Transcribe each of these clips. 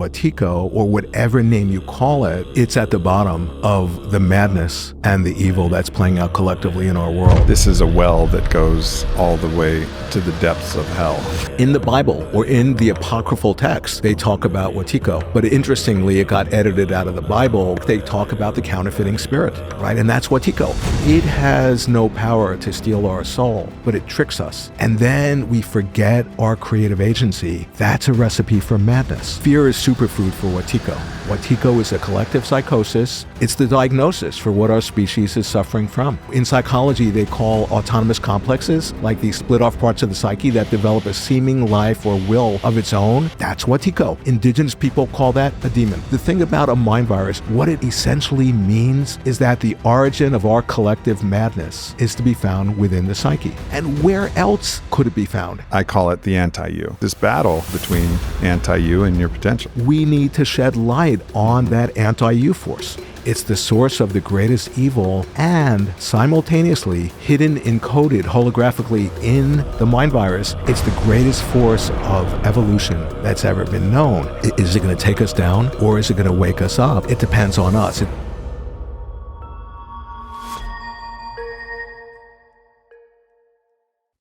Wetiko, or whatever name you call it, it's at the bottom of the madness and the evil that's playing out collectively in our world. This is a well that goes all the way to the depths of hell. In the Bible, or in the apocryphal text, they talk about Wetiko. But interestingly, it got edited out of the Bible. They talk about the counterfeiting spirit, right? And that's Wetiko. It has no power to steal our soul, but it tricks us. And then we forget our creative agency. That's a recipe for madness. Fear is superfood for Wetiko. Wetiko is a collective psychosis. It's the diagnosis for what our species is suffering from. In psychology, they call autonomous complexes, like these split-off parts of the psyche that develop a seeming life or will of its own. That's Wetiko. Indigenous people call that a demon. The thing about a mind virus, what it essentially means is that the origin of our collective madness is to be found within the psyche. And where else could it be found? I call it the anti-you. This battle between anti-you and your potential. We need to shed light on that anti-you force. It's the source of the greatest evil and simultaneously hidden, encoded holographically in the mind virus. It's the greatest force of evolution that's ever been known. Is it going to take us down or is it going to wake us up? It depends on us.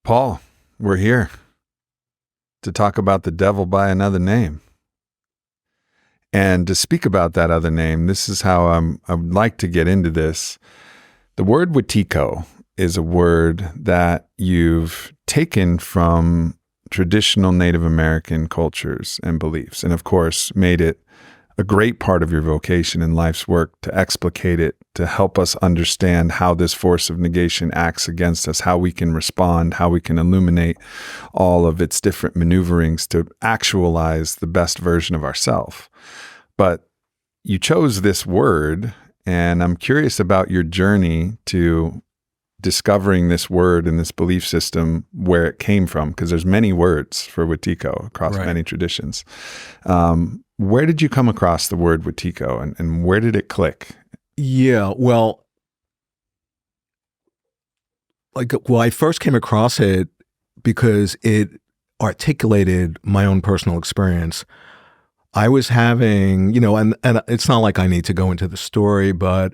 Paul, we're here to talk about the devil by another name. And to speak about that other name, this is how I would like to get into this. The word Wetiko is a word that you've taken from traditional Native American cultures and beliefs, and of course made it a great part of your vocation in life's work to explicate it, to help us understand how this force of negation acts against us, how we can respond, how we can illuminate all of its different maneuverings to actualize the best version of ourselves. But you chose this word, and I'm curious about your journey to discovering this word and this belief system, where it came from, because there's many words for Wetiko across many traditions. Where did you come across the word Wetiko, and where did it click? Yeah, well, I first came across it because it articulated my own personal experience. I was having, and it's not like I need to go into the story, but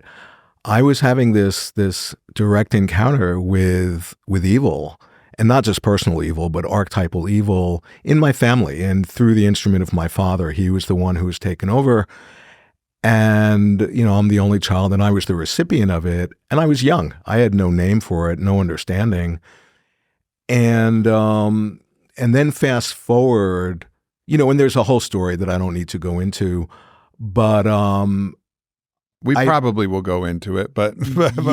I was having this direct encounter with evil, and not just personal evil, but archetypal evil in my family. And through the instrument of my father, he was the one who was taken over. And, I'm the only child, and I was the recipient of it. And I was young. I had no name for it, no understanding. And then fast forward, and there's a whole story that I don't need to go into, but we probably will go into it, but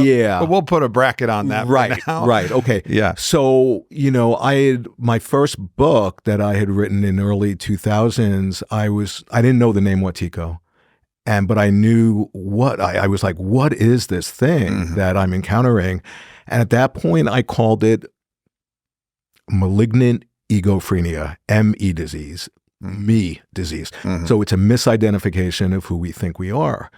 yeah, but we'll put a bracket on that right now. Right, okay. Yeah. So my first book that I had written in early 2000s, I didn't know the name Wetiko, but I knew I was like, what is this thing that I'm encountering? And at that point, I called it malignant egophrenia, ME disease. Me disease. So it's a misidentification of who we think we are.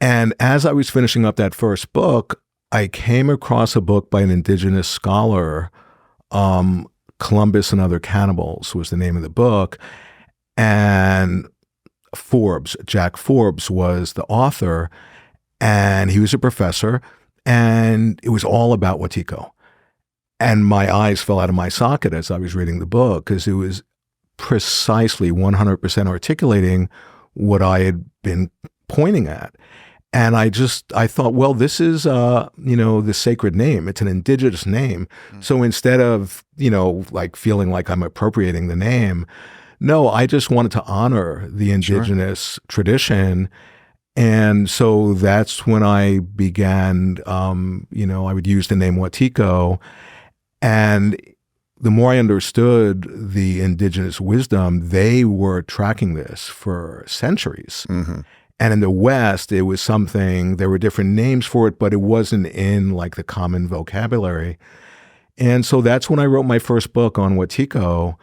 And as I was finishing up that first book, I came across a book by an indigenous scholar, Columbus and Other Cannibals was the name of the book. And Jack Forbes was the author, and he was a professor, and it was all about Wetiko. And my eyes fell out of my socket as I was reading the book, because it was precisely 100% articulating what I had been pointing at. And I thought, well, this is, the sacred name. It's an indigenous name. So instead of, feeling like I'm appropriating the name, no, I just wanted to honor the indigenous tradition. And so that's when I began, I would use the name Wetiko. And the more I understood the indigenous wisdom, they were tracking this for centuries. And in the West, it was something, there were different names for it, but it wasn't in like the common vocabulary. And so that's when I wrote my first book on Wetiko.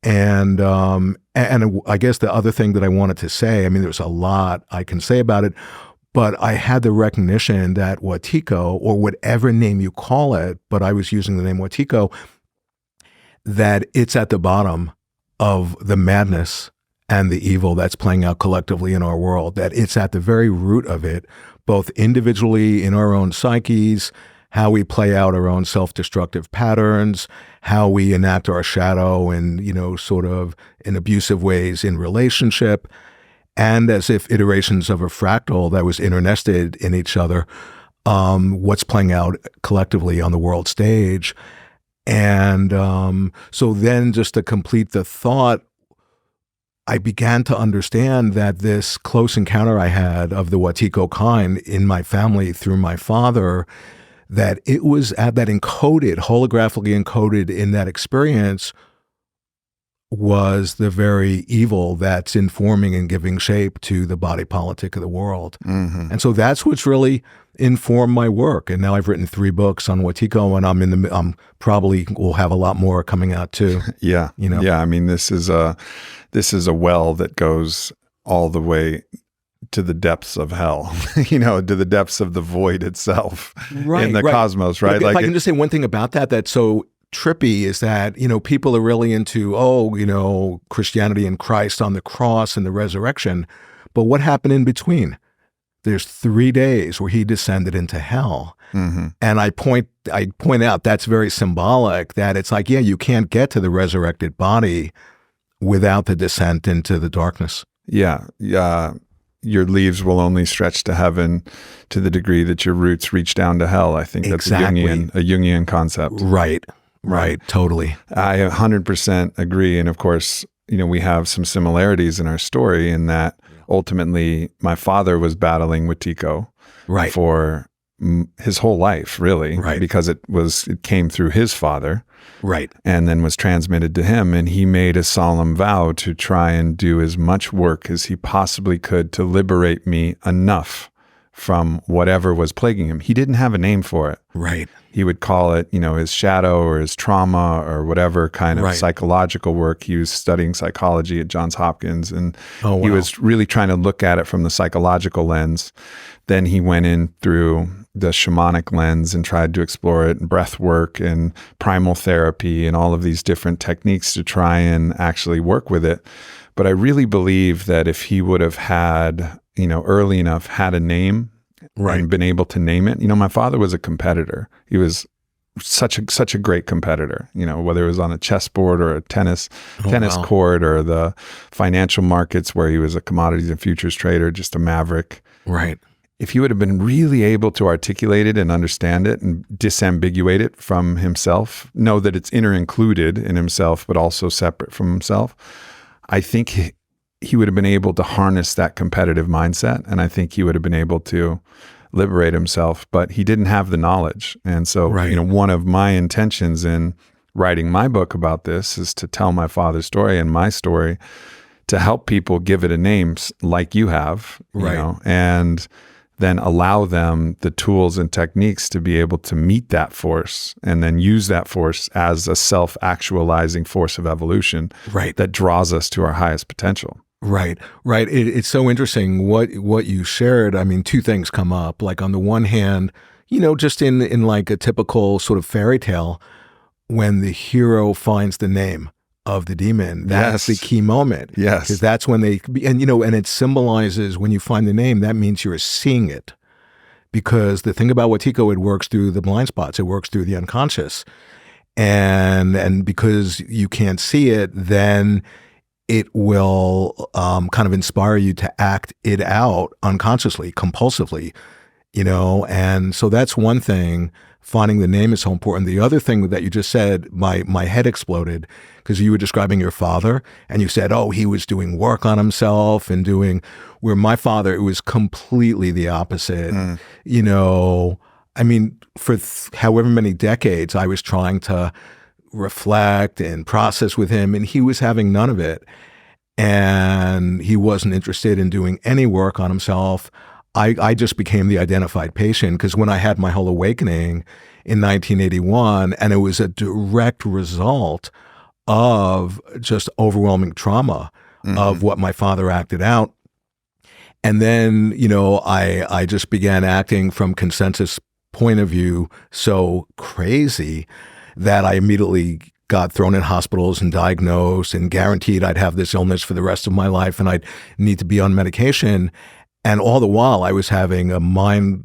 And I guess the other thing that I wanted to say, there's a lot I can say about it, but I had the recognition that Wetiko, or whatever name you call it, but I was using the name Wetiko, that it's at the bottom of the madness and the evil that's playing out collectively in our world, that it's at the very root of it, both individually in our own psyches, how we play out our own self-destructive patterns, how we enact our shadow in, sort of in abusive ways in relationship, and as if iterations of a fractal that was internested in each other, what's playing out collectively on the world stage. And so then just to complete the thought, I began to understand that this close encounter I had of the Wetiko kind in my family through my father, that it was that encoded, holographically encoded in that experience was the very evil that's informing and giving shape to the body politic of the world. Mm-hmm. And so that's what's really informed my work. And now I've written 3 books on Wetiko, and I'm probably will have a lot more coming out too. Yeah. Yeah. I mean, this is a well that goes all the way to the depths of hell, to the depths of the void itself in the cosmos, right? If I can just say one thing about that, that's so trippy, is that, people are really into, Christianity and Christ on the cross and the resurrection. But what happened in between? There's 3 days where he descended into hell. Mm-hmm. And I point out that's very symbolic, that it's like, you can't get to the resurrected body without the descent into the darkness. Yeah. Your leaves will only stretch to heaven to the degree that your roots reach down to hell. I think that's exactly. a Jungian concept. Right. Totally. I 100% agree. And of course, we have some similarities in our story in that ultimately my father was battling Wetiko for his whole life, really, because it came through his father. Right. And then was transmitted to him. And he made a solemn vow to try and do as much work as he possibly could to liberate me enough from whatever was plaguing him. He didn't have a name for it. Right. He would call it, his shadow or his trauma or whatever kind of psychological work. He was studying psychology at Johns Hopkins, and he was really trying to look at it from the psychological lens. Then he went in through the shamanic lens and tried to explore it, and breath work and primal therapy and all of these different techniques to try and actually work with it. But I really believe that if he would have had, early enough, had a name and been able to name it. My father was a competitor. He was such a great competitor, whether it was on a chessboard or a tennis court or the financial markets where he was a commodities and futures trader, just a maverick. Right. If he would have been really able to articulate it and understand it and disambiguate it from himself, know that it's inter-included in himself, but also separate from himself, I think he would have been able to harness that competitive mindset. And I think he would have been able to liberate himself, but he didn't have the knowledge. And so, one of my intentions in writing my book about this is to tell my father's story and my story, to help people give it a name like you have, and then allow them the tools and techniques to be able to meet that force and then use that force as a self-actualizing force of evolution that draws us to our highest potential. Right. It's so interesting what you shared. I mean, 2 things come up. Like on the one hand, just in like a typical sort of fairy tale, when the hero finds the name of the demon, that's the key moment. Yes. Because that's when and it symbolizes, when you find the name, that means you're seeing it. Because the thing about Wetiko, it works through the blind spots. It works through the unconscious. And because you can't see it, then it will kind of inspire you to act it out unconsciously, compulsively, and so that's one thing. Finding the name is so important. The other thing that you just said, my head exploded, because you were describing your father and you said, he was doing work on himself and where my father, it was completely the opposite. I mean, for however many decades, I was trying to reflect and process with him, and he was having none of it. And he wasn't interested in doing any work on himself. I just became the identified patient, because when I had my whole awakening in 1981, and it was a direct result of just overwhelming trauma of what my father acted out. And then, I just began acting from consensus point of view so crazy that I immediately got thrown in hospitals and diagnosed and guaranteed I'd have this illness for the rest of my life and I'd need to be on medication. And all the while I was having a mind-blowing,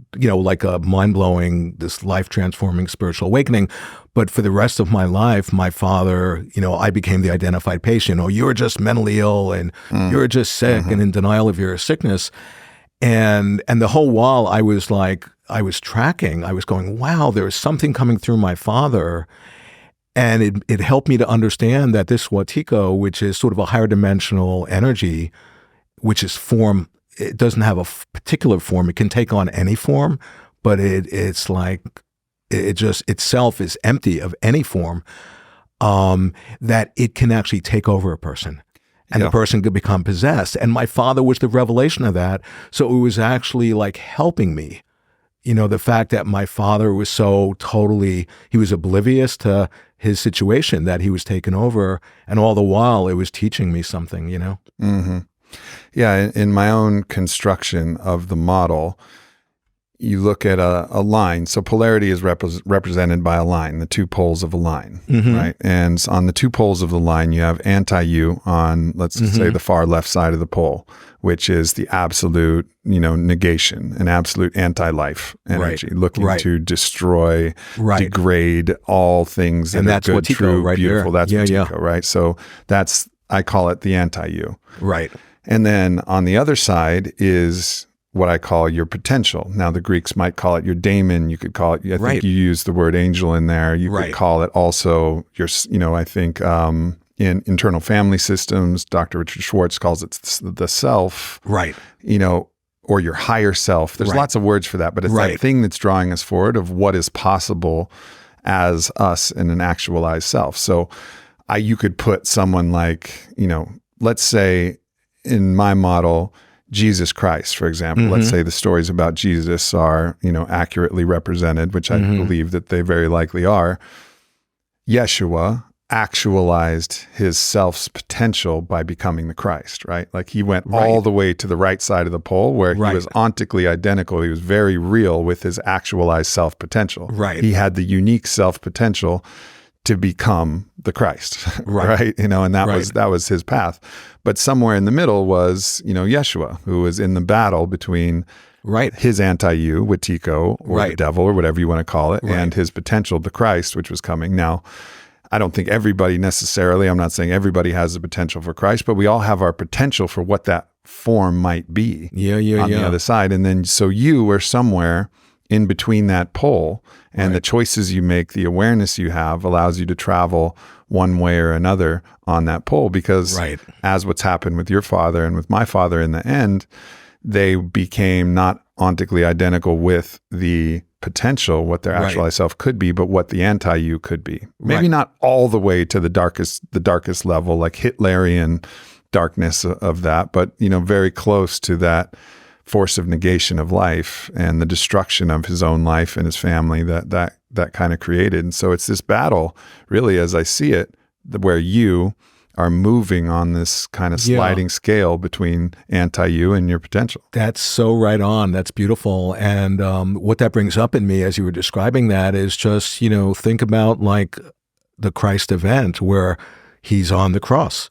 this life-transforming spiritual awakening. But for the rest of my life, my father, I became the identified patient. Oh, you're just mentally ill and you're just sick and in denial of your sickness. And the whole while I was tracking, I was going, wow, there's something coming through my father. And it helped me to understand that this Wetiko, which is sort of a higher dimensional energy, which is form, it doesn't have a particular form. It can take on any form, but it's like it just itself is empty of any form, that it can actually take over a person. And the person could become possessed. And my father was the revelation of that. So it was actually like helping me. The fact that my father was he was oblivious to his situation, that he was taken over. And all the while it was teaching me something, Mm-hmm. Yeah, in my own construction of the model, you look at a line. So polarity is represented by a line, the two poles of a line, right? And on the two poles of the line, you have anti-you on, let's say, the far left side of the pole, which is the absolute, negation, an absolute anti-life energy, looking to destroy, degrade all things that that's are good, Wetiko, true, right beautiful. there. That's Wetiko, right? So I call it the anti-you. Right. And then on the other side is what I call your potential. Now, the Greeks might call it your daemon. You could call it, I think you used the word angel in there. You could call it also your, I think in internal family systems, Dr. Richard Schwartz calls it the self. Right. Or your higher self. There's lots of words for that, but it's that thing that's drawing us forward of what is possible as us in an actualized self. So you could put someone like, let's say in my model, Jesus Christ, for example. Let's say the stories about Jesus are, accurately represented, which I believe that they very likely are. Yeshua actualized his self's potential by becoming the Christ, right? Like he went all the way to the right side of the pole where he was ontically identical. He was very real with his actualized self potential. Right. He had the unique self potential to become the Christ, right? And that was his path. But somewhere in the middle was, Yeshua, who was in the battle between his anti-you, Wetiko, or the devil, or whatever you want to call it, and his potential, the Christ, which was coming. Now, I don't think everybody necessarily, I'm not saying everybody has the potential for Christ, but we all have our potential for what that form might be on the other side. And then, so you were somewhere in between that pole, and the choices you make, the awareness you have allows you to travel one way or another on that pole, because as what's happened with your father and with my father in the end, they became not ontically identical with the potential, what their actualized self could be, but what the anti-you could be. Maybe not all the way to the darkest level, like Hitlerian darkness of that, but very close to that force of negation of life and the destruction of his own life and his family that kind of created. And so it's this battle, really, as I see it, where you are moving on this kind of sliding scale between anti-you and your potential. That's so right on. That's beautiful. And what that brings up in me as you were describing that is just, think about like the Christ event where he's on the cross.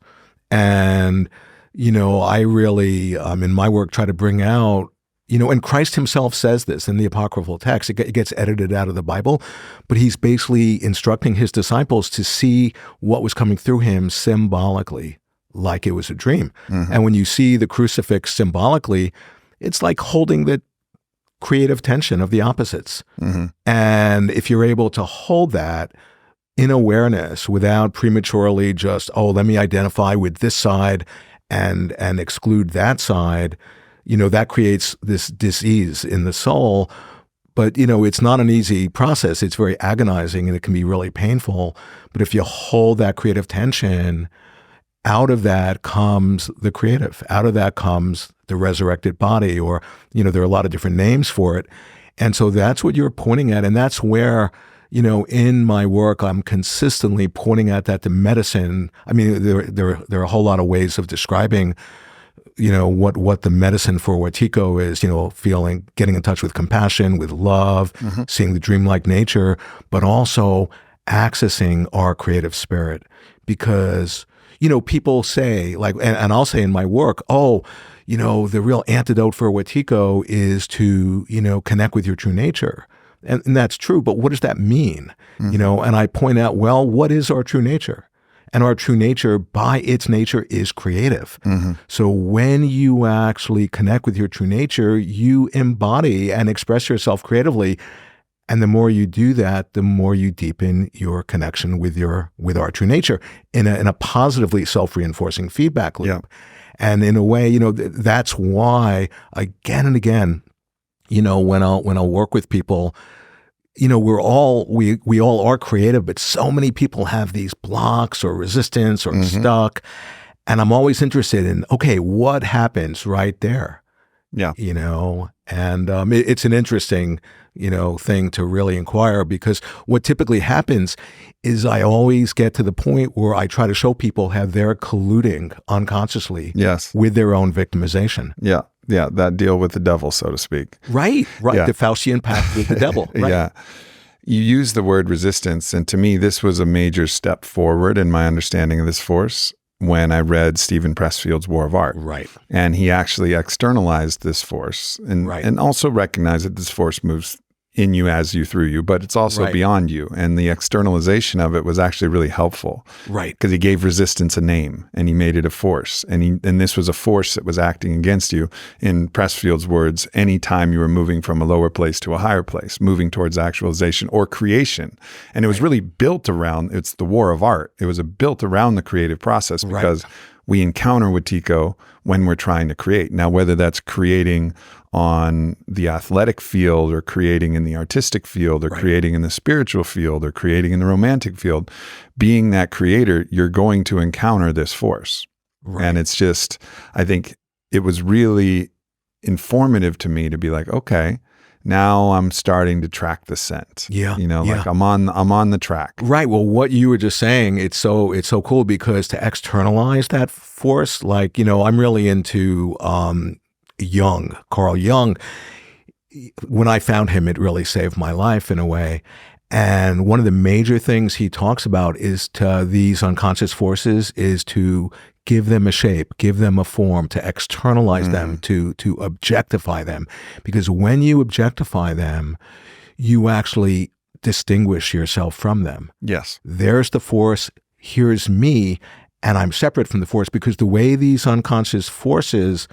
And I really, in my work, try to bring out, and Christ himself says this in the apocryphal text. It gets edited out of the Bible, but he's basically instructing his disciples to see what was coming through him symbolically, like it was a dream. And when you see the crucifix symbolically, it's like holding the creative tension of the opposites. And if you're able to hold that in awareness without prematurely just, let me identify with this side and exclude that side, that creates this dis-ease in the soul. But, it's not an easy process. It's very agonizing and it can be really painful. But if you hold that creative tension, out of that comes the creative. Out of that comes the resurrected body, or, there are a lot of different names for it. And so that's what you're pointing at. And that's where, in my work, I'm consistently pointing at that the medicine. I mean, there are a whole lot of ways of describing, what the medicine for Wetiko is, getting in touch with compassion, with love, seeing the dreamlike nature, but also accessing our creative spirit. Because, people say, like, and I'll say in my work, the real antidote for Wetiko is to, connect with your true nature. And that's true, but what does that mean? And I point out, well, what is our true nature? And our true nature, by its nature, is creative. So when you actually connect with your true nature, you embody and express yourself creatively. And the more you do that, the more you deepen your connection with our true nature in a positively self-reinforcing feedback loop. Yeah. And in a way, that's why again and again, when I'll work with people, we all are creative, but so many people have these blocks or resistance or stuck. And I'm always interested in, okay, what happens right there? Yeah. And it's an interesting, thing to really inquire, because what typically happens is I always get to the point where I try to show people how they're colluding unconsciously with their own victimization. Yeah. Yeah. That deal with the devil, so to speak. Right. Yeah. The Faustian pact with the devil. Right. Yeah. You use the word resistance. And to me, this was a major step forward in my understanding of this force when I read Stephen Pressfield's War of Art. Right. And he actually externalized this force and also recognized that this force moves in you, as you, through you, but it's also beyond you. And the externalization of it was actually really helpful. Right. Because he gave resistance a name and he made it a force. And this was a force that was acting against you. In Pressfield's words, anytime you were moving from a lower place to a higher place, moving towards actualization or creation. And it was really built around, it's the War of Art. It was built around the creative process because we encounter Wetiko when we're trying to create. Now, whether that's creating on the athletic field or creating in the artistic field or creating in the spiritual field or creating in the romantic field, being that creator, you're going to encounter this force. Right. And it's just, I think it was really informative to me to be like, okay, now I'm starting to track the scent. Yeah. Like I'm on the track. Right. Well, what you were just saying, it's so cool, because to externalize that force, like, I'm really into Carl Jung. When I found him, it really saved my life in a way. And one of the major things he talks about is to these unconscious forces is to give them a shape, give them a form, to externalize them, to objectify them. Because when you objectify them, you actually distinguish yourself from them. Yes. There's the force, here's me, and I'm separate from the force, because the way these unconscious forces,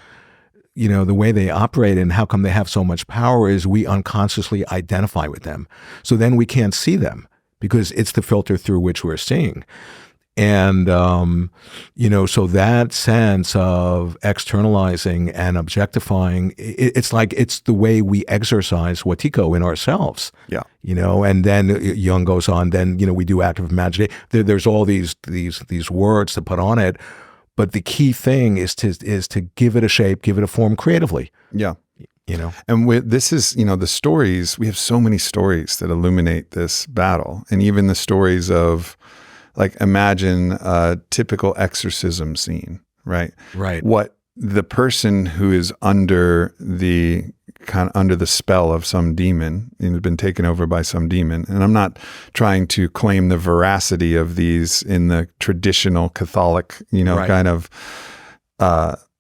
the way they operate and how come they have so much power is we unconsciously identify with them. So then we can't see them because it's the filter through which we're seeing. And, so that sense of externalizing and objectifying, it's like it's the way we exercise Wetiko in ourselves. Yeah. And then Jung goes on, then, we do active imagination. There's all these words to put on it. But the key thing is to give it a shape, give it a form creatively. Yeah. And this is, the stories, we have so many stories that illuminate this battle. And even the stories of, like, imagine a typical exorcism scene, right? Right. What the person who is under the spell of some demon, has been taken over by some demon. And I'm not trying to claim the veracity of these in the traditional Catholic, kind of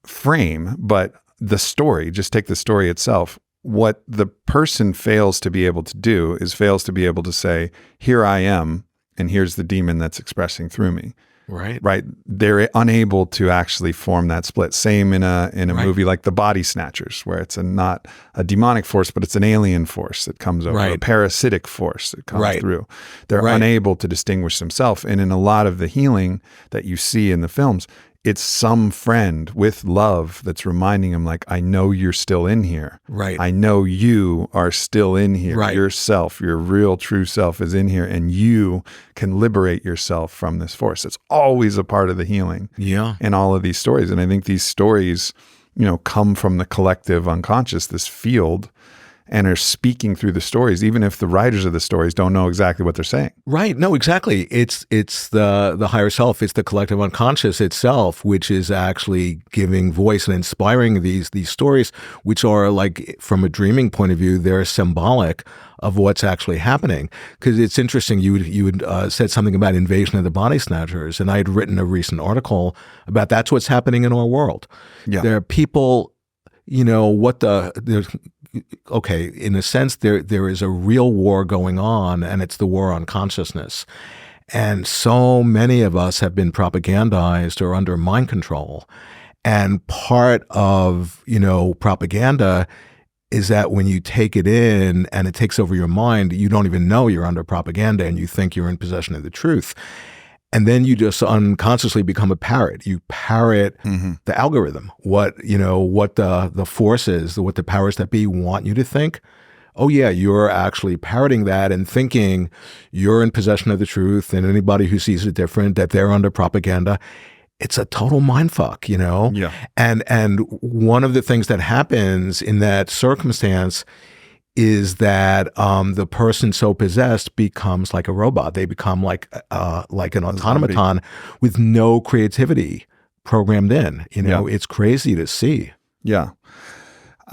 frame, but the story, just take the story itself. What the person fails to be able to do is fails to be able to say, here I am, and here's the demon that's expressing through me. Right. They're unable to actually form that split. Same in a movie like The Body Snatchers, where it's not a demonic force, but it's an alien force that comes over, a parasitic force that comes through. They're unable to distinguish themselves. And in a lot of the healing that you see in the films, it's some friend with love that's reminding him, like, I know you're still in here. Right. I know you are still in here. Right. Yourself, your real true self is in here, and you can liberate yourself from this force. It's always a part of the healing in all of these stories. And I think these stories, come from the collective unconscious, this field. and are speaking through the stories, even if the writers of the stories don't know exactly what they're saying. Right. No, exactly. It's the higher self. It's the collective unconscious itself, which is actually giving voice and inspiring these stories, which are like, from a dreaming point of view, they're symbolic of what's actually happening. Because it's interesting, you had said something about invasion of the body snatchers, and I had written a recent article about that's what's happening in our world. Yeah. There are people, okay, in a sense, there is a real war going on, and it's the war on consciousness. And so many of us have been propagandized or under mind control. And part of, propaganda is that when you take it in and it takes over your mind, you don't even know you're under propaganda and you think you're in possession of the truth. And then you just unconsciously become a parrot. You parrot the algorithm, what the forces, what the powers that be want you to think. Oh yeah, you're actually parroting that and thinking you're in possession of the truth, and anybody who sees it different, that they're under propaganda. It's a total mindfuck, Yeah. And one of the things that happens in that circumstance is that the person so possessed becomes like a robot. They become like an automaton with no creativity programmed in. It's crazy to see. Yeah.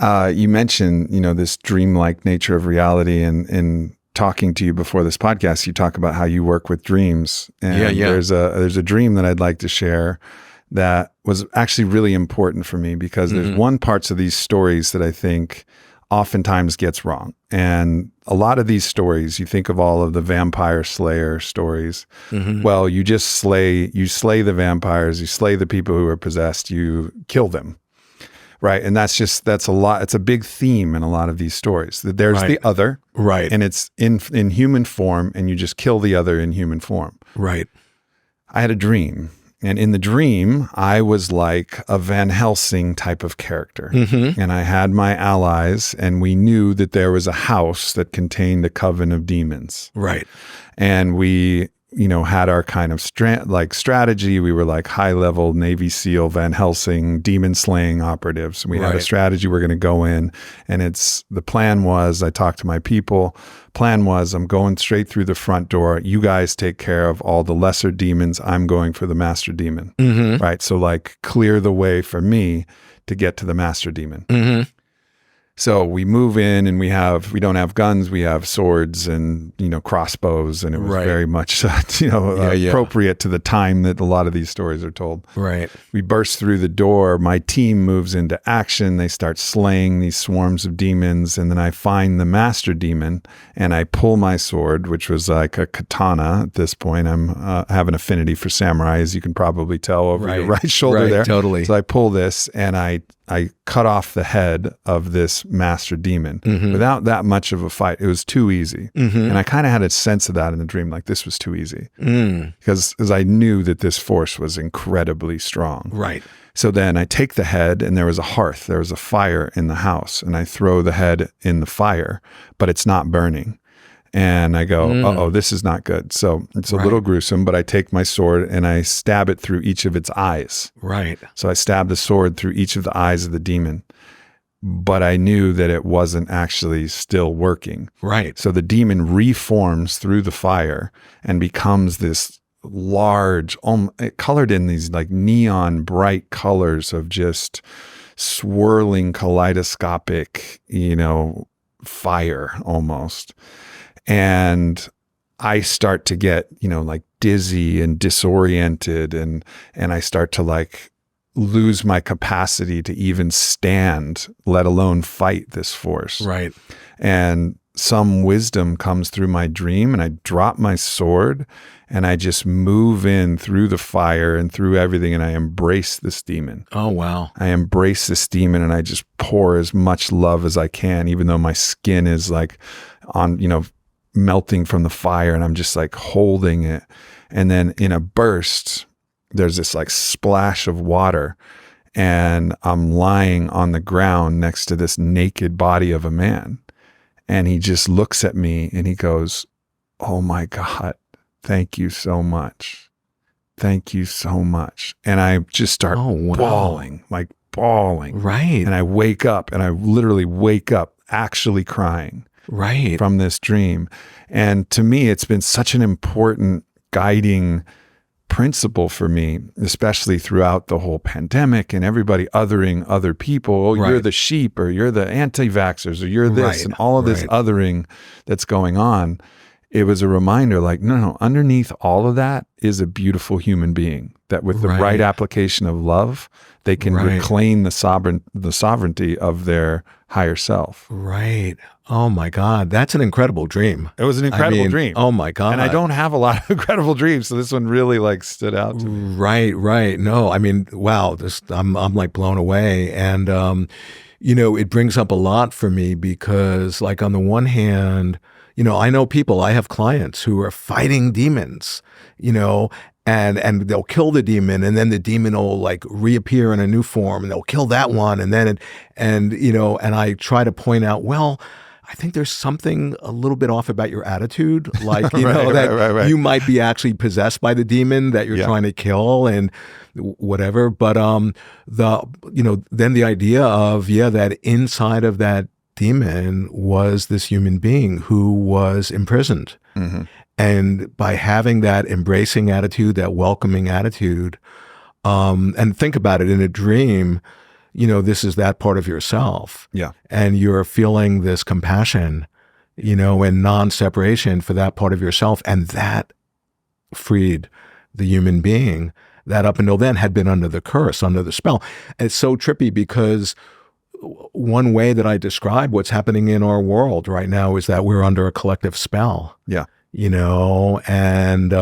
You mentioned, this dreamlike nature of reality, and in talking to you before this podcast, you talk about how you work with dreams. And there's a dream that I'd like to share that was actually really important for me, because there's one parts of these stories that I think oftentimes gets wrong. And a lot of these stories, you think of all of the vampire slayer stories. Well, you slay the vampires, you slay the people who are possessed, you kill them. Right. And that's a lot. It's a big theme in a lot of these stories. That there's the other. Right. And it's in human form, and you just kill the other in human form. Right. I had a dream. And in the dream, I was like a Van Helsing type of character. And I had my allies, and we knew that there was a house that contained a coven of demons. Right. And we, had our kind of strategy. We were like high-level Navy SEAL, Van Helsing, demon slaying operatives. We had a strategy. We're going to go in, and the plan was, I talked to my people. Plan was, I'm going straight through the front door. You guys take care of all the lesser demons. I'm going for the master demon. Right. So clear the way for me to get to the master demon. So we move in, and we don't have guns. We have swords and, crossbows. And it was very much, appropriate to the time that a lot of these stories are told. Right. We burst through the door. My team moves into action. They start slaying these swarms of demons. And then I find the master demon, and I pull my sword, which was like a katana at this point. I have an affinity for samurai, as you can probably tell over your right shoulder there. Totally. So I pull this, and I cut off the head of this master demon without that much of a fight. It was too easy. And I kind of had a sense of that in the dream, like this was too easy. Because I knew that this force was incredibly strong. Right. So then I take the head, and there was a hearth. There was a fire in the house, and I throw the head in the fire, but it's not burning. And I go, uh-oh, this is not good. So it's a little gruesome, but I take my sword and I stab it through each of its eyes. Right. So I stab the sword through each of the eyes of the demon. But I knew that it wasn't actually still working. Right. So the demon reforms through the fire and becomes this large, colored in these like neon bright colors of just swirling kaleidoscopic, fire almost. And I start to get, like dizzy and disoriented, and I start to lose my capacity to even stand, let alone fight this force. Right. And some wisdom comes through my dream, and I drop my sword, and I just move in through the fire and through everything, and I embrace this demon. Oh, wow. I embrace this demon, and I just pour as much love as I can, even though my skin is melting from the fire, and I'm just holding it. And then in a burst, there's this splash of water, and I'm lying on the ground next to this naked body of a man. And he just looks at me and he goes, "Oh my God, thank you so much. Thank you so much." And I just start bawling. Right. And I wake up, and I literally wake up actually crying Right. from this dream. And to me, it's been such an important guiding principle for me, especially throughout the whole pandemic and everybody othering other people. Oh, you're the sheep, or you're the anti-vaxxers, or you're this, and all of this othering that's going on. It was a reminder, like, no, underneath all of that is a beautiful human being that with the right application of love, they can reclaim the sovereignty of their higher self. Right. Oh my God. That's an incredible dream. It was an incredible dream. Oh my God. And I don't have a lot of incredible dreams, so this one really like stood out to me. Right. No, I mean, wow, I'm like blown away. And, it brings up a lot for me because, like, on the one hand, I know people, I have clients who are fighting demons, and they'll kill the demon, and then the demon will like reappear in a new form, and they'll kill that one. And then, and I try to point out, well, I think there's something a little bit off about your attitude. Like, you might be actually possessed by the demon that you're trying to kill and whatever. But, then the idea of, that inside of that demon was this human being who was imprisoned. Mm-hmm. And by having that embracing attitude, that welcoming attitude, and think about it, in a dream, this is that part of yourself. Yeah. And you're feeling this compassion, and non-separation for that part of yourself. And that freed the human being that up until then had been under the curse, under the spell. And it's so trippy because one way that I describe what's happening in our world right now is that we're under a collective spell. Yeah. And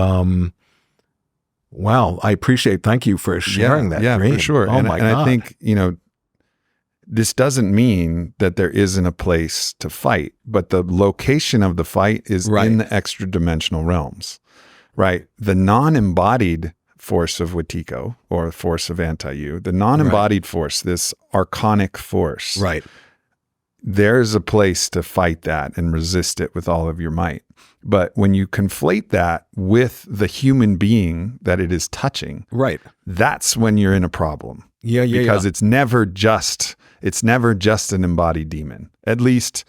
wow, I appreciate, thank you for sharing that dream. Yeah, for sure. Oh my God. I think, this doesn't mean that there isn't a place to fight, but the location of the fight is in the extra dimensional realms, right? The non-embodied force of Wetiko, or force of anti-you, the non-embodied force, this archonic force, there's a place to fight that and resist it with all of your might. But when you conflate that with the human being that it is touching, that's when you're in a problem. Because it's never just an embodied demon, at least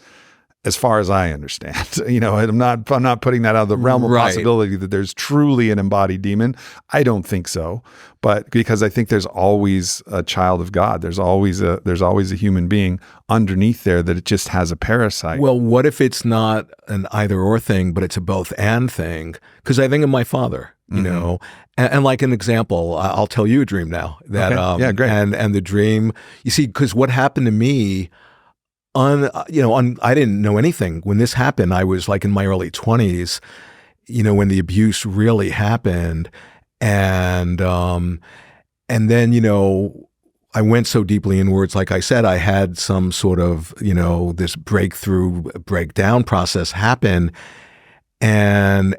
as far as I understand. I'm not putting that out of the realm of possibility that there's truly an embodied demon. I don't think so, but because I think there's always a child of God. There's always a human being underneath there that it just has a parasite. Well, what if it's not an either or thing, but it's a both and thing? Because I think of my father, and like an example, I'll tell you a dream now that, great. And the dream, you see, because what happened to me, I didn't know anything when this happened. I was like in my early 20s, when the abuse really happened. And then, I went so deeply inwards. Like I said, I had some sort of, this breakdown process happen. And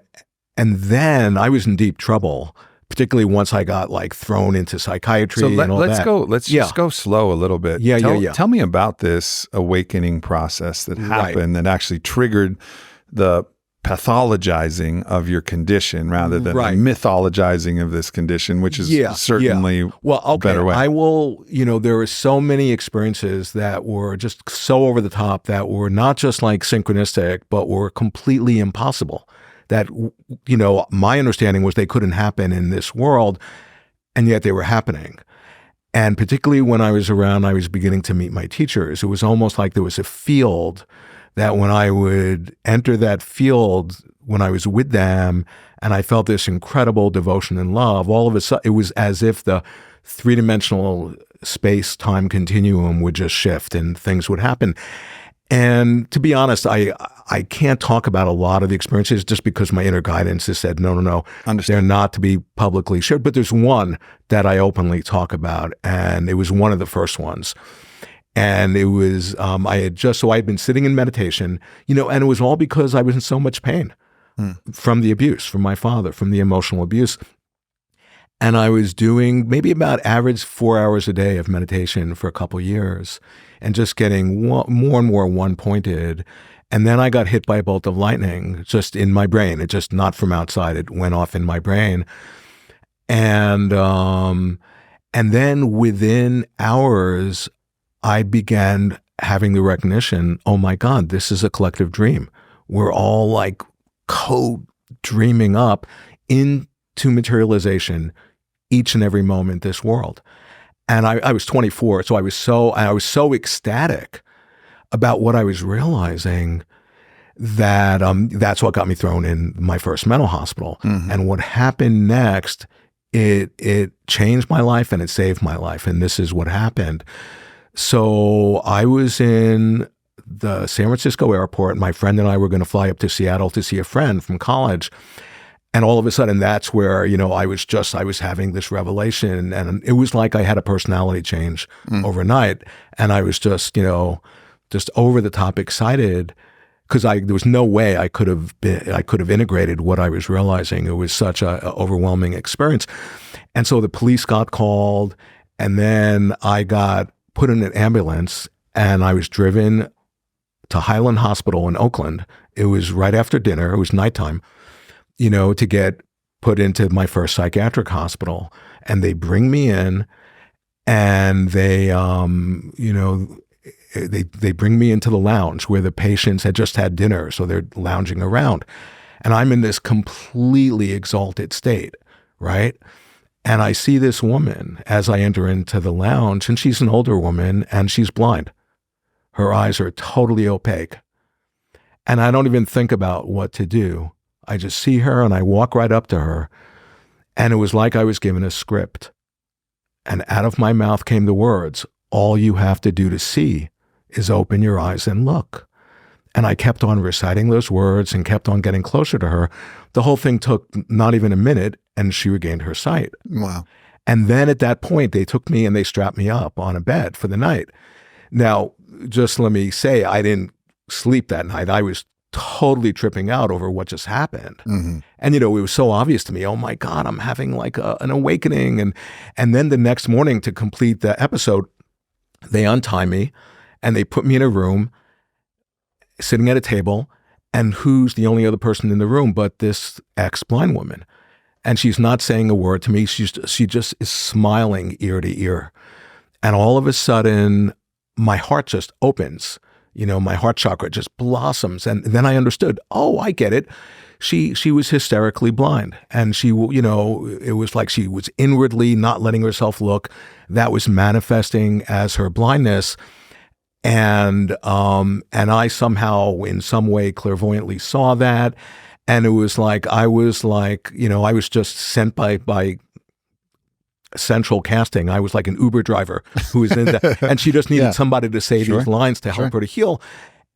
then I was in deep trouble, particularly once I got like thrown into psychiatry and all that. Let's just go slow a little bit. Tell me about this awakening process that happened that actually triggered the pathologizing of your condition rather than the mythologizing of this condition, which is certainly a better way. I will, there were so many experiences that were just so over the top that were not just like synchronistic, but were completely impossible. That, my understanding was they couldn't happen in this world, and yet they were happening. And particularly when I was beginning to meet my teachers, it was almost like there was a field that when I would enter that field, when I was with them, and I felt this incredible devotion and love, all of a sudden, it was as if the three-dimensional space-time continuum would just shift and things would happen. And to be honest, I can't talk about a lot of the experiences just because my inner guidance has said, no, they're not to be publicly shared. But there's one that I openly talk about, and it was one of the first ones. And it was, I had been sitting in meditation, and it was all because I was in so much pain from the abuse, from my father, from the emotional abuse. And I was doing maybe about average 4 hours a day of meditation for a couple years and just getting more and more one-pointed. And then I got hit by a bolt of lightning just in my brain. It just not from outside. It went off in my brain. And then within hours, I began having the recognition, oh my God, this is a collective dream. We're all like co-dreaming up into materialization each and every moment this world. And I was 24, so I was so ecstatic about what I was realizing that that's what got me thrown in my first mental hospital. And what happened next, it changed my life and it saved my life. And this is what happened. So I was in the San Francisco airport. My friend and I were going to fly up to Seattle to see a friend from college. And all of a sudden, that's where, I was having this revelation, and it was like I had a personality change overnight. And I was just over the top excited because there was no way I could have integrated what I was realizing. It was such an overwhelming experience. And so the police got called, and then I got put in an ambulance, and I was driven to Highland Hospital in Oakland. It was right after dinner. It was nighttime. To get put into my first psychiatric hospital. And they bring me in, and they bring me into the lounge where the patients had just had dinner, so they're lounging around. And I'm in this completely exalted state, right? And I see this woman as I enter into the lounge, and she's an older woman, and she's blind. Her eyes are totally opaque. And I don't even think about what to do. I just see her and I walk right up to her, and it was like I was given a script. And out of my mouth came the words, all you have to do to see is open your eyes and look. And I kept on reciting those words and kept on getting closer to her. The whole thing took not even a minute, and she regained her sight. Wow. And then at that point, they took me and they strapped me up on a bed for the night. Now, just let me say, I didn't sleep that night. I was totally tripping out over what just happened. And, it was so obvious to me, oh my God, I'm having like an awakening. And then the next morning, to complete the episode, they untie me and they put me in a room, sitting at a table, and who's the only other person in the room but this ex-blind woman. And she's not saying a word to me. She just is smiling ear to ear. And all of a sudden, my heart just opens. My heart chakra just blossoms. And then I understood, oh, I get it. She was hysterically blind. And she, it was like she was inwardly not letting herself look. That was manifesting as her blindness. And I somehow, in some way, clairvoyantly saw that. And it was like, I was just sent by central casting. I was like an Uber driver who was in that, and she just needed somebody to say these lines to help her to heal.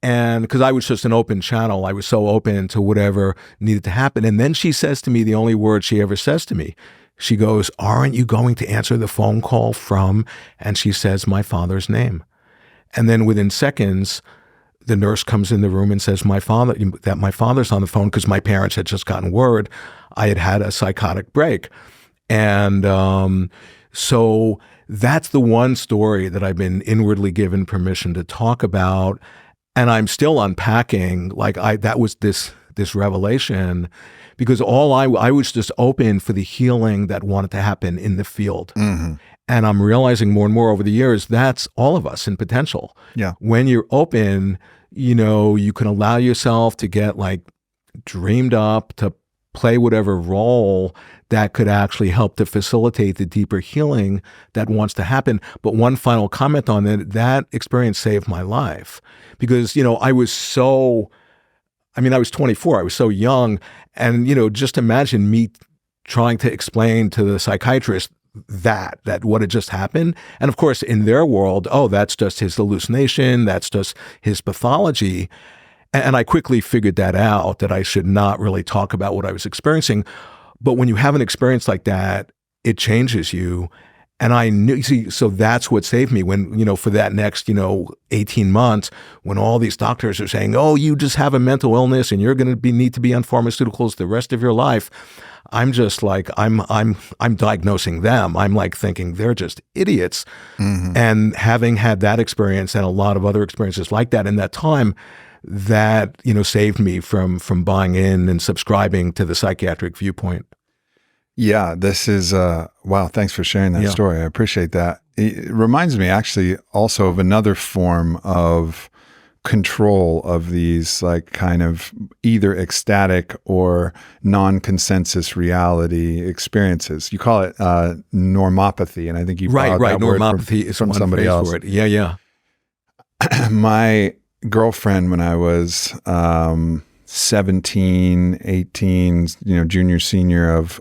And because I was just an open channel, I was so open to whatever needed to happen. And then she says to me the only word she ever says to me. She goes, aren't you going to answer the phone call from? And she says my father's name. And then within seconds, the nurse comes in the room and says my father's on the phone, because my parents had just gotten word I had had a psychotic break. And so that's the one story that I've been inwardly given permission to talk about. And I'm still unpacking, that was this revelation, because I was just open for the healing that wanted to happen in the field. And I'm realizing more and more over the years, that's all of us in potential. Yeah. When you're open, you can allow yourself to get dreamed up, to play whatever role that could actually help to facilitate the deeper healing that wants to happen. But one final comment on it, that experience saved my life, because, I was 24, I was so young. And, just imagine me trying to explain to the psychiatrist that what had just happened. And of course, in their world, oh, that's just his hallucination. That's just his pathology. And I quickly figured that out, that I should not really talk about what I was experiencing. But when you have an experience like that, it changes you. And I knew, so that's what saved me when, for that next, 18 months, when all these doctors are saying, oh, you just have a mental illness and you're going to need to be on pharmaceuticals the rest of your life. I'm just like, I'm diagnosing them. I'm thinking they're just idiots. And having had that experience and a lot of other experiences like that in that time, that, saved me from buying in and subscribing to the psychiatric viewpoint. Yeah, this is, wow, thanks for sharing that story. I appreciate that. It reminds me actually also of another form of control of these like kind of either ecstatic or non-consensus reality experiences. You call it normopathy, and I think you borrowed that word normopathy is from one somebody phrase else. for it. Yeah. My girlfriend, when I was 17, 18, junior, senior of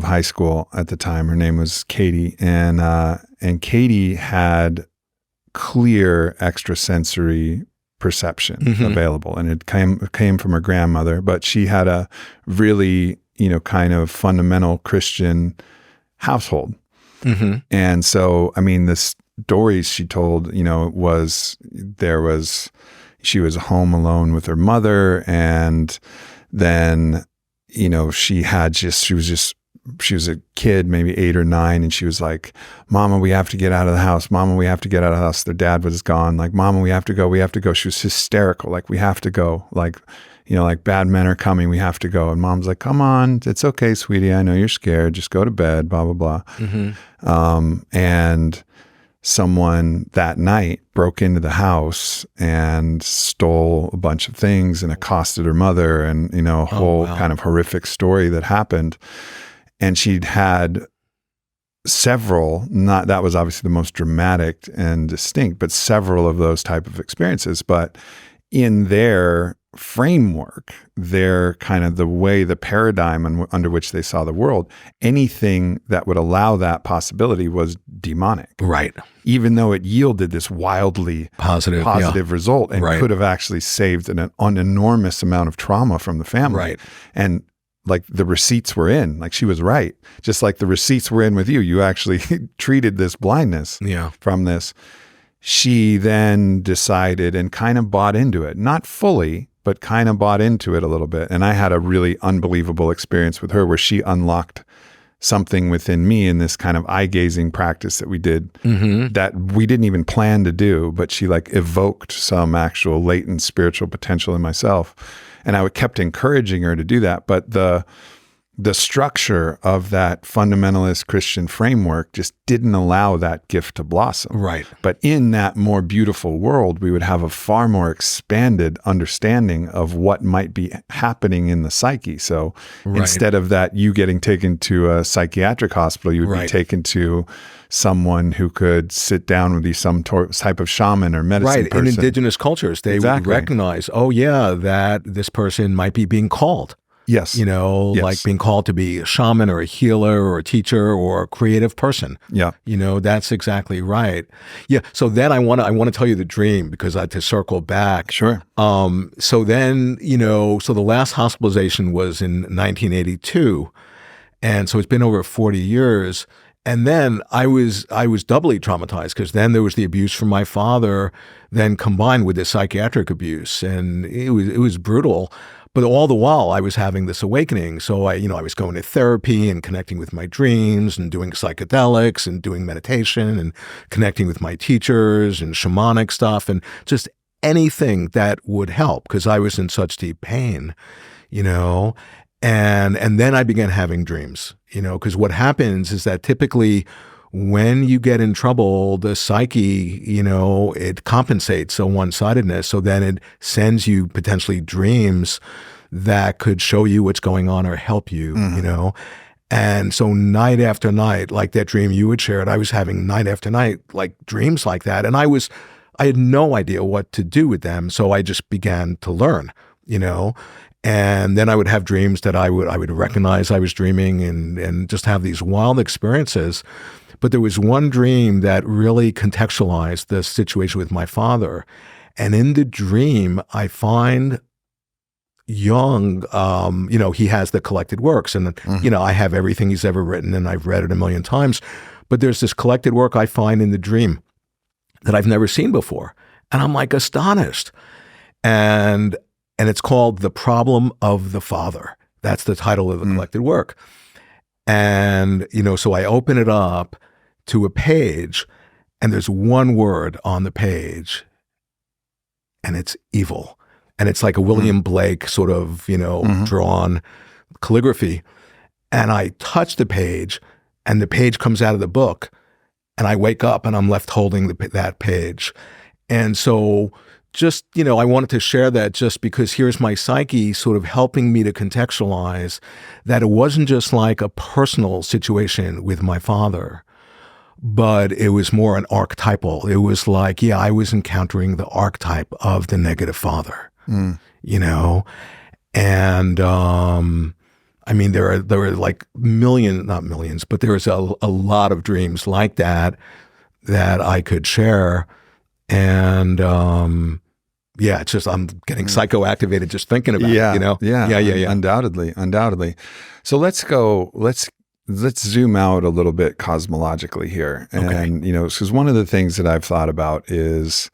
high school at the time, her name was Katie, and Katie had clear extrasensory perception available, and it came from her grandmother, but she had a really kind of fundamental Christian household. And so I mean, the stories she told she was home alone with her mother, and then she was a kid, maybe 8 or 9, and she was like, "Mama, we have to get out of the house. Mama, we have to get out of the house." Their dad was gone. Like, "Mama, we have to go. We have to go." She was hysterical. Like, "We have to go. Like, like bad men are coming. We have to go." And Mom's like, "Come on. It's okay, sweetie. I know you're scared. Just go to bed, blah, blah, blah." And someone that night broke into the house and stole a bunch of things and accosted her mother, and, a whole kind of horrific story that happened. And she'd had several, that was obviously the most dramatic and distinct, but several of those type of experiences. But in their framework, their kind of the paradigm under which they saw the world, anything that would allow that possibility was demonic. Right. Even though it yielded this wildly positive result and could have actually saved an enormous amount of trauma from the family. Right. And like the receipts were in, like she was right. Just like the receipts were in with you. You actually treated this blindness from this. She then decided and kind of bought into it, not fully, but kind of bought into it a little bit. And I had a really unbelievable experience with her where she unlocked something within me in this kind of eye-gazing practice that we did that we didn't even plan to do, but she like evoked some actual latent spiritual potential in myself. And I kept encouraging her to do that. But the structure of that fundamentalist Christian framework just didn't allow that gift to blossom. Right. But in that more beautiful world, we would have a far more expanded understanding of what might be happening in the psyche. So instead of that, you getting taken to a psychiatric hospital, you would be taken to someone who could sit down with you, some type of shaman or medicine person. In indigenous cultures, they would recognize, that this person might be being called. Yes. Like being called to be a shaman or a healer or a teacher or a creative person. Yeah. That's exactly right. Yeah. So then I want to tell you the dream, because I had to circle back. Sure. So then, so the last hospitalization was in 1982. And so it's been over 40 years. And then I was doubly traumatized, because then there was the abuse from my father, then combined with the psychiatric abuse. And it was brutal. But all the while I was having this awakening. So I was going to therapy and connecting with my dreams and doing psychedelics and doing meditation and connecting with my teachers and shamanic stuff and just anything that would help, because I was in such deep pain, and then I began having dreams, because what happens is that typically when you get in trouble, the psyche, it compensates a one-sidedness. So then it sends you potentially dreams that could show you what's going on or help you, And so night after night, like that dream you had shared, I was having night after night, like dreams like that. And I had no idea what to do with them. So I just began to learn, And then I would have dreams that I would recognize I was dreaming and just have these wild experiences. But there was one dream that really contextualized the situation with my father. And in the dream, I find Jung, he has the collected works. And, I have everything he's ever written, and I've read it a million times. But there's this collected work I find in the dream that I've never seen before. And I'm like astonished. And it's called The Problem of the Father. That's the title of the collected work. And, so I open it up to a page, and there's one word on the page, and it's evil. And it's like a William Blake sort of, drawn calligraphy. and I touch the page and the page comes out of the book and I wake up and I'm left holding that page. And so just, I wanted to share that just because here's my psyche sort of helping me to contextualize that it wasn't just like a personal situation with my father, but it was more an archetypal. It was like, I was encountering the archetype of the negative father, and I mean, there are like not millions, but there is a lot of dreams like that I could share. And it's just I'm getting psychoactivated just thinking about it. Yeah. Undoubtedly. So let's zoom out a little bit cosmologically here, and because one of the things that I've thought about is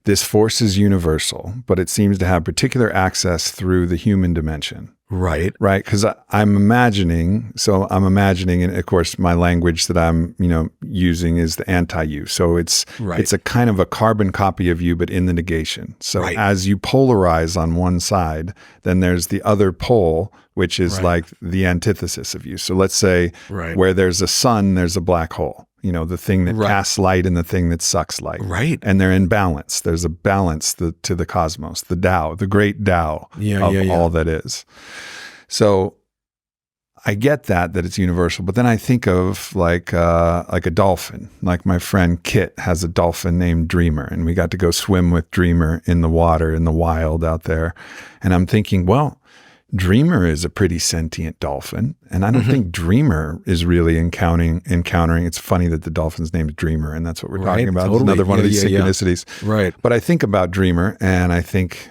this force is universal, but it seems to have particular access through the human dimension. Right. Because I'm imagining, and of course my language that I'm, using is the anti-you. So it's a kind of a carbon copy of you, but in the negation. So as you polarize on one side, then there's the other pole, which is like the antithesis of you. So let's say where there's a sun, there's a black hole. The thing that casts light and the thing that sucks light. Right. And they're in balance. There's a balance to the cosmos, the Tao, the great Tao of all that is. So I get that it's universal, but then I think of like a dolphin. Like my friend Kit has a dolphin named Dreamer, and we got to go swim with Dreamer in the water, in the wild out there. And I'm thinking, well, Dreamer is a pretty sentient dolphin, and I don't think Dreamer is really encountering. It's funny that the dolphin's named Dreamer, and that's what we're talking about. Totally. It's another one of these synchronicities. Right. But I think about Dreamer, and I think,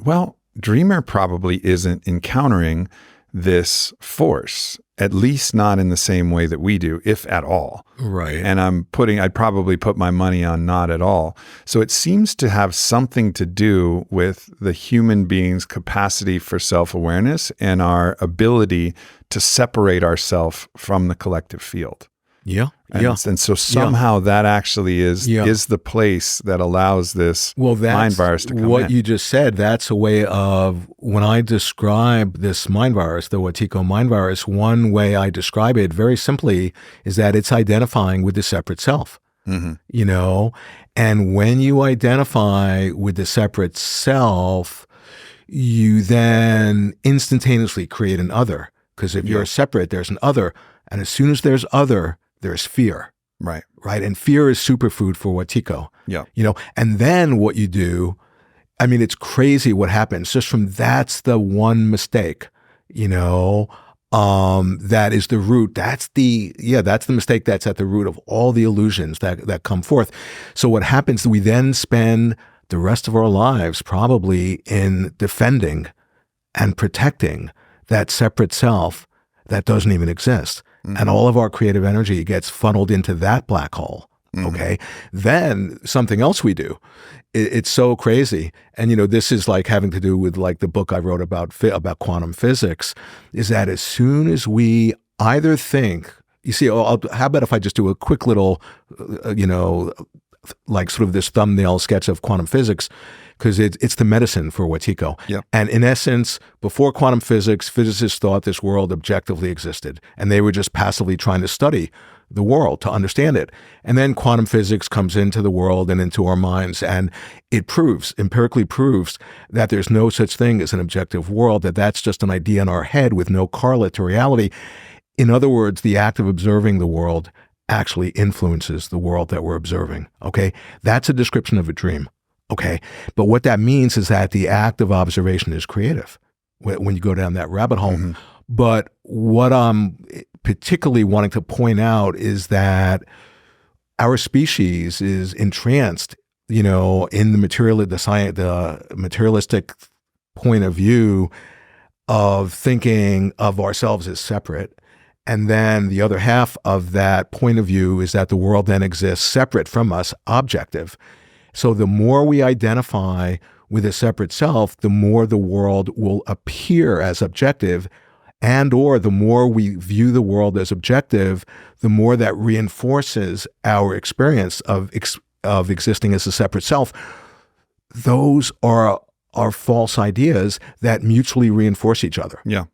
well, Dreamer probably isn't encountering this force, at least not in the same way that we do, if at all. Right. And I'd probably put my money on not at all. So it seems to have something to do with the human being's capacity for self-awareness and our ability to separate ourselves from the collective field. Yeah. And so somehow that actually is the place that allows this mind virus to come in. What you just said, that's a way of, when I describe this mind virus, the Wetiko Mind Virus, one way I describe it very simply is that it's identifying with the separate self. And when you identify with the separate self, you then instantaneously create an other. Because if you're separate, there's an other. And as soon as there's other, there's fear. Right. And fear is superfood for Wetiko. Yeah. And then what you do, I mean, it's crazy what happens just from that's the one mistake, that is the root. That's the mistake that's at the root of all the illusions that come forth. So what happens, we then spend the rest of our lives probably in defending and protecting that separate self that doesn't even exist. And all of our creative energy gets funneled into that black hole. Okay. Then something else we do, it's so crazy. And, this is like having to do with like the book I wrote about quantum physics, is that as soon as we either think, you see, how about if I just do a quick little, like sort of this thumbnail sketch of quantum physics, because it's the medicine for Wetiko. Yep. And in essence, before quantum physics, physicists thought this world objectively existed, and they were just passively trying to study the world to understand it. And then quantum physics comes into the world and into our minds, and it empirically proves that there's no such thing as an objective world, that's just an idea in our head with no correlate to reality. In other words, the act of observing the world actually influences the world that we're observing. Okay? That's a description of a dream. Okay. But what that means is that the act of observation is creative when you go down that rabbit hole. But what I'm particularly wanting to point out is that our species is entranced, in the materialistic point of view of thinking of ourselves as separate. And then the other half of that point of view is that the world then exists separate from us, objective. So the more we identify with a separate self, the more the world will appear as objective, and or the more we view the world as objective, the more that reinforces our experience of existing as a separate self. Those are false ideas that mutually reinforce each other. Yeah.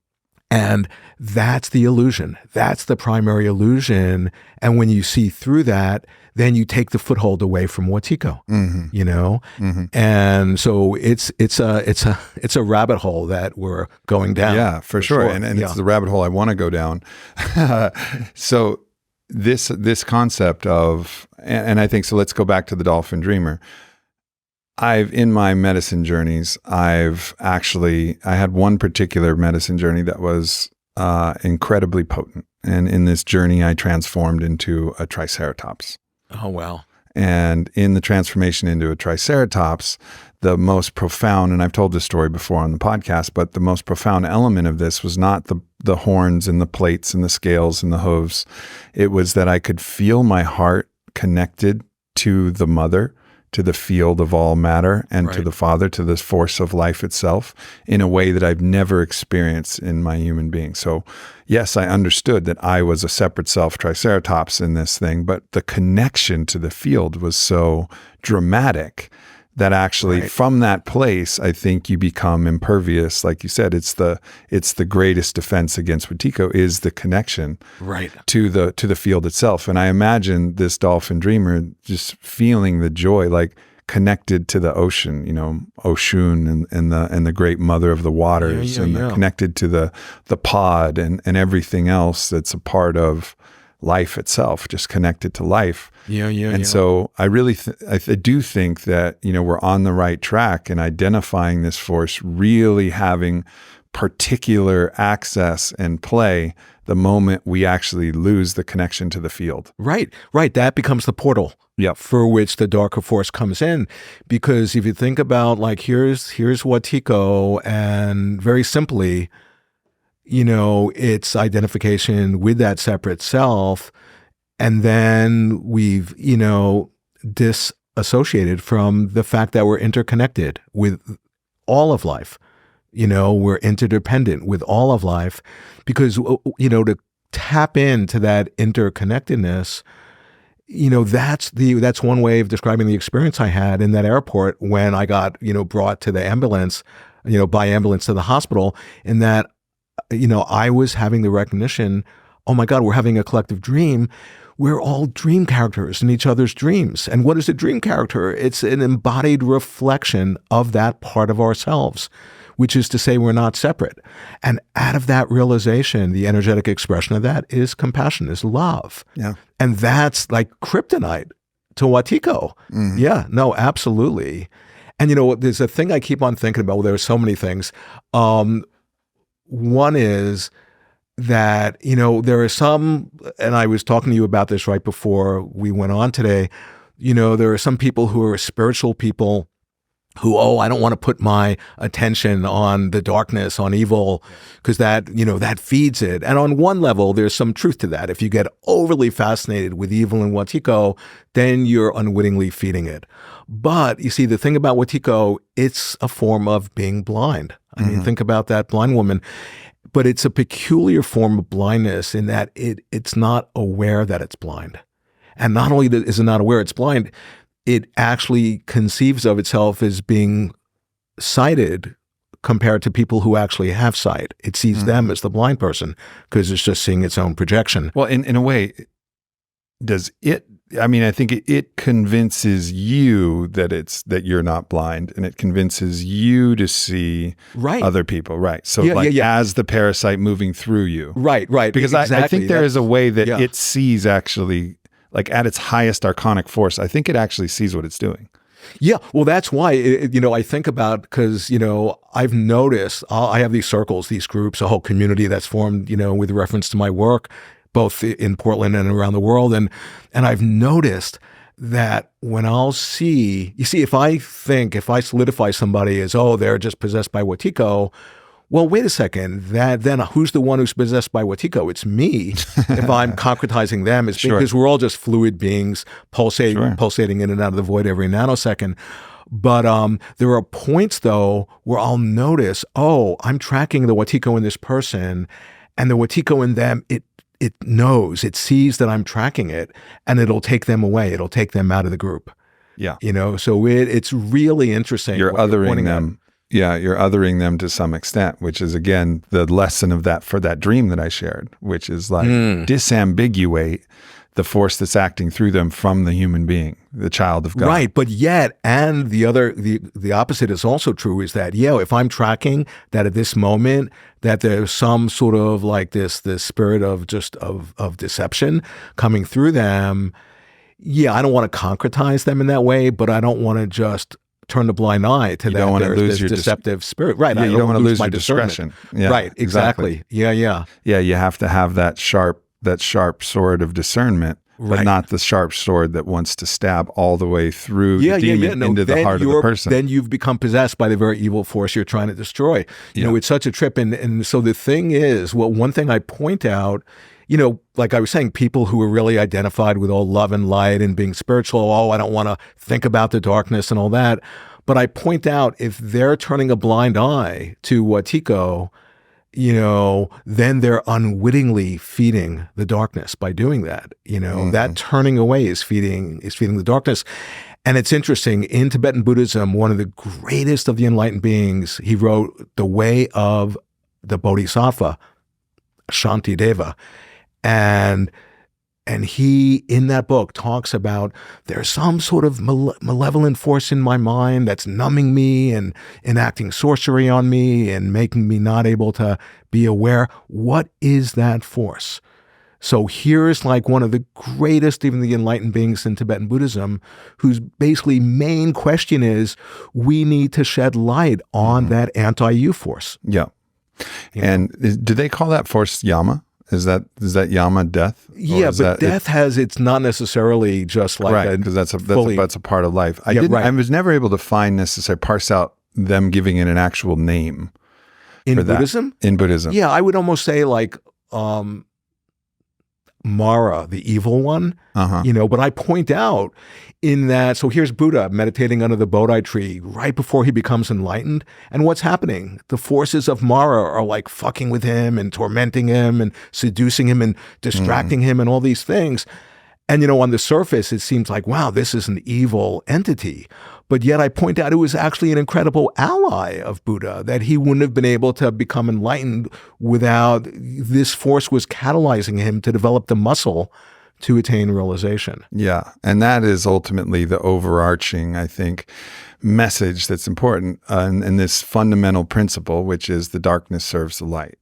And that's the illusion. That's the primary illusion. And when you see through that, then you take the foothold away from Wetiko, you know? And so it's a rabbit hole that we're going down. Yeah, for sure. And it's the rabbit hole I want to go down. So this concept of, and I think, so let's go back to the dolphin dreamer. In my medicine journeys, I had one particular medicine journey that was incredibly potent. And in this journey, I transformed into a triceratops. Oh, wow. And in the transformation into a triceratops, the most profound, and I've told this story before on the podcast, but the most profound element of this was not the horns and the plates and the scales and the hooves. It was that I could feel my heart connected to the mother, to the field of all matter, and to the Father, to this force of life itself, in a way that I've never experienced in my human being. So yes, I understood that I was a separate self, triceratops, in this thing, but the connection to the field was so dramatic that actually from that place, I think you become impervious. Like you said, it's the greatest defense against Wetiko is the connection to the field itself. And I imagine this dolphin dreamer just feeling the joy, like connected to the ocean, you know, Oshun and the great mother of the waters, connected to the pod and everything else that's a part of life itself, just connected to life. So I really, I do think that, you know, we're on the right track in identifying this force, really having particular access and play the moment we actually lose the connection to the field. Right. That becomes the portal for which the darker force comes in. Because if you think about, like, here's Wetiko, and very simply, you know, it's identification with that separate self. And then we've, you know, disassociated from the fact that we're interconnected with all of life. You know, we're interdependent with all of life, because, you know, to tap into that interconnectedness, you know, that's one way of describing the experience I had in that airport when I got, you know, brought to the ambulance, you know, by ambulance to the hospital, in that, you know, I was having the recognition, oh my God, we're having a collective dream. We're all dream characters in each other's dreams. And what is a dream character? It's an embodied reflection of that part of ourselves, which is to say we're not separate. And out of that realization, the energetic expression of that is compassion, is love. Yeah. And that's like kryptonite to Wetiko. Yeah, no, absolutely. And, you know, there's a thing I keep on thinking about. Well, there are so many things. One is that, you know, there are some, and I was talking to you about this right before we went on today, you know, there are some people who are spiritual people who, I don't want to put my attention on the darkness, on evil, because that, you know, that feeds it. And on one level, there's some truth to that. If you get overly fascinated with evil and Wetiko, then you're unwittingly feeding it. But you see, the thing about Wetiko, it's a form of being blind. I mean, think about that blind woman. But it's a peculiar form of blindness in that it's not aware that it's blind. And not only is it not aware it's blind, it actually conceives of itself as being sighted compared to people who actually have sight. It sees them as the blind person because it's just seeing its own projection. Well, in a way, does it, I mean, I think it convinces you that you're not blind, and it convinces you to see other people. Right. So as the parasite moving through you. Right. Because exactly. I think there is a way that it sees actually, like at its highest archonic force, I think it actually sees what it's doing. Yeah, well, that's why, you know, I think about, because, you know, I've noticed, I have these circles, these groups, a whole community that's formed, you know, with reference to my work, both in Portland and around the world. And I've noticed that when I'll see, you see, if I solidify somebody as, they're just possessed by Wetiko, well, wait a second, then who's the one who's possessed by Wetiko? It's me. If I'm concretizing them, it's because we're all just fluid beings pulsating in and out of the void every nanosecond. But there are points, though, where I'll notice, I'm tracking the Wetiko in this person, and the Wetiko in them, it knows, it sees that I'm tracking it, and it'll take them away. It'll take them out of the group. Yeah. You know, so it's really interesting. You're othering them. you're othering them to some extent, which is, again, the lesson of that for that dream that I shared, which is like disambiguate the force that's acting through them from the human being, the child of God. Right, but yet, and the opposite is also true, is that, if I'm tracking that at this moment, that there's some sort of like this spirit of deception coming through them, I don't want to concretize them in that way, but I don't want to just turn a blind eye to that. There's this deceptive spirit. Right, you don't want to lose your discretion. Yeah, right, exactly. Yeah. Yeah, you have to have that sharp sword of discernment, but not the sharp sword that wants to stab all the way through the demon into the heart of the person. Then you've become possessed by the very evil force you're trying to destroy. You know, it's such a trip. And so the thing is, one thing I point out, like I was saying, people who are really identified with all love and light and being spiritual, I don't want to think about the darkness and all that. But I point out, if they're turning a blind eye to Wetiko, then they're unwittingly feeding the darkness by doing that. That turning away is feeding the darkness. And it's interesting, in Tibetan Buddhism, one of the greatest of the enlightened beings, he wrote The Way of the Bodhisattva, Shantideva. And he, in that book, talks about there's some sort of malevolent force in my mind that's numbing me and enacting sorcery on me and making me not able to be aware. What is that force? So here's like one of the greatest, even the enlightened beings in Tibetan Buddhism, whose basically main question is, we need to shed light on that anti-you force. Yeah. And do they call that force Yama? Is that Yama, death? Yeah, but death it's not necessarily just like right, because that's a part of life. I was never able to parse out them giving it an actual name. In Buddhism? In Buddhism. Yeah, I would almost say like Mara, the evil one, but I point out in that, so here's Buddha meditating under the Bodhi tree right before he becomes enlightened. And what's happening? The forces of Mara are like fucking with him and tormenting him and seducing him and distracting him and all these things. And, on the surface, it seems like, wow, this is an evil entity. But yet I point out it was actually an incredible ally of Buddha, that he wouldn't have been able to become enlightened without this force was catalyzing him to develop the muscle to attain realization. Yeah. And that is ultimately the overarching, I think, message that's important in this fundamental principle, which is the darkness serves the light.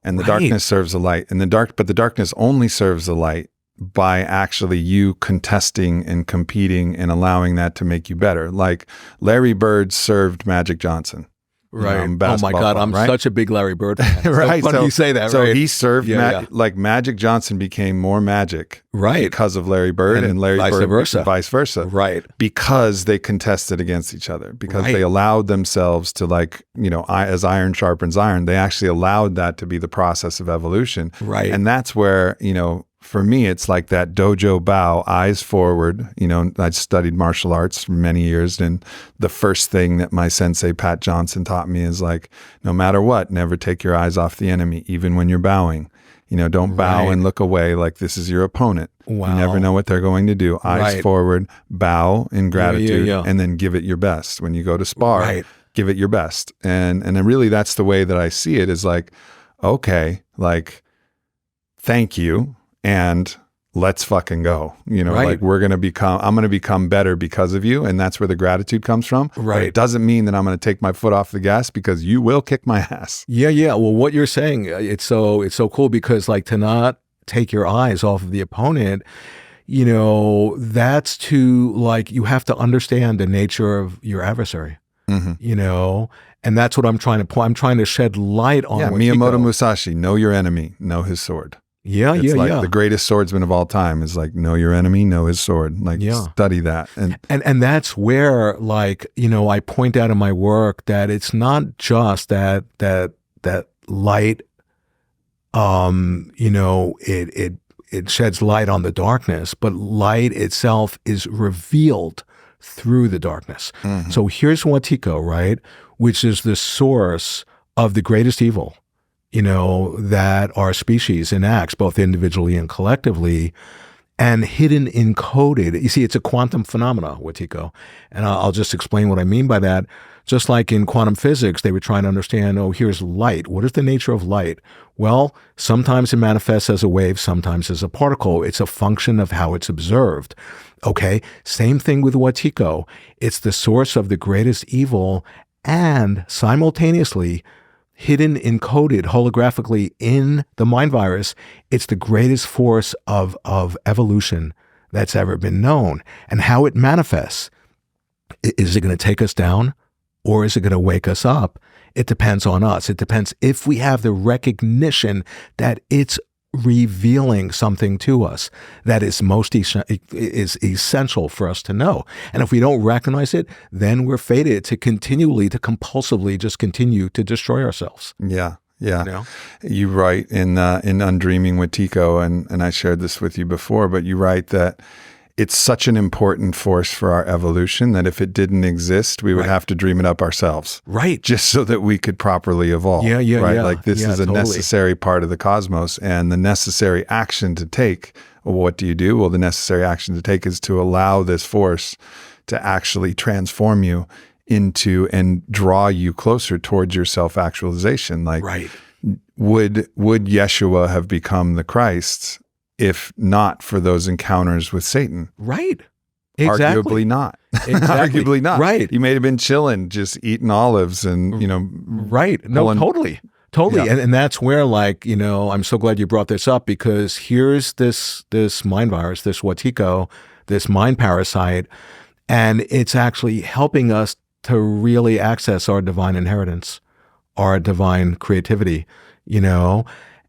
And the darkness serves the light. But the darkness only serves the light by actually you contesting and competing and allowing that to make you better. Like Larry Bird served Magic Johnson. Right. Oh my God, I'm such a big Larry Bird fan. Right. So funny you say that. So he served, like Magic Johnson became more magic because of Larry Bird and Larry Bird vice versa. Right. Because they contested against each other, because they allowed themselves to as iron sharpens iron, they actually allowed that to be the process of evolution. Right. And that's where, for me, it's like that dojo bow, eyes forward. I studied martial arts for many years, and the first thing that my sensei, Pat Johnson, taught me is like, no matter what, never take your eyes off the enemy, even when you're bowing. Don't bow and look away like this is your opponent. Wow. You never know what they're going to do. Eyes forward, bow in gratitude, and then give it your best. When you go to spar, give it your best. And really that's the way that I see it, is like, okay, like, thank you. And let's fucking go. Like I'm going to become better because of you. And that's where the gratitude comes from. Right. But it doesn't mean that I'm going to take my foot off the gas, because you will kick my ass. Yeah. Well, what you're saying, it's so cool, because like to not take your eyes off of the opponent, that's to like, you have to understand the nature of your adversary, and that's what I'm trying to I'm trying to shed light on. Yeah. Miyamoto Musashi, know your enemy, know his sword. Yeah, it's like the greatest swordsman of all time is like, know your enemy, know his sword. Like, study that. And that's where, like, I point out in my work that it's not just that light, it sheds light on the darkness, but light itself is revealed through the darkness. Mm-hmm. So here's Wetiko, right, which is the source of the greatest evil, that our species enacts, both individually and collectively. and hidden encoded. You see, it's a quantum phenomena, Wetiko. And I'll just explain what I mean by that. Just like in quantum physics, they were trying to understand, here's light. What is the nature of light? Well, sometimes it manifests as a wave, sometimes as a particle. It's a function of how it's observed. Okay, same thing with Wetiko. It's the source of the greatest evil and simultaneously hidden, encoded holographically in the mind virus. It's the greatest force of evolution that's ever been known. And how it manifests, is it going to take us down or is it going to wake us up? It depends on us. It depends if we have the recognition that it's revealing something to us that is is essential for us to know. And if we don't recognize it, then we're fated to compulsively just continue to destroy ourselves. Yeah. Yeah. You write in Undreaming Wetiko, and I shared this with you before, but you write that it's such an important force for our evolution that if it didn't exist, we would have to dream it up ourselves. Right. Just so that we could properly evolve. Yeah. Like this is a necessary part of the cosmos, and the necessary action to take. Well, what do you do? Well, the necessary action to take is to allow this force to actually transform you into and draw you closer towards your self-actualization. Like, would Yeshua have become the Christ if not for those encounters with Satan? Right. Exactly. Arguably not. Exactly. Arguably not. Right. He may have been chilling, just eating olives and, Right. No, totally. Yeah. And that's where, I'm so glad you brought this up, because here's this mind virus, this Wetiko, this mind parasite, and it's actually helping us to really access our divine inheritance, our divine creativity,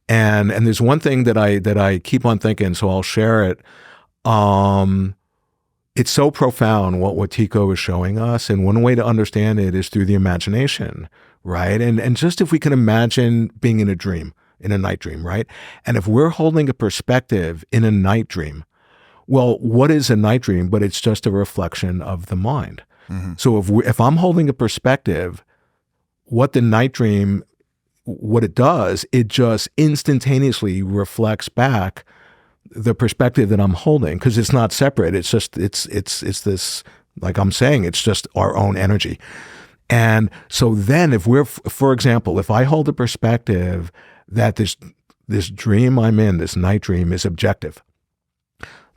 And there's one thing that I keep on thinking, so I'll share it. It's so profound what Wetiko is showing us, and one way to understand it is through the imagination, right? And just if we can imagine being in a dream, in a night dream, right? And if we're holding a perspective in a night dream, well, what is a night dream? But it's just a reflection of the mind. Mm-hmm. So if I'm holding a perspective, what the night dream, what it does, it just instantaneously reflects back the perspective that I'm holding, because it's not separate. It's just, it's this, like I'm saying, it's just our own energy. And so then if for example, if I hold a perspective that this dream I'm in, this night dream, is objective,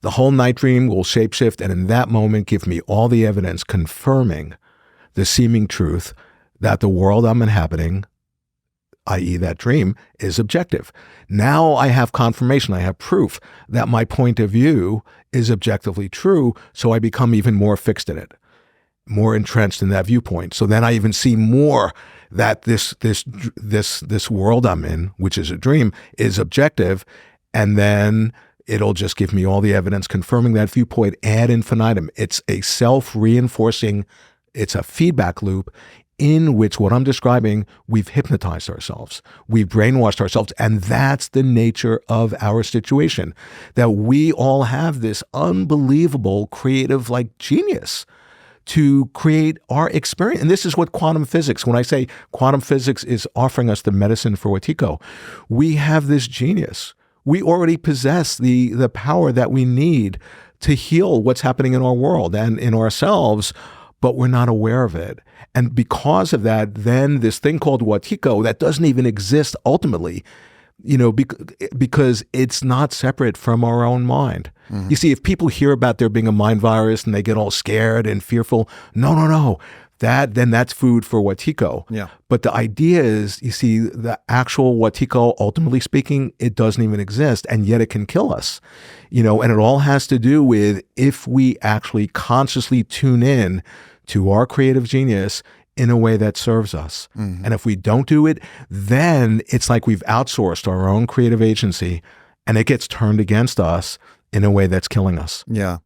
the whole night dream will shapeshift, and in that moment give me all the evidence confirming the seeming truth that the world I'm inhabiting, i.e. that dream, is objective. Now I have confirmation, I have proof that my point of view is objectively true, so I become even more fixed in it, more entrenched in that viewpoint. So then I even see more that this world I'm in, which is a dream, is objective, and then it'll just give me all the evidence confirming that viewpoint ad infinitum. It's a self-reinforcing, it's a feedback loop in which what I'm describing, we've hypnotized ourselves, we've brainwashed ourselves, and that's the nature of our situation, that we all have this unbelievable creative genius to create our experience. And this is what quantum physics, when I say quantum physics is offering us the medicine for Wetiko, we have this genius. We already possess the power that we need to heal what's happening in our world and in ourselves, but we're not aware of it. And because of that, then this thing called Wetiko that doesn't even exist ultimately, because it's not separate from our own mind. Mm-hmm. You see, if people hear about there being a mind virus and they get all scared and fearful, no. Then that's food for Wetiko. Yeah. But the idea is, you see, the actual Wetiko, ultimately speaking, it doesn't even exist, and yet it can kill us. And it all has to do with if we actually consciously tune in to our creative genius in a way that serves us. Mm-hmm. And if we don't do it, then it's like we've outsourced our own creative agency, and it gets turned against us in a way that's killing us. Yeah.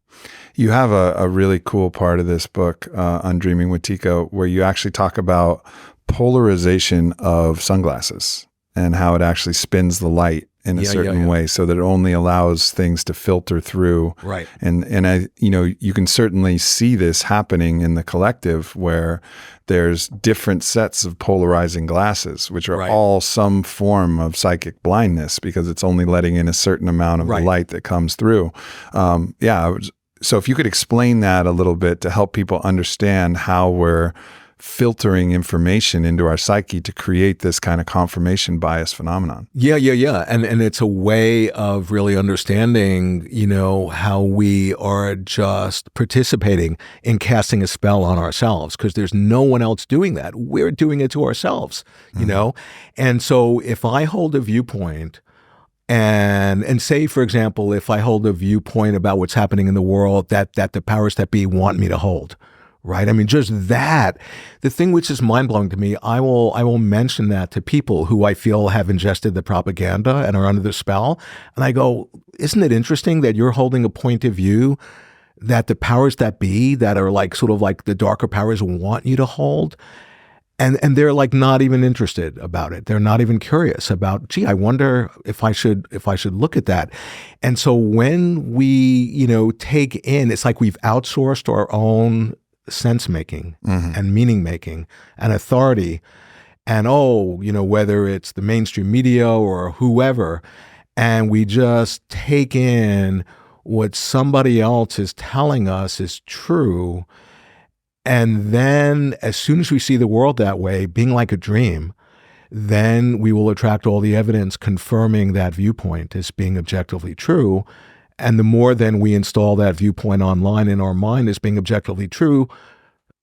You have a really cool part of this book, Undreaming Wetiko, where you actually talk about polarization of sunglasses and how it actually spins the light in a certain way, so that it only allows things to filter through. Right. And I, you can certainly see this happening in the collective, where there's different sets of polarizing glasses, which are all some form of psychic blindness, because it's only letting in a certain amount of the light that comes through. So if you could explain that a little bit to help people understand how we're filtering information into our psyche to create this kind of confirmation bias phenomenon. Yeah. And it's a way of really understanding, how we are just participating in casting a spell on ourselves, because there's no one else doing that. We're doing it to ourselves, And so if I hold a viewpoint, and say, for example, if I hold a viewpoint about what's happening in the world that the powers that be want me to hold, right? I mean, just that, the thing which is mind-blowing to me, I will mention that to people who I feel have ingested the propaganda and are under the spell. And I go, isn't it interesting that you're holding a point of view that the powers that be, that are like sort of like the darker powers, want you to hold? And they're like not even interested about it. They're not even curious about, gee, I wonder if I should look at that. And so when we, take in, it's like we've outsourced our own sense making and meaning making and authority. And whether it's the mainstream media or whoever, and we just take in what somebody else is telling us is true. And then as soon as we see the world that way, being like a dream, then we will attract all the evidence confirming that viewpoint as being objectively true. And the more then we install that viewpoint online in our mind as being objectively true,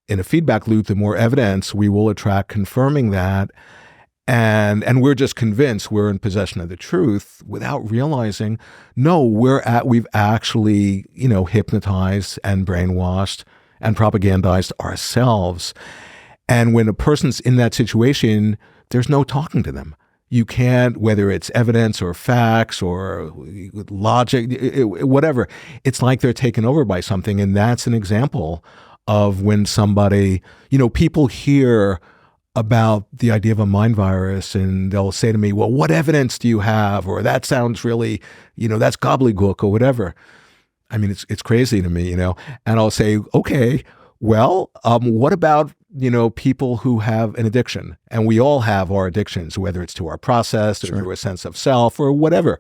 in a feedback loop, the more evidence we will attract confirming that. And we're just convinced we're in possession of the truth without realizing, no, we've actually, hypnotized and brainwashed and propagandized ourselves. And when a person's in that situation, there's no talking to them. You can't, whether it's evidence or facts or logic, whatever, it's like they're taken over by something. And that's an example of when somebody, people hear about the idea of a mind virus and they'll say to me, well, what evidence do you have? Or that sounds really, that's gobbledygook or whatever. I mean, it's crazy to me, and I'll say, okay, well, what about, people who have an addiction? And we all have our addictions, whether it's to our process or to a sense of self or whatever.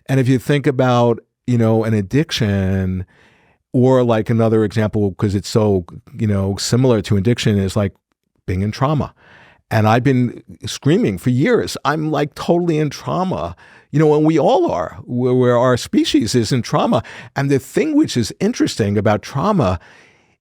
And if you think about, an addiction, or like another example, because it's so, similar to addiction, is like being in trauma. And I've been screaming for years, I'm like totally in trauma, and we all are, where our species is in trauma. And the thing which is interesting about trauma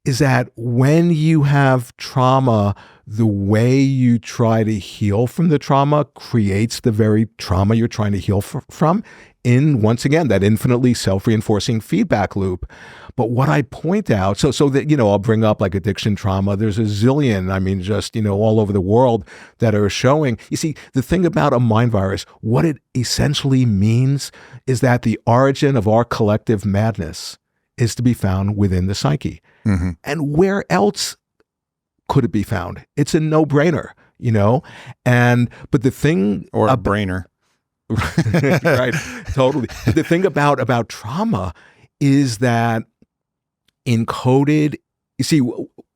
is that when you have trauma, the way you try to heal from the trauma creates the very trauma you're trying to heal from, in, once again, that infinitely self-reinforcing feedback loop. But what I point out, so that, I'll bring up like addiction trauma. There's a zillion, just, all over the world that are showing. You see, the thing about a mind virus, what it essentially means is that the origin of our collective madness is to be found within the psyche. Mm-hmm. And where else could it be found? It's a no-brainer, but the thing... Or a brainer. Right, totally. The thing about trauma is that encoded, you see,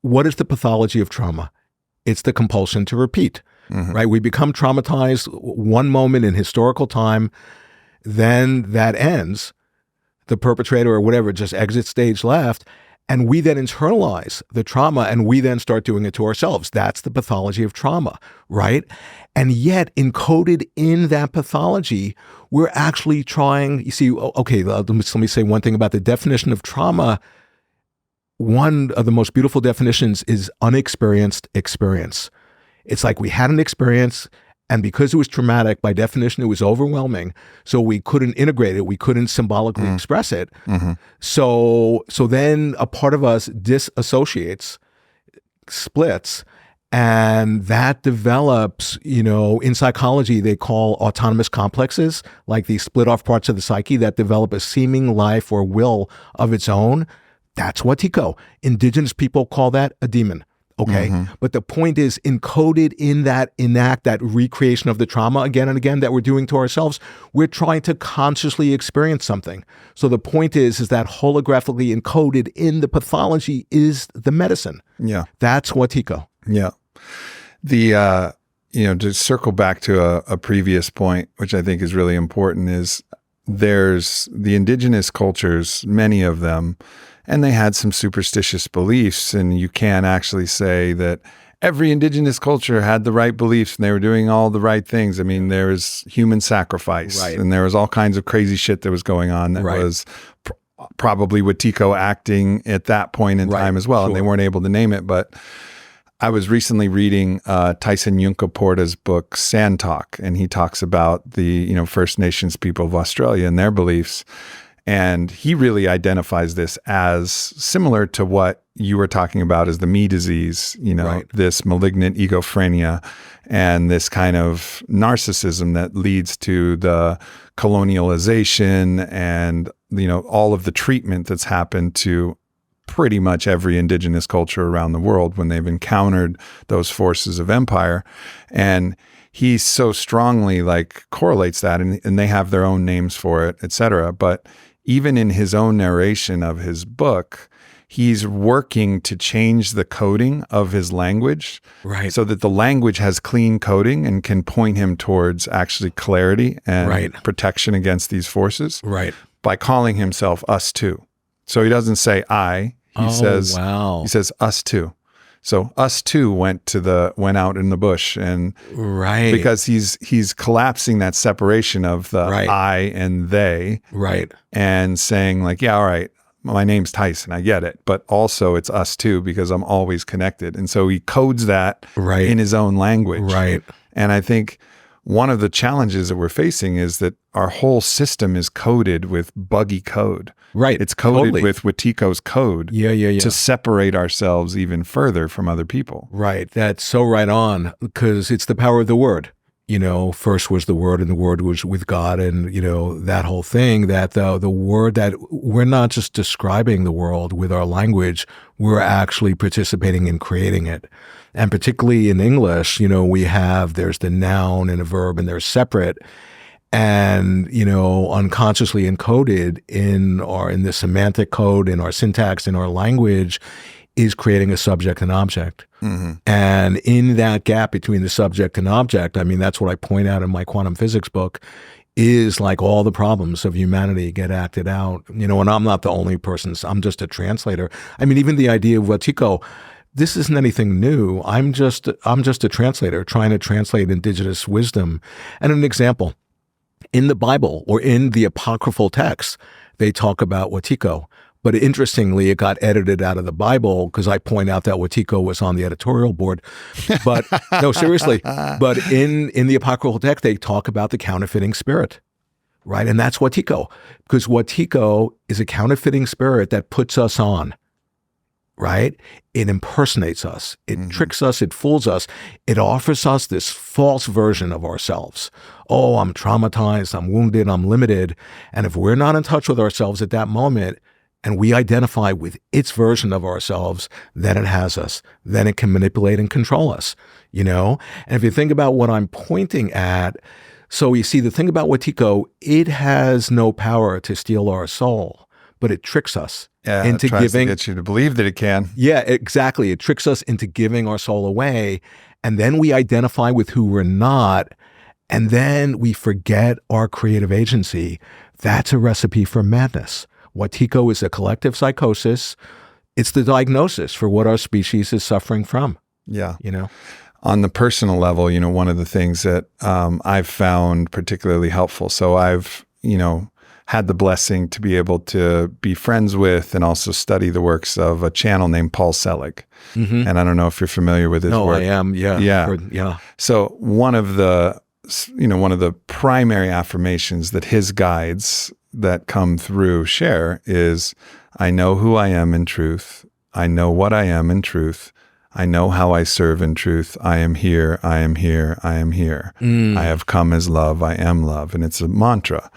what is the pathology of trauma? It's the compulsion to repeat, right? We become traumatized one moment in historical time, then that ends. The perpetrator or whatever just exits stage left, and we then internalize the trauma and we then start doing it to ourselves. That's the pathology of trauma, right? And yet encoded in that pathology, we're actually trying, you see, okay, let me say one thing about the definition of trauma. One of the most beautiful definitions is unexperienced experience. It's like we had an experience, and because it was traumatic, by definition, it was overwhelming. So we couldn't integrate it. We couldn't symbolically express it. Mm-hmm. So then a part of us disassociates, splits, and that develops, in psychology, they call autonomous complexes, like these split off parts of the psyche that develop a seeming life or will of its own. That's Wetiko. Indigenous people call that a demon. Okay. But the point is encoded in that enact, that recreation of the trauma again and again that we're doing to ourselves. We're trying to consciously experience something. So the point is that holographically encoded in the pathology is the medicine. Yeah. That's Wetiko. Yeah. The, to circle back to a previous point, which I think is really important, is there's the indigenous cultures, many of them, and they had some superstitious beliefs, and you can't actually say that every indigenous culture had the right beliefs and they were doing all the right things. I mean, there was human sacrifice, and there was all kinds of crazy shit that was going on that was probably Wetiko acting at that point in time as well, and they weren't able to name it. But I was recently reading Tyson Yunkaporta's book, Sand Talk, and he talks about the First Nations people of Australia and their beliefs. And he really identifies this as similar to what you were talking about as the me disease, this malignant egophrenia and this kind of narcissism that leads to the colonialization and, all of the treatment that's happened to pretty much every indigenous culture around the world when they've encountered those forces of empire. And he so strongly correlates that, and they have their own names for it, et cetera. But even in his own narration of his book, he's working to change the coding of his language so that the language has clean coding and can point him towards actually clarity and protection against these forces by calling himself us too. So he doesn't say I, he says us too. So us too went out in the bush, and because he's collapsing that separation of the I and they, and saying all right, my name's Tyson, I get it, but also it's us too because I'm always connected, and so he codes that in his own language, And I think one of the challenges that we're facing is that our whole system is coded with buggy code. It's coded with Wetiko's code to separate ourselves even further from other people. That's so right on, because it's the power of the word. First was the word, and the word was with God, and, that whole thing, that the word, that we're not just describing the world with our language, we're actually participating in creating it. And particularly in English, there's the noun and a verb, and they're separate. And, unconsciously encoded in the semantic code, in our syntax, in our language, is creating a subject and object. And in that gap between the subject and object, I mean, that's what I point out in my quantum physics book, is all the problems of humanity get acted out. And I'm not the only person. I'm just a translator. I mean, even the idea of Wetiko, this isn't anything new. I'm just a translator trying to translate indigenous wisdom. And an example, in the Bible or in the apocryphal texts, they talk about Wetiko. But interestingly, it got edited out of the Bible because I point out that Wetiko was on the editorial board. But no, seriously. But in the apocryphal text, they talk about the counterfeiting spirit, And that's Wetiko, because Wetiko is a counterfeiting spirit that puts us on. It impersonates us. It tricks us. It fools us. It offers us this false version of ourselves. Oh, I'm traumatized. I'm wounded. I'm limited. And if we're not in touch with ourselves at that moment, and we identify with its version of ourselves, then it has us. Then it can manipulate and control us, And if you think about what I'm pointing at, so you see, the thing about Wetiko, it has no power to steal our soul, but it tricks us into giving. To get you to believe that it can. Yeah, exactly. It tricks us into giving our soul away, and then we identify with who we're not, and then we forget our creative agency. That's a recipe for madness. Wetiko is a collective psychosis. It's the diagnosis for what our species is suffering from. Yeah. On the personal level, one of the things that I've found particularly helpful. So I've, had the blessing to be able to be friends with and also study the works of a channel named Paul Selig. And I don't know if you're familiar with his work. No, I am. Yeah. Yeah. So one of the primary affirmations that his guides that come through share is, I know who I am in truth. I know what I am in truth. I know how I serve in truth. I am here. I am here. I am here. I have come as love. I am love. And it's a mantra.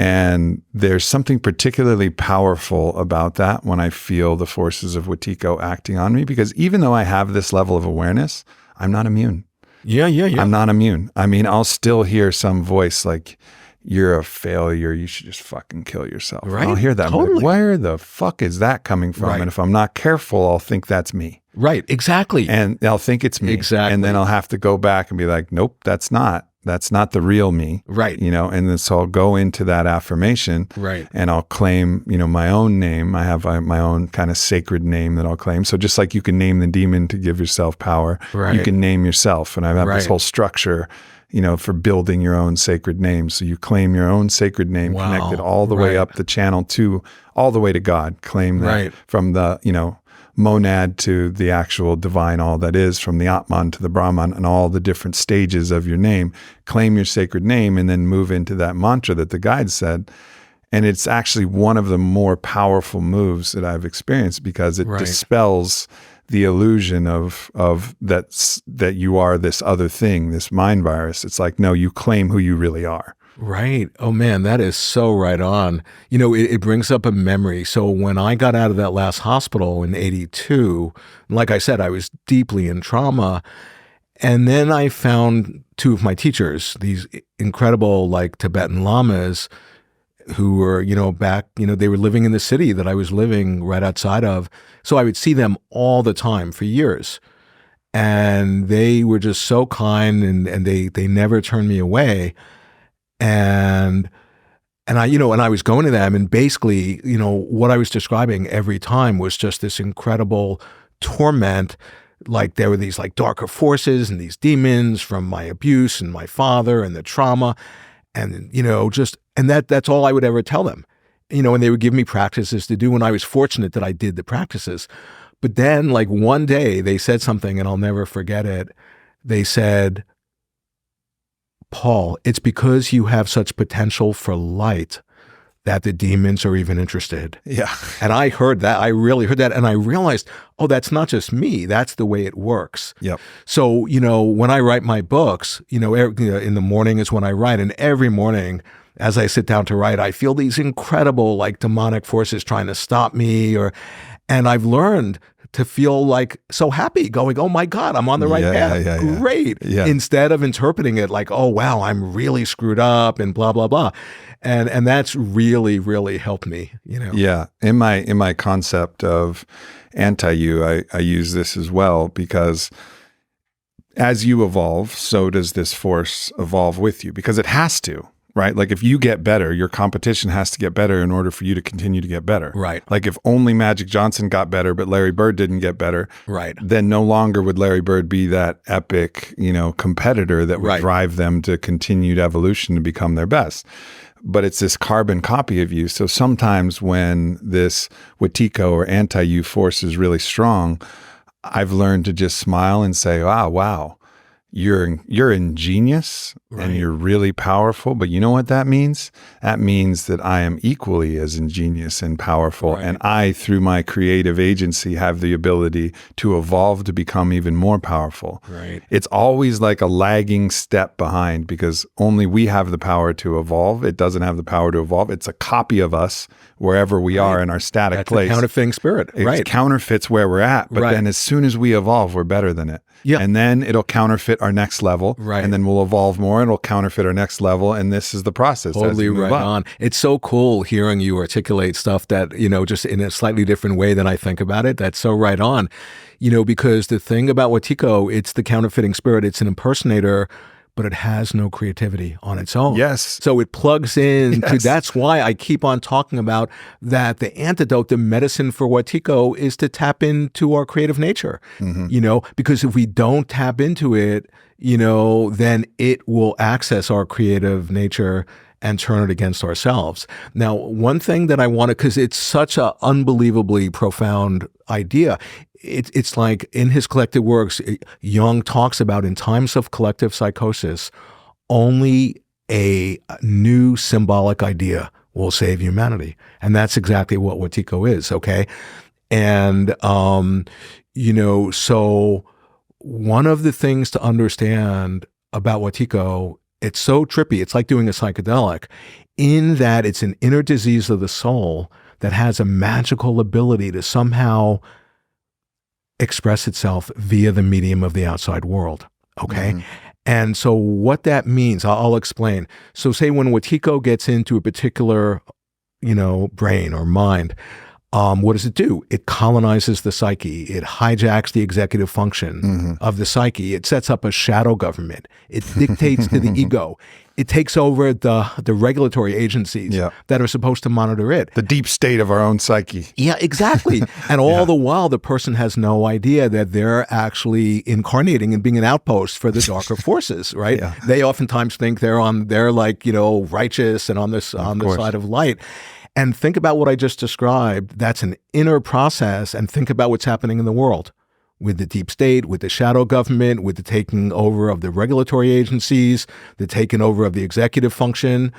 And there's something particularly powerful about that when I feel the forces of Wetiko acting on me, because even though I have this level of awareness, I'm not immune. Yeah. I'm not immune. I mean, I'll still hear some voice like, you're a failure. You should just fucking kill yourself. Right. I'll hear that. Totally. Like, where the fuck is that coming from? Right. And if I'm not careful, I'll think that's me. Right. Exactly. And I'll think it's me. Exactly. And then I'll have to go back and be like, nope, that's not the real me. Right. You know, and then so I'll go into that affirmation. Right. And I'll claim, my own name. I have my own kind of sacred name that I'll claim. So just like you can name the demon to give yourself power, right. you can name yourself. And I have right. this whole structure, for building your own sacred name. So you claim your own sacred name, wow. connected all the right. way up the channel to all the way to God. Claim that right. from the, monad to the actual divine, all that is, from the Atman to the Brahman, and all the different stages of your name. Claim your sacred name and then move into that mantra that the guide said. And it's actually one of the more powerful moves that I've experienced, because it right. dispels the illusion of that you are this other thing, this mind virus. It's like, no, you claim who you really are. Right. Oh man, that is so right on. It brings up a memory. So when I got out of that last hospital in 82, like I said, I was deeply in trauma. And then I found two of my teachers, these incredible Tibetan lamas who were, back, they were living in the city that I was living right outside of. So I would see them all the time for years. And they were just so kind, and they never turned me away. And I was going to them, and basically, what I was describing every time was just this incredible torment. Like there were these darker forces and these demons from my abuse and my father and the trauma. And, and that's all I would ever tell them, and they would give me practices to do. And I was fortunate that I did the practices. But then one day they said something, and I'll never forget it. They said, Paul, it's because you have such potential for light that the demons are even interested. Yeah. And I heard that. I really heard that. And I realized, oh, that's not just me. That's the way it works. Yep. So, when I write my books, in the morning is when I write. And every morning as I sit down to write, I feel these incredible demonic forces trying to stop me. And I've learned to feel so happy, going, oh my God, I'm on the right path. Yeah, great. Yeah. Instead of interpreting it like, oh wow, I'm really screwed up and blah, blah, blah. And that's really, really helped me, Yeah. In my concept of anti-you, I use this as well, because as you evolve, so does this force evolve with you, because it has to. Right? If you get better, your competition has to get better in order for you to continue to get better. Right. If only Magic Johnson got better, but Larry Bird didn't get better, right, then no longer would Larry Bird be that epic, competitor that would right. drive them to continued evolution to become their best. But it's this carbon copy of you. So sometimes when this Wetiko or anti-you force is really strong, I've learned to just smile and say, wow. You're ingenious, right, and you're really powerful, but you know what that means? That means that I am equally as ingenious and powerful, right, and I, through my creative agency, have the ability to evolve to become even more powerful. Right. It's always like a lagging step behind, because only we have the power to evolve. It doesn't have the power to evolve. It's a copy of us wherever we are in our static That's place. A counterfeiting spirit. It counterfeits where we're at, but then as soon as we evolve, we're better than it. Yeah. And then it'll counterfeit our next level. Right. And then we'll evolve more and it'll counterfeit our next level. And this is the process. Totally right on. It's so cool hearing you articulate stuff that, just in a slightly different way than I think about it. That's so right on. Because the thing about Wetiko, it's the counterfeiting spirit. It's an impersonator, but it has no creativity on its own. Yes. So it plugs in to, that's why I keep on talking about that the antidote, the medicine for Wetiko is to tap into our creative nature, because if we don't tap into it, then it will access our creative nature and turn it against ourselves. Now, one thing that I want to, because it's such an unbelievably profound idea, it's like in his collected works, Jung talks about in times of collective psychosis, only a new symbolic idea will save humanity. And that's exactly what Wetiko is, okay? And, so one of the things to understand about Wetiko, it's so trippy, it's like doing a psychedelic, in that it's an inner disease of the soul that has a magical ability to somehow express itself via the medium of the outside world. Okay. Mm-hmm. And so what that means, I'll explain. So say when Wetiko gets into a particular, brain or mind, what does it do? It colonizes the psyche. It hijacks the executive function of the psyche. It sets up a shadow government. It dictates to the ego. It takes over the regulatory agencies that are supposed to monitor it. The deep state of our own psyche. Yeah, exactly. And all the while, the person has no idea that they're actually incarnating and being an outpost for the darker forces, right? Yeah. They oftentimes think they're righteous and on the side of light. And think about what I just described. That's an inner process. And think about what's happening in the world with the deep state, with the shadow government, with the taking over of the regulatory agencies, the taking over of the executive function.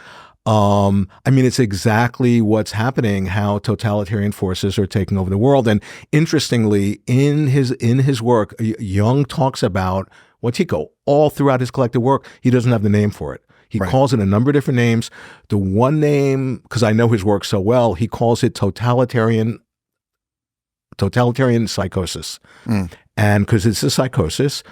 It's exactly what's happening, how totalitarian forces are taking over the world. And interestingly, in his work, Jung talks about Wetiko all throughout his collective work. He doesn't have the name for it. He calls it a number of different names. The one name, because I know his work so well, he calls it totalitarian psychosis. And because it's a psychosis,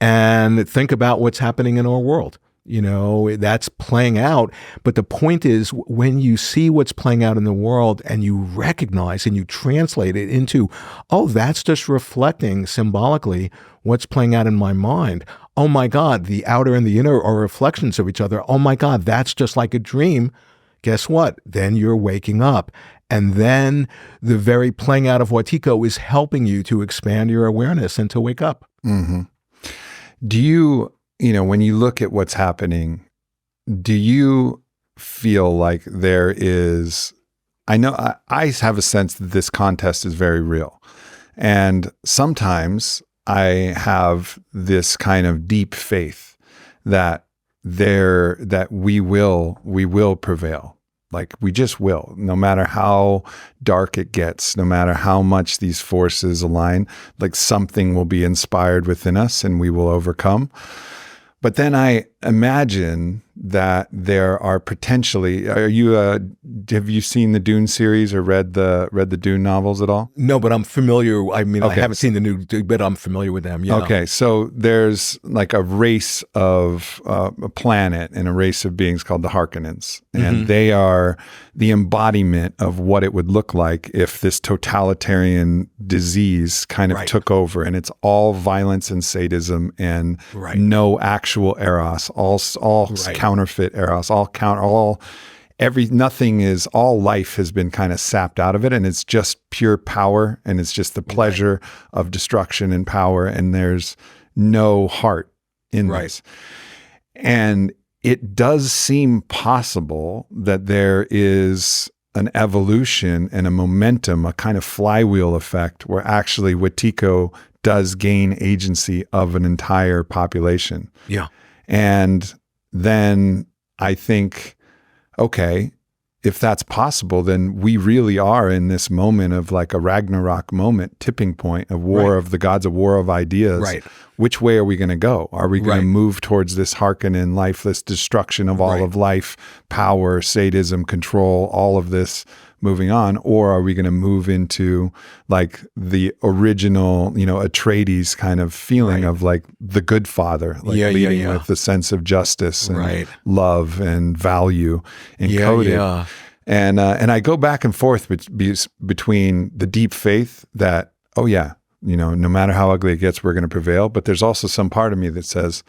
and think about what's happening in our world. That's playing out. But the point is, when you see what's playing out in the world and you recognize and you translate it into, that's just reflecting symbolically what's playing out in my mind. Oh my God, the outer and the inner are reflections of each other. Oh my God, that's just like a dream. Guess what? Then you're waking up. And then the very playing out of Wetiko is helping you to expand your awareness and to wake up. Mm-hmm. Do you, when you look at what's happening, do you feel like there is, I have a sense that this contest is very real. And sometimes I have this kind of deep faith that we will prevail. Like we just will, no matter how dark it gets, no matter how much these forces align, like something will be inspired within us and we will overcome. But then I imagine that there are potentially. Have you seen the Dune series or read the Dune novels at all? No, but I'm familiar. I haven't seen the new, but I'm familiar with them. Yeah. Okay, so there's like a race of a planet and a race of beings called the Harkonnens, and they are the embodiment of what it would look like if this totalitarian disease kind of took over, and it's all violence and sadism and no actual eros, all counterfeit eros, all life has been kind of sapped out of it, and it's just pure power, and it's just the pleasure of destruction and power, and there's no heart in this. And it does seem possible that there is an evolution and a momentum, a kind of flywheel effect where actually Wetiko does gain agency of an entire population. Yeah. And then I think, okay, if that's possible, then we really are in this moment of like a Ragnarok moment, tipping point of war of the gods, a war of ideas. Right. Which way are we going to go? Are we going to move towards this Harkonnen lifeless destruction of all of life, power, sadism, control, all of this moving on? Or are we going to move into like the original, Atreides kind of feeling of like the good father, like leading with the sense of justice and love and value encoded. And I go back and forth between the deep faith that, no matter how ugly it gets, we're going to prevail. But there's also some part of me that says,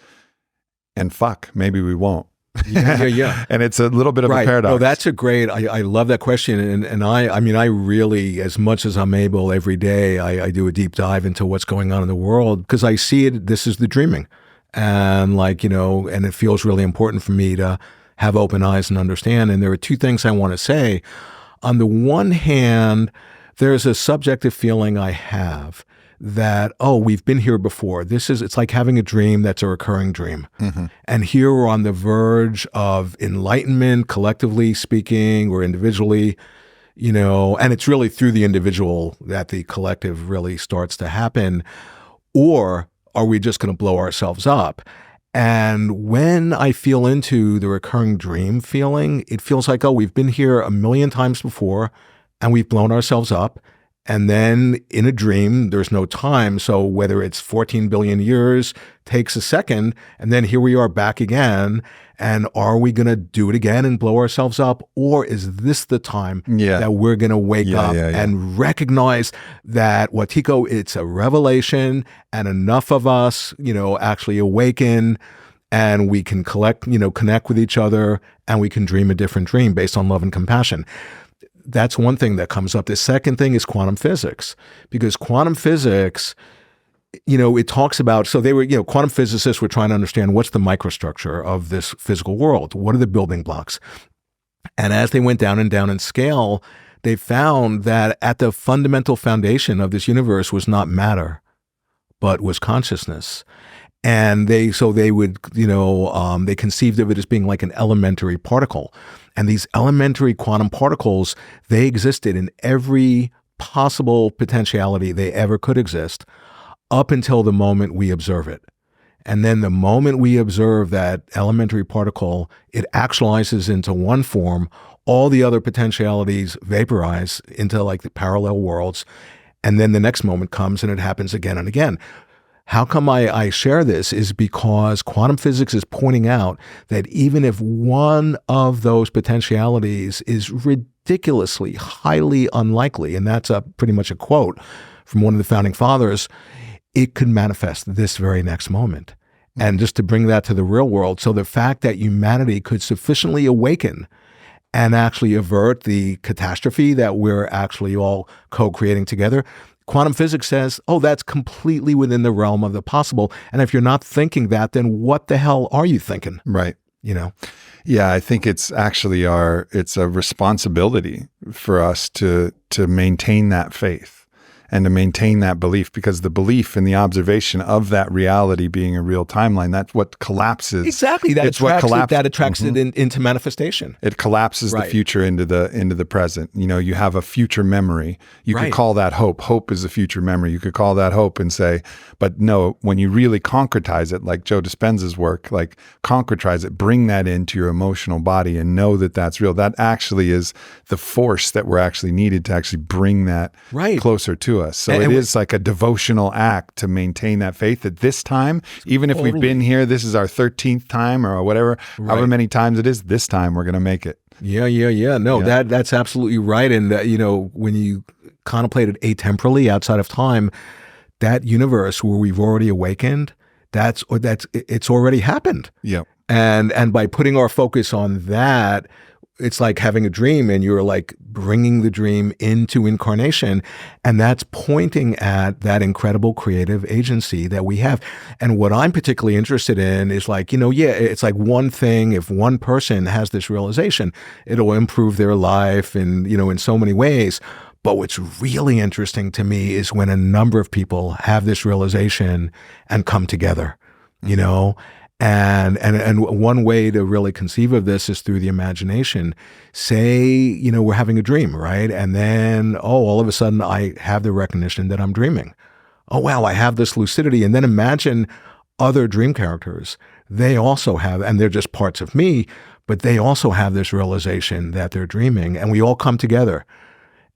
and fuck, maybe we won't. Yeah. And it's a little bit of a paradox. No, that's a great, I love that question. And I really, as much as I'm able every day, I do a deep dive into what's going on in the world because I see it, this is the dreaming. And and it feels really important for me to have open eyes and understand. And there are two things I want to say. On the one hand, there's a subjective feeling I have that, we've been here before. It's like having a dream that's a recurring dream. And here we're on the verge of enlightenment, collectively speaking or individually, and it's really through the individual that the collective really starts to happen. Or are we just going to blow ourselves up? And when I feel into the recurring dream feeling, it feels like, oh, we've been here a million times before and we've blown ourselves up. And then in a dream, there's no time. So whether it's 14 billion years takes a second, and then here we are back again. And are we going to do it again and blow ourselves up? Or is this the time that we're going to wake up and recognize that, Wetiko, it's a revelation and enough of us, actually awaken and we can connect with each other and we can dream a different dream based on love and compassion. That's one thing that comes up. The second thing is quantum physics, because quantum physics, it talks about, so they were, quantum physicists were trying to understand what's the microstructure of this physical world. What are the building blocks? And as they went down and down in scale, they found that at the fundamental foundation of this universe was not matter, but was consciousness. And they conceived of it as being like an elementary particle. And these elementary quantum particles, they existed in every possible potentiality they ever could exist up until the moment we observe it. And then the moment we observe that elementary particle, it actualizes into one form. All the other potentialities vaporize into like the parallel worlds. And then the next moment comes and it happens again and again. How come I share this is because quantum physics is pointing out that even if one of those potentialities is ridiculously, highly unlikely, and that's pretty much a quote from one of the founding fathers, it could manifest this very next moment. And just to bring that to the real world, so the fact that humanity could sufficiently awaken and actually avert the catastrophe that we're actually all co-creating together, quantum physics says, oh, that's completely within the realm of the possible. And if you're not thinking that, then what the hell are you thinking? Right. Yeah, I think it's actually it's a responsibility for us to maintain that faith and to maintain that belief, because the belief and the observation of that reality being a real timeline, that's what collapses. Exactly. That attracts it into manifestation. It collapses the future into the present. You have a future memory. You could call that hope. Hope is a future memory. You could call that hope and say, but no, when you really concretize it, like Joe Dispenza's work, like concretize it, bring that into your emotional body and know that that's real. That actually is the force that we're actually needed to actually bring that closer to us. So it is like a devotional act to maintain that faith at this time, even if we've been here, this is our 13th time or whatever, however many times it is, this time we're going to make it. No, that's absolutely right. And when you contemplate it atemporally outside of time, that universe where we've already awakened, it's already happened. Yeah. And by putting our focus on that, it's like having a dream and you're like bringing the dream into incarnation. And that's pointing at that incredible creative agency that we have. And what I'm particularly interested in is like, it's like one thing, if one person has this realization, it'll improve their life and, in so many ways. But what's really interesting to me is when a number of people have this realization and come together, And one way to really conceive of this is through the imagination. Say, we're having a dream, right? And then, all of a sudden I have the recognition that I'm dreaming. Oh, wow, I have this lucidity. And then imagine other dream characters. They also have, and they're just parts of me, but they also have this realization that they're dreaming. And we all come together.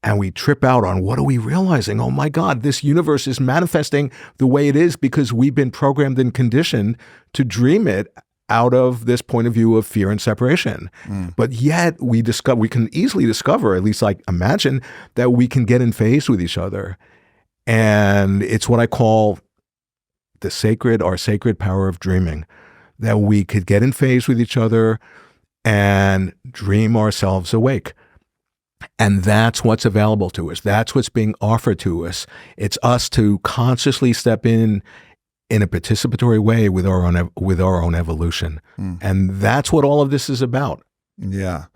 And we trip out on, what are we realizing? Oh my God, this universe is manifesting the way it is because we've been programmed and conditioned to dream it out of this point of view of fear and separation. But yet we can easily discover, at least like imagine, that we can get in phase with each other. And it's what I call our sacred power of dreaming, that we could get in phase with each other and dream ourselves awake. And that's what's available to us. That's what's being offered to us. It's us to consciously step in a participatory way with our own evolution. And that's what all of this is about. Yeah.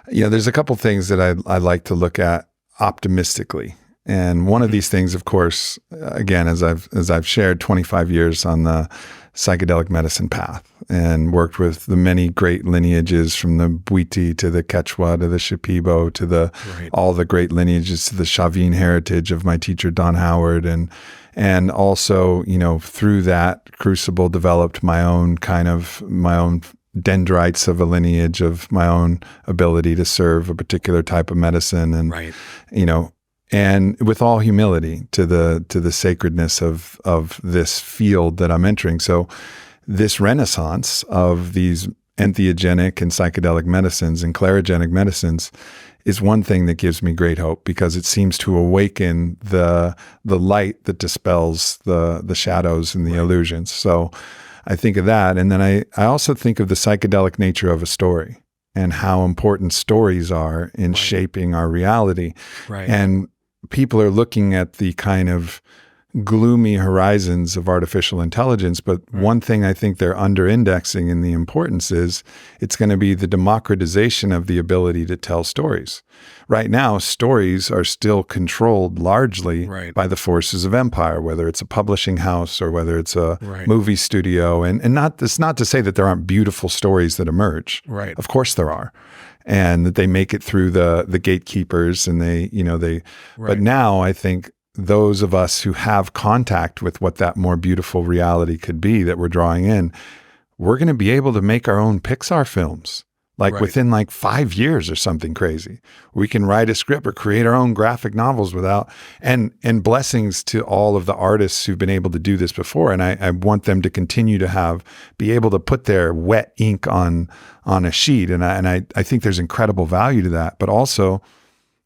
There's a couple things that I like to look at optimistically. And one of these things, of course, again, as I've shared 25 years on the psychedelic medicine path and worked with the many great lineages from the Bwiti to the Quechua to the Shipibo to the all the great lineages to the Chavin heritage of my teacher Don Howard, and also, you know, through that crucible developed my own dendrites of a lineage of my own ability to serve a particular type of medicine, and you know, and with all humility to the sacredness of this field that I'm entering. So this renaissance of these entheogenic and psychedelic medicines and clarigenic medicines is one thing that gives me great hope, because it seems to awaken the light that dispels the shadows and the illusions. So I think of that. And then I also think of the psychedelic nature of a story and how important stories are in shaping our reality. And people are looking at the kind of gloomy horizons of artificial intelligence, but one thing I think they're under-indexing in the importance is it's going to be the democratization of the ability to tell stories. Right now, stories are still controlled largely by the forces of empire, whether it's a publishing house or whether it's a movie studio. And it's not to say that there aren't beautiful stories that emerge. Of course there are. And that they make it through the gatekeepers, and but now I think those of us who have contact with what that more beautiful reality could be that we're drawing in, we're going to be able to make our own Pixar films, within 5 years or something crazy. We can write a script or create our own graphic novels without, and blessings to all of the artists who've been able to do this before. And I want them to continue to be able to put their wet ink on a sheet. And I think there's incredible value to that, but also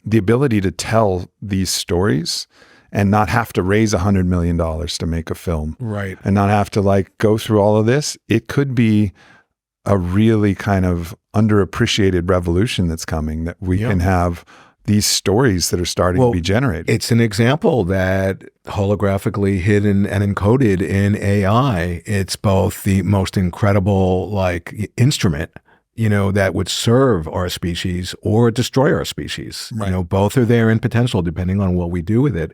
the ability to tell these stories and not have to raise $100 million to make a film. And not have to go through all of this. It could be a really kind of underappreciated revolution that's coming, that we can have these stories that are starting to be generated. It's an example that holographically hidden and encoded in AI. It's both the most incredible instrument, that would serve our species or destroy our species. Both are there in potential depending on what we do with it.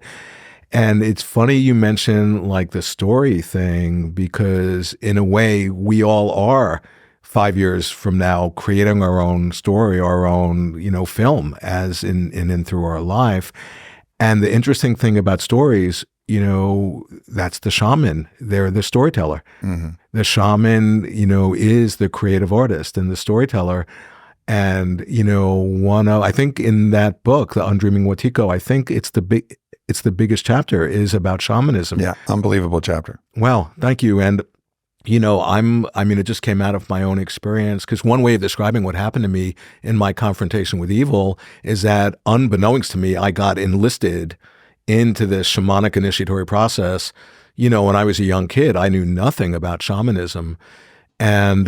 And it's funny you mention the story thing, because in a way we all are 5 years from now creating our own story, our own, film as in through our life. And the interesting thing about stories, that's the shaman. They're the storyteller. The shaman, is the creative artist and the storyteller. And, I think in that book, The Undreaming Wetiko, I think it's the biggest chapter is about shamanism. Yeah, unbelievable chapter. Well, thank you. And, it just came out of my own experience, because one way of describing what happened to me in my confrontation with evil is that, unbeknownst to me, I got enlisted into this shamanic initiatory process. When I was a young kid, I knew nothing about shamanism. And,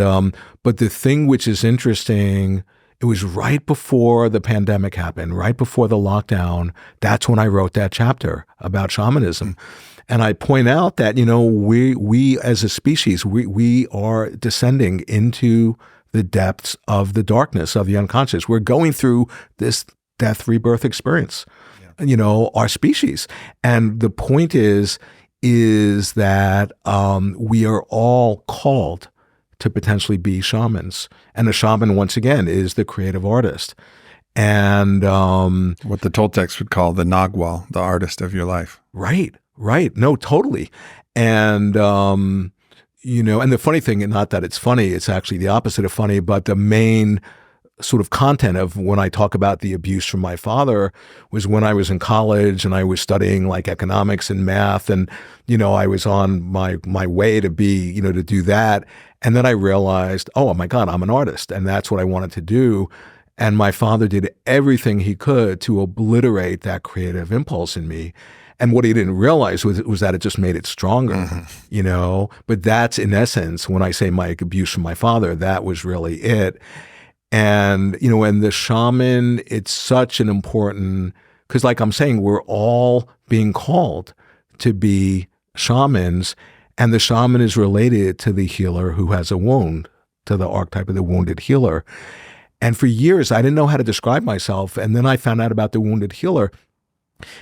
but the thing which is interesting, it was right before the pandemic happened, right before the lockdown. That's when I wrote that chapter about shamanism. And I point out that, we as a species, we are descending into the depths of the darkness of the unconscious. We're going through this death rebirth experience, our species. And the point is that we are all called to potentially be shamans. And a shaman, once again, is the creative artist. And what the Toltecs would call the Nagual, the artist of your life. Right. No, totally. And, and the funny thing, and not that it's funny, it's actually the opposite of funny, but the main sort of content of when I talk about the abuse from my father was when I was in college and I was studying economics and math, and, I was on my way to be, to do that. And then I realized, oh my God, I'm an artist, and that's what I wanted to do. And my father did everything he could to obliterate that creative impulse in me. And what he didn't realize was that it just made it stronger, But that's, in essence, when I say my abuse from my father, that was really it. And, and the shaman, it's such an important, because like I'm saying, we're all being called to be shamans, and the shaman is related to the healer who has a wound, to the archetype of the wounded healer. And for years, I didn't know how to describe myself. And then I found out about the wounded healer.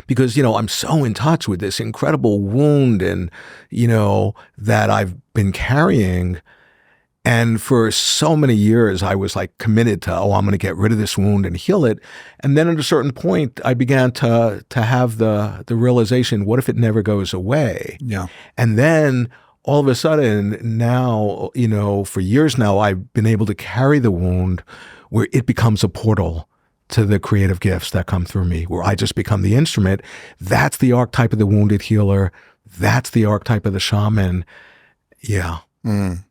because, I'm so in touch with this incredible wound and, that I've been carrying. And for so many years, I was like committed to, I'm going to get rid of this wound and heal it. And then at a certain point, I began to have the realization, what if it never goes away? Yeah. And then all of a sudden now, for years now, I've been able to carry the wound where it becomes a portal to the creative gifts that come through me, where I just become the instrument. That's the archetype of the wounded healer. That's the archetype of the shaman. Yeah. Mm.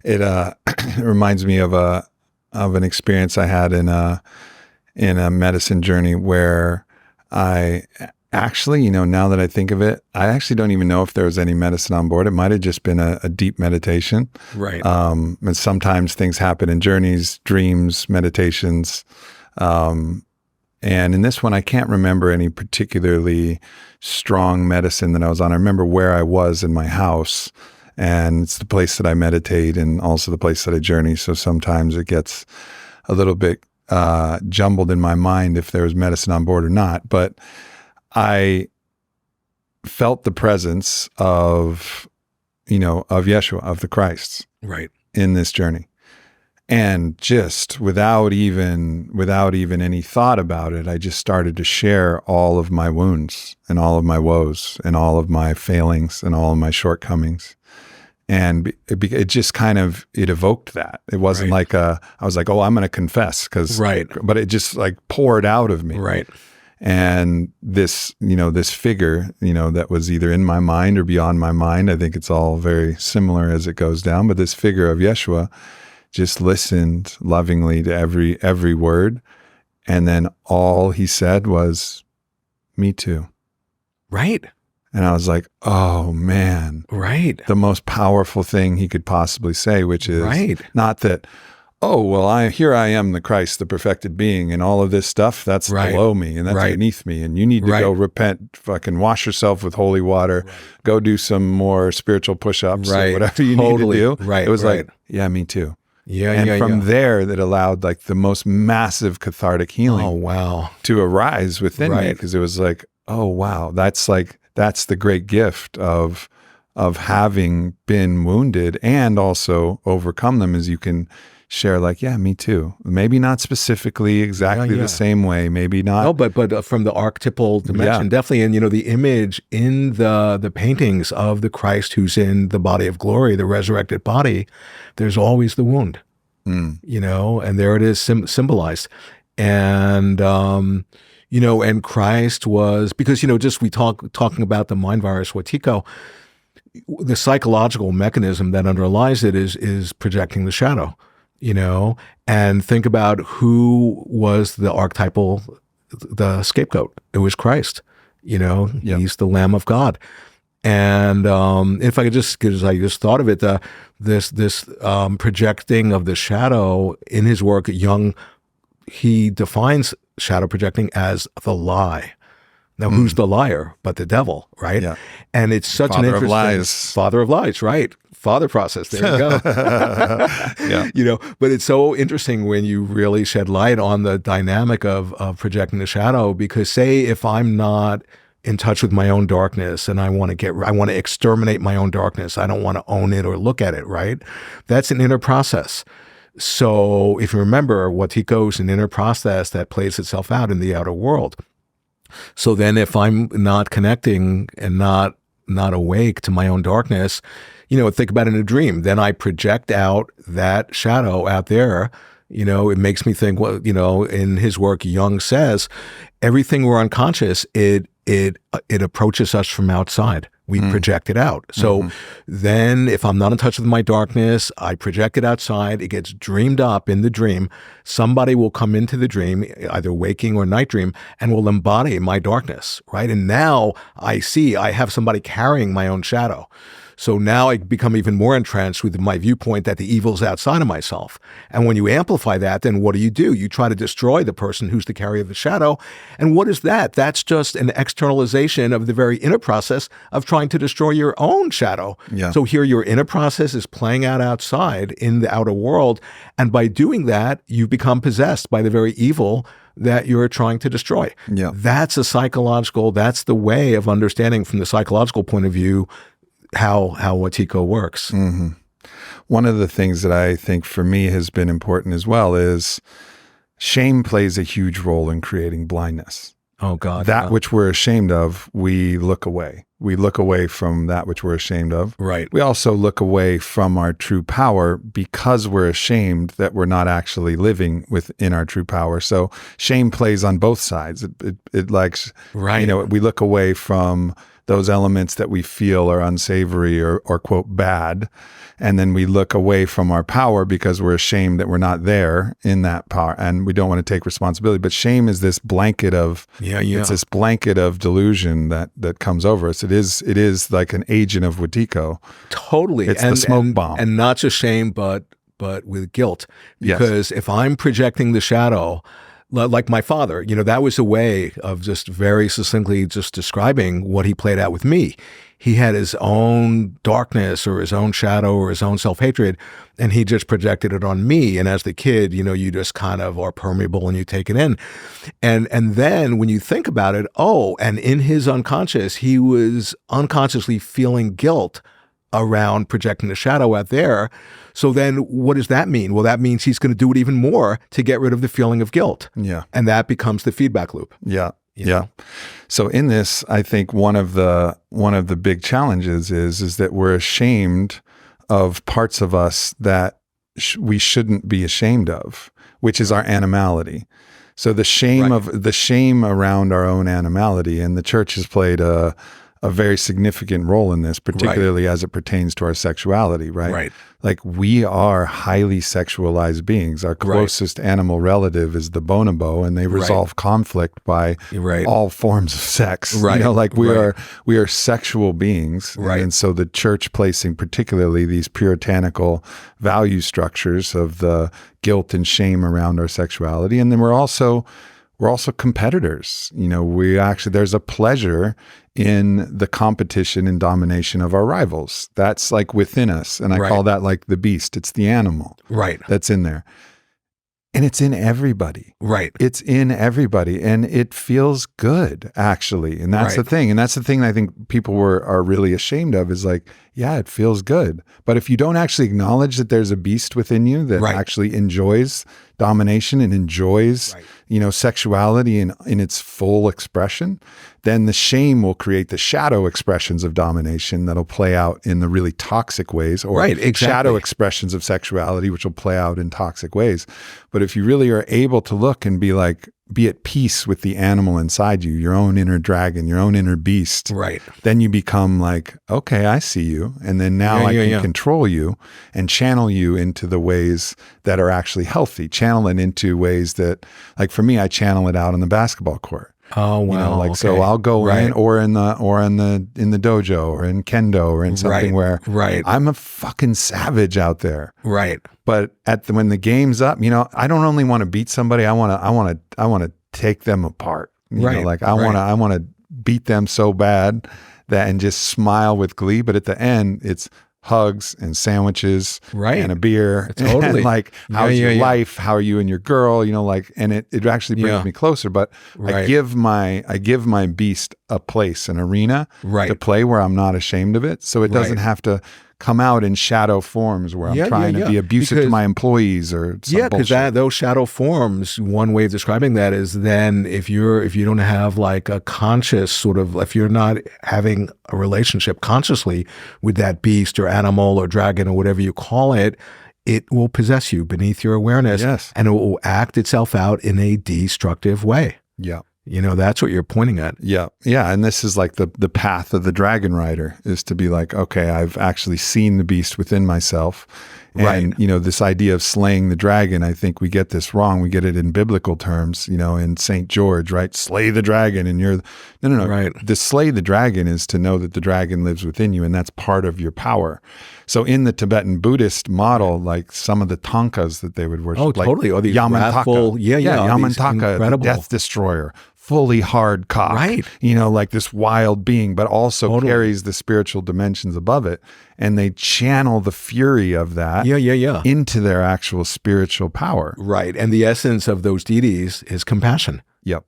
It reminds me of an experience I had in a medicine journey where I actually, now that I think of it, I actually don't even know if there was any medicine on board. It might have just been a deep meditation. Right. And sometimes things happen in journeys, dreams, meditations. And in this one, I can't remember any particularly strong medicine that I was on. I remember where I was in my house, and it's the place that I meditate and also the place that I journey. So sometimes it gets a little bit jumbled in my mind if there was medicine on board or not. But I felt the presence of Yeshua, of the Christ, right, in this journey. And just without even any thought about it, I just started to share all of my wounds and all of my woes and all of my failings and all of my shortcomings. And it just kind of, it evoked that. It wasn't like I was like, I'm going to confess, but it just like poured out of me. Right. And this, this figure, that was either in my mind or beyond my mind. I think it's all very similar as it goes down. But this figure of Yeshua just listened lovingly to every word. And then all he said was, me too. Right. And I was like, oh man. Right. The most powerful thing he could possibly say, which is not that, here I am, the Christ, the perfected being, and all of this stuff, that's below me and that's beneath me. And you need to go repent, fucking wash yourself with holy water, go do some more spiritual push-ups or whatever you need to do. Right. It was like, yeah, me too. Yeah, and from there, that allowed like the most massive cathartic healing to arise within me, because it was like, oh, wow, that's the great gift of having been wounded and also overcome them, is you can share like, yeah, me too. Maybe not specifically exactly the same way, maybe not. No, but from the archetypal dimension, definitely. And, the image in the paintings of the Christ who's in the body of glory, the resurrected body, there's always the wound, and there it is symbolized. And, and Christ was, because, just we talking about the mind virus, Wetiko, the psychological mechanism that underlies it is projecting the shadow, and think about who was the archetypal, the scapegoat. It was Christ, he's the Lamb of God. And if I could just, because I just thought of it, this projecting of the shadow in his work, Jung, he defines shadow projecting as the lie. Now, who's the liar but the devil, right? Yeah. And it's such an interesting... Father of lies, right. Father process, there you go. But it's so interesting when you really shed light on the dynamic of projecting the shadow, because say if I'm not in touch with my own darkness and I want to exterminate my own darkness, I don't want to own it or look at it, right? That's an inner process. So if you remember, Wetiko is an inner process that plays itself out in the outer world. So then if I'm not connecting and not awake to my own darkness, think about it in a dream, then I project out that shadow out there. It makes me think, in his work, Jung says, everything we're unconscious, it approaches us from outside. We project it out. So then if I'm not in touch with my darkness, I project it outside. It gets dreamed up in the dream. Somebody will come into the dream, either waking or night dream, and will embody my darkness, right? And now I have somebody carrying my own shadow. So now I become even more entrenched with my viewpoint that the evil's outside of myself. And when you amplify that, then what do? You try to destroy the person who's the carrier of the shadow. And what is that? That's just an externalization of the very inner process of trying to destroy your own shadow. Yeah. So here your inner process is playing out outside in the outer world. And by doing that, you become possessed by the very evil that you're trying to destroy. Yeah. That's that's the way of understanding from the psychological point of view how Wetiko works. Mm-hmm. One of the things that I think for me has been important as well is shame plays a huge role in creating blindness. Oh, God. That which we're ashamed of, we look away. We look away from that which we're ashamed of. Right. We also look away from our true power because we're ashamed that we're not actually living within our true power. So shame plays on both sides. It likes, right. We look away from those elements that we feel are unsavory or quote bad. And then we look away from our power because we're ashamed that we're not there in that power and we don't want to take responsibility. But shame is this blanket of, it's this blanket of delusion that comes over us. It is like an agent of Wetiko. Totally. It's the smoke bomb. And not just shame, but with guilt. Because if I'm projecting the shadow, like my father, that was a way of just very succinctly just describing what he played out with me. He had his own darkness or his own shadow or his own self-hatred, and he just projected it on me. And as the kid, you just kind of are permeable and you take it in. And then when you think about it, and in his unconscious, he was unconsciously feeling guilt around projecting the shadow out there. So then what does that mean? Well, that means he's going to do it even more to get rid of the feeling of guilt. Yeah. And that becomes the feedback loop. Yeah. Yeah. So in this, I think one of the big challenges is that we're ashamed of parts of us that we shouldn't be ashamed of, which is our animality. So the shame around our own animality, and the church has played a very significant role in this, particularly as it pertains to our sexuality, right? Right. Like we are highly sexualized beings. Our closest animal relative is the bonobo, and they resolve conflict by all forms of sex. Right. We are sexual beings. Right. And so the church placing particularly these puritanical value structures of the guilt and shame around our sexuality. And then we're also competitors. There's a pleasure in the competition and domination of our rivals. That's like within us. And I call that like the beast. It's the animal that's in there. And it's in everybody. Right. It's in everybody. And it feels good, actually. And that's the thing. And that's the thing I think people are really ashamed of is like, yeah, it feels good. But if you don't actually acknowledge that there's a beast within you that actually enjoys domination and enjoys, sexuality in its full expression, then the shame will create the shadow expressions of domination that'll play out in the really toxic ways, or shadow expressions of sexuality, which will play out in toxic ways. But if you really are able to look and be at peace with the animal inside you, your own inner dragon, your own inner beast, then you become like, okay, I see you. And then now I can control you and channel you into the ways that are actually healthy, channel it into ways that, like for me, I channel it out on the basketball court. Oh, wow. So I'll go in or in the dojo or in kendo or in something where I'm a fucking savage out there. Right. But when the game's up, I don't only want to beat somebody. I want to take them apart. I want to beat them so bad and just smile with glee. But at the end, it's hugs and sandwiches and a beer. Totally. And how's your life? How are you and your girl? And it actually brings me closer. But I give my beast a place, an arena to play where I'm not ashamed of it. So it doesn't have to come out in shadow forms where I'm trying to be abusive to my employees or some because those shadow forms, one way of describing that is then if you don't have like a conscious sort of, if you're not having a relationship consciously with that beast or animal or dragon or whatever you call it, it will possess you beneath your awareness and it will act itself out in a destructive way. Yeah. That's what you're pointing at. Yeah. Yeah. And this is like the path of the dragon rider is to be like, okay, I've actually seen the beast within myself. And, this idea of slaying the dragon, I think we get this wrong. We get it in biblical terms, in St. George, right? Slay the dragon and you're, no. Right. The slay the dragon is to know that the dragon lives within you and that's part of your power. So in the Tibetan Buddhist model, like some of the tankas that they would worship. Oh, totally. Like these Yamantaka. wrathful, Yamantaka, the death destroyer. Fully hard cock, right? Like this wild being, but also carries the spiritual dimensions above it. And they channel the fury of that into their actual spiritual power. Right. And the essence of those deities is compassion. Yep.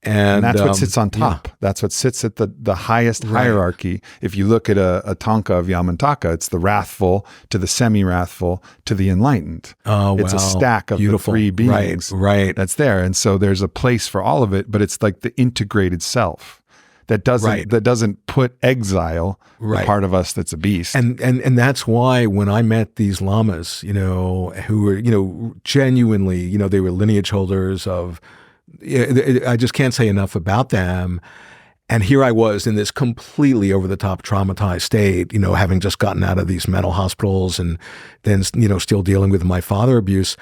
And that's what sits on top. Yeah. That's what sits at the highest hierarchy. If you look at a tanka of Yamantaka, it's the wrathful to the semi-wrathful to the enlightened. Oh, it's a stack of the three beings. Right. That's there. And so there's a place for all of it, but it's like the integrated self that doesn't put exile the part of us that's a beast. And that's why when I met these lamas, who were, genuinely, they were lineage holders of, I just can't say enough about them. And here I was in this completely over-the-top traumatized state, having just gotten out of these mental hospitals and then, still dealing with my father abuse,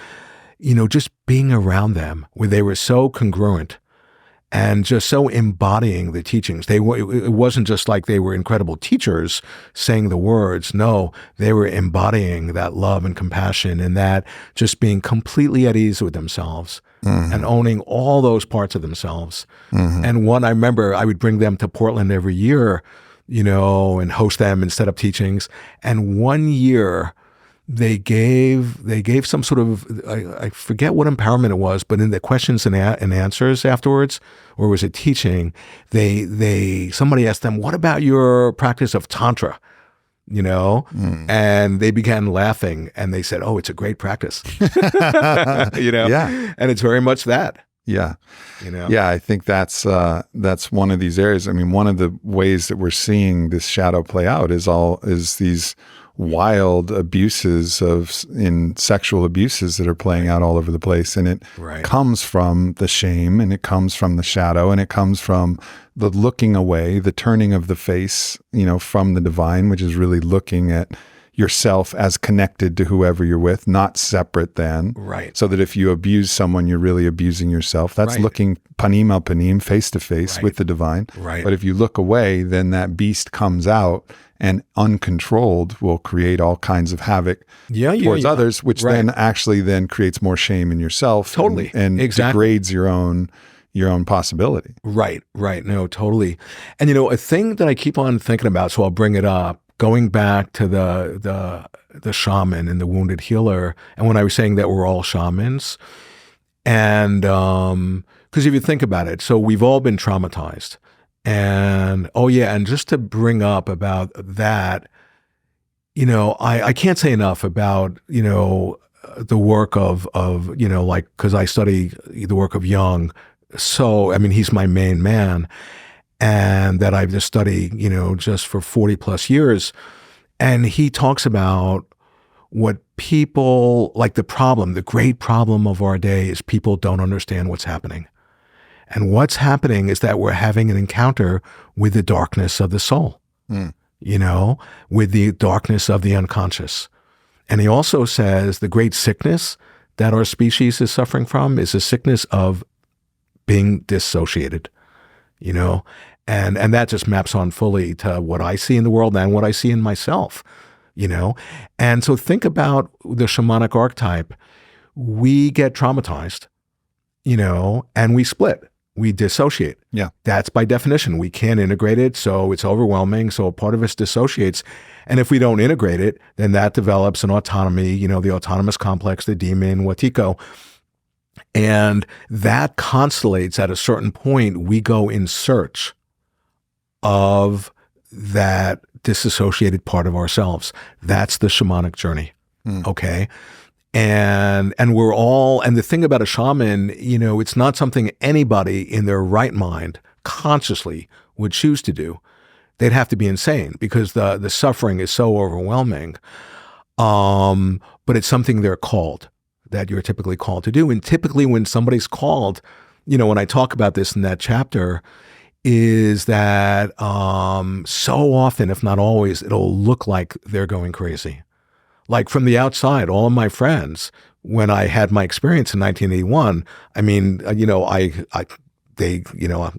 just being around them where they were so congruent and just so embodying the teachings. It wasn't just like they were incredible teachers saying the words. No, they were embodying that love and compassion and that just being completely at ease with themselves. Mm-hmm. And owning all those parts of themselves. Mm-hmm. And I remember I would bring them to Portland every year, and host them and set up teachings. And one year they gave some sort of, I forget what empowerment it was, but in the questions and answers afterwards, or was it teaching, somebody asked them, what about your practice of Tantra? And they began laughing and they said, oh, it's a great practice, Yeah. And it's very much that. Yeah. Yeah. I think that's one of these areas. I mean, one of the ways that we're seeing this shadow play out is these wild abuses in sexual abuses that are playing out all over the place. And it comes from the shame and it comes from the shadow and it comes from the looking away, the turning of the face, from the divine, which is really looking at yourself as connected to whoever you're with, not separate than. Right. So that if you abuse someone, you're really abusing yourself. That's looking panim al panim, face to face with the divine. Right. But if you look away, then that beast comes out and uncontrolled will create all kinds of havoc towards others, which then creates more shame in yourself. Totally. And degrades your own possibility. Right. No, totally. And a thing that I keep on thinking about, so I'll bring it up, going back to the shaman and the wounded healer, and when I was saying that we're all shamans, and because if you think about it, so we've all been traumatized. And and just to bring up about that, I can't say enough about, the work of because I study the work of Jung. So, I mean, he's my main man, and that I've just studied, just for 40 plus years. And he talks about what people, like the great problem of our day is people don't understand what's happening. And what's happening is that we're having an encounter with the darkness of the soul, with the darkness of the unconscious. And he also says the great sickness that our species is suffering from is a sickness of being dissociated, and that just maps on fully to what I see in the world and what I see in myself, And so think about the shamanic archetype. We get traumatized, and we split. We dissociate. Yeah. That's by definition. We can't integrate it, so it's overwhelming. So a part of us dissociates. And if we don't integrate it, then that develops an autonomy, the autonomous complex, the demon, Wetiko. And that constellates at a certain point. We go in search of that disassociated part of ourselves. That's the shamanic journey. Okay. And we're all, and the thing about a shaman, it's not something anybody in their right mind consciously would choose to do. They'd have to be insane because the suffering is so overwhelming. But it's something they're called, that you're typically called to do. And typically when somebody's called, when I talk about this in that chapter, is that so often, if not always, it'll look like they're going crazy. Like from the outside, all of my friends, when I had my experience in 1981, I mean,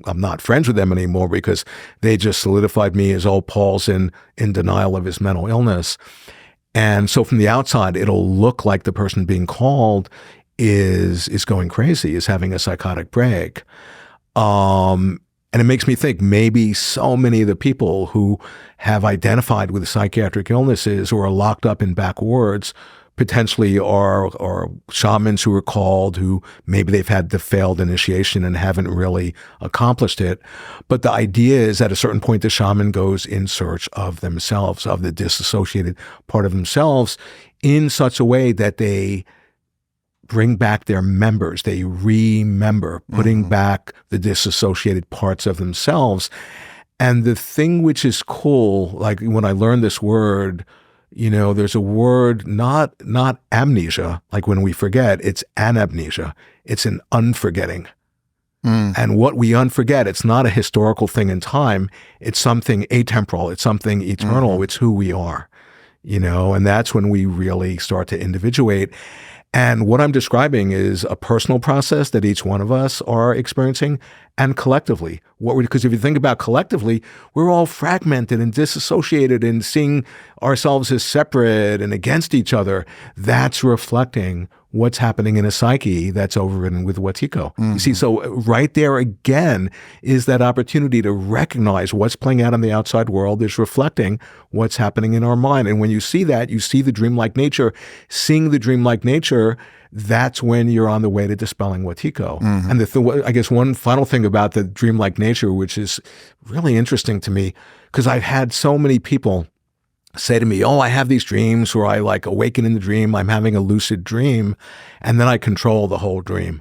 I'm not friends with them anymore because they just solidified me as old Paul's in denial of his mental illness. And so from the outside, it'll look like the person being called is going crazy, is having a psychotic break. And it makes me think maybe so many of the people who have identified with psychiatric illnesses or are locked up in back wards potentially are shamans who are called, who maybe they've had the failed initiation and haven't really accomplished it. But the idea is at a certain point, the shaman goes in search of themselves, of the disassociated part of themselves, in such a way that they bring back their members. They remember, putting back the disassociated parts of themselves. And the thing which is cool, like when I learned this word, there's a word, not amnesia, like when we forget, it's anamnesia. It's an unforgetting. And what we unforget, it's not a historical thing in time. It's something atemporal. It's something eternal. It's who we are, and that's when we really start to individuate. And what I'm describing is a personal process that each one of us are experiencing, and collectively. Because if you think about collectively, we're all fragmented and disassociated and seeing ourselves as separate and against each other. That's reflecting what's happening in a psyche that's overridden with Wetiko. You see, so right there again is that opportunity to recognize what's playing out in the outside world is reflecting what's happening in our mind. And when you see that, you see the dreamlike nature. Seeing the dreamlike nature, that's when you're on the way to dispelling Wetiko. And I guess one final thing about the dreamlike nature, which is really interesting to me, because I've had so many people say to me, I have these dreams where I like awaken in the dream, I'm having a lucid dream, and then I control the whole dream.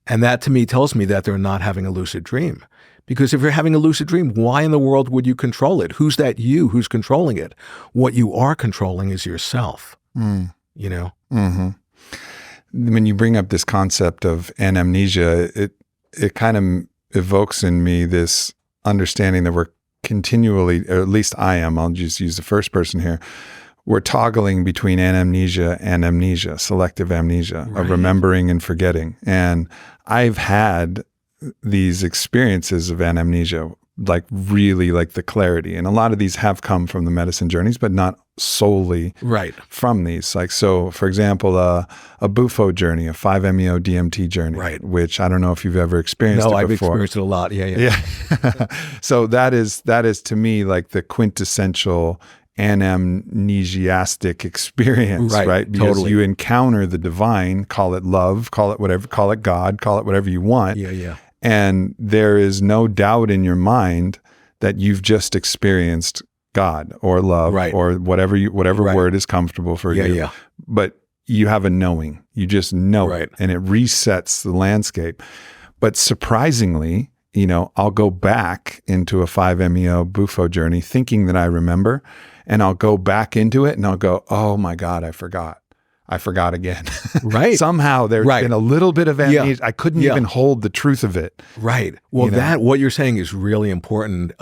And that to me tells me that they're not having a lucid dream. Because if you're having a lucid dream, why in the world would you control it? Who's that you who's controlling it? What you are controlling is yourself, When you bring up this concept of anamnesia, it kind of evokes in me this understanding that we're continually, or at least I am, I'll just use the first person here, we're toggling between anamnesia and amnesia, selective amnesia, of remembering and forgetting. And I've had these experiences of anamnesia, like really like the clarity. And a lot of these have come from the medicine journeys, but not solely from these. Like, so for example, a Bufo journey, a 5-MeO DMT journey, which I don't know if you've ever experienced it before. No, I've experienced it a lot. Yeah. So that is to me like the quintessential anamnesiastic experience, right? Because you encounter the divine, call it love, call it whatever, call it God, call it whatever you want. Yeah. And there is no doubt in your mind that you've just experienced God or love or whatever word is comfortable for you. Yeah. But you have a knowing. You just know it, and it resets the landscape. But surprisingly, I'll go back into a 5-MeO Bufo journey thinking that I remember, and I'll go back into it and I'll go, oh my God, I forgot again. Somehow there's been a little bit of amnesia. I couldn't even hold the truth of it. Well, what you're saying is really important,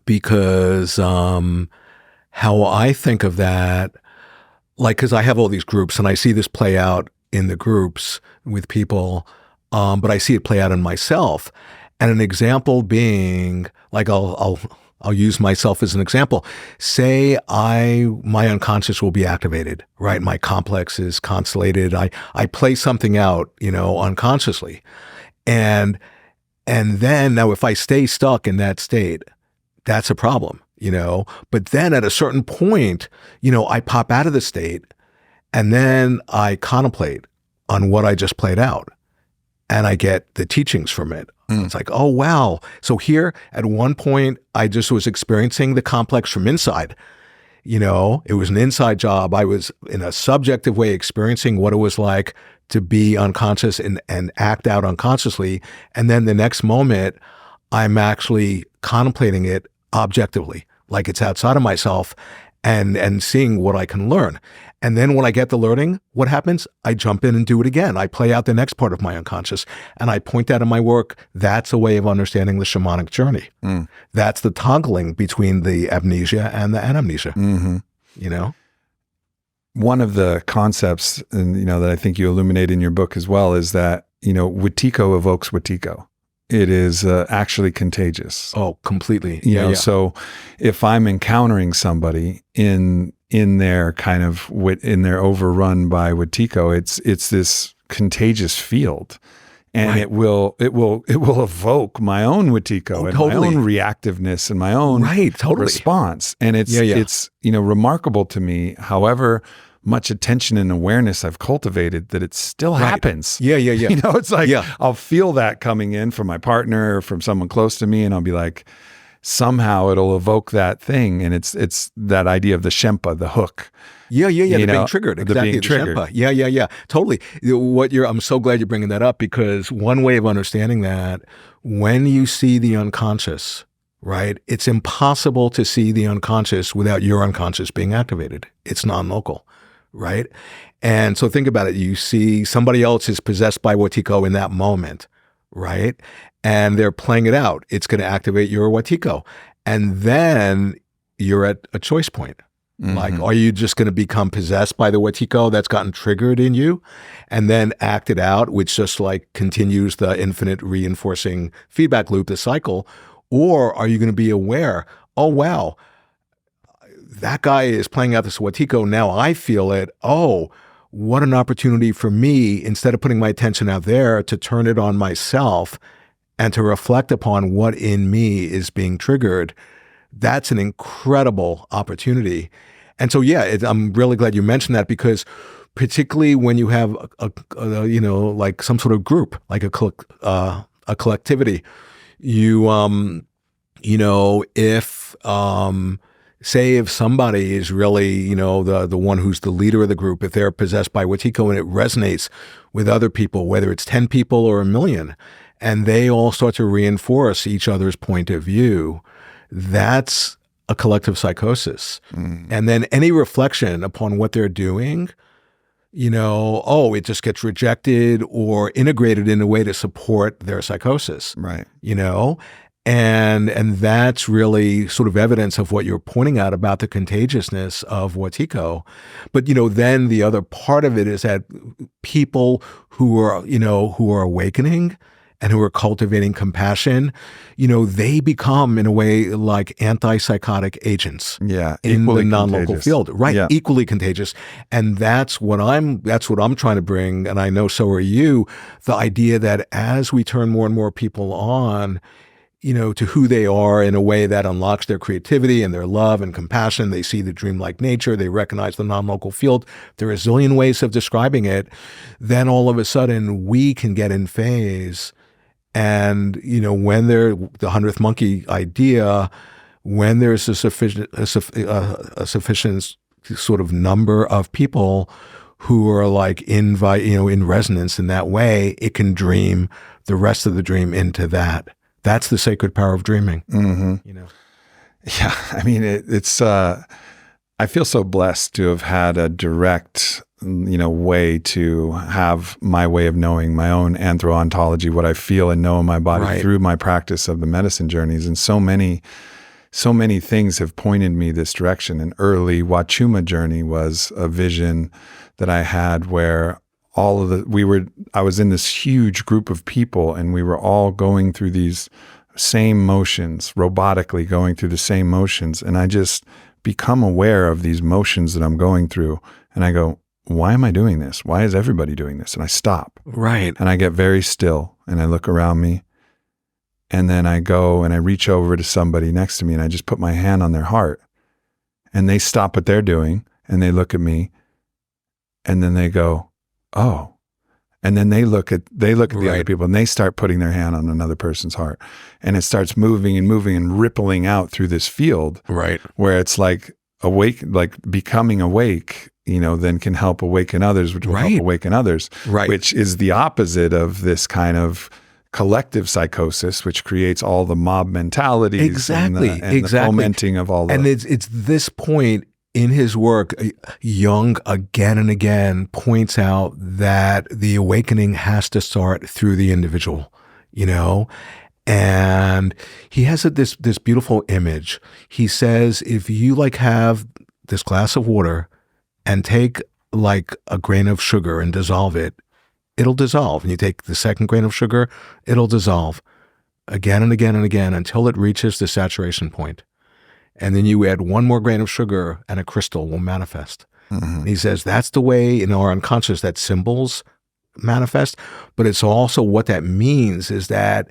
because how I think of that, like, because I have all these groups and I see this play out in the groups with people, but I see it play out in myself. And an example being, like, I'll use myself as an example. Say my unconscious will be activated, right? My complex is constellated. I play something out, unconsciously. And then now if I stay stuck in that state, that's a problem, But then at a certain point, I pop out of the state and then I contemplate on what I just played out. And I get the teachings from it. It's like, oh, wow. So here at one point, I just was experiencing the complex from inside. It was an inside job. I was in a subjective way experiencing what it was like to be unconscious and act out unconsciously. And then the next moment, I'm actually contemplating it objectively, like it's outside of myself, and seeing what I can learn. And then when I get the learning, what happens? I jump in and do it again. I play out the next part of my unconscious, and I point that in my work. That's a way of understanding the shamanic journey. That's the toggling between the amnesia and the anamnesia, one of the concepts, and that I think you illuminate in your book as well, is that Wetiko evokes Wetiko. It is actually contagious. Oh, completely. So if I'm encountering somebody in their kind of in their overrun by Wetiko, it's this contagious field, and it will evoke my own Wetiko and my own reactiveness and my own response. And it's remarkable to me, however much attention and awareness I've cultivated, that it still happens. Yeah. It's like, I'll feel that coming in from my partner or from someone close to me, and I'll be like, somehow it'll evoke that thing. And it's that idea of the Shempa, the hook. Yeah. The being triggered. Exactly. The Shempa. Yeah. Totally. I'm so glad you're bringing that up, because one way of understanding that, when you see the unconscious, right, it's impossible to see the unconscious without your unconscious being activated. It's non-local. Right? And so think about it. You see somebody else is possessed by Wetiko in that moment, right? And they're playing it out. It's going to activate your Wetiko. And then you're at a choice point. Mm-hmm. Like, are you just going to become possessed by the Wetiko that's gotten triggered in you and then act it out, which just like continues the infinite reinforcing feedback loop, the cycle? Or are you going to be aware, oh, wow, that guy is playing out this Wetiko. Now I feel it. Oh, what an opportunity for me, instead of putting my attention out there, to turn it on myself and to reflect upon what in me is being triggered. That's an incredible opportunity. And so, I'm really glad you mentioned that, because particularly when you have like some sort of group, like a collectivity, say if somebody is really, the one who's the leader of the group, if they're possessed by Wetiko and it resonates with other people, whether it's 10 people or 1 million, and they all start to reinforce each other's point of view, that's a collective psychosis. Mm. And then any reflection upon what they're doing, it just gets rejected or integrated in a way to support their psychosis. Right. And that's really sort of evidence of what you're pointing out about the contagiousness of Wetiko. But, then the other part of it is that people who are awakening and who are cultivating compassion, they become, in a way, like antipsychotic agents in the non-local field. Right. Yeah. Equally contagious. And that's what I'm trying to bring. And I know so are you, the idea that as we turn more and more people on, to who they are in a way that unlocks their creativity and their love and compassion. They see the dreamlike nature. They recognize the non-local field. There are a zillion ways of describing it. Then all of a sudden we can get in phase. And, when the 100th monkey idea, when there's a sufficient sort of number of people who are like in resonance in that way, it can dream the rest of the dream into that. That's the sacred power of dreaming. Mm-hmm. Yeah, I mean, it's. I feel so blessed to have had a direct, way to have my way of knowing my own anthro-ontology, what I feel and know in my body through my practice of the medicine journeys, and so many things have pointed me this direction. An early Wachuma journey was a vision that I had where I was in this huge group of people, and we were all going through these same motions, robotically going through the same motions. And I just become aware of these motions that I'm going through. And I go, why am I doing this? Why is everybody doing this? And I stop. Right. And I get very still and I look around me. And then I go and I reach over to somebody next to me and I just put my hand on their heart. And they stop what they're doing and they look at me. And then they go, oh, and then they look at the other people and they start putting their hand on another person's heart, and it starts moving and rippling out through this field, right? Where it's like awake, like becoming awake, then can help awaken others, which will help awaken others, which is the opposite of this kind of collective psychosis, which creates all the mob mentalities, and the fomenting of all. And it's this point. In his work, Jung again and again points out that the awakening has to start through the individual, and he has this beautiful image. He says, if you have this glass of water and take like a grain of sugar and dissolve it, it'll dissolve. And you take the second grain of sugar, it'll dissolve again and again and again until it reaches the saturation point. And then you add one more grain of sugar and a crystal will manifest. And he says that's the way in our unconscious that symbols manifest, but it's also what that means is that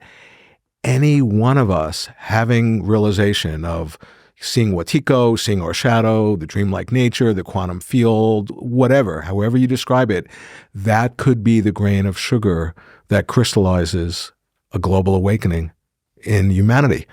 any one of us having realization of seeing Wetiko, seeing our shadow, the dreamlike nature, the quantum field, whatever, however you describe it, that could be the grain of sugar that crystallizes a global awakening in humanity.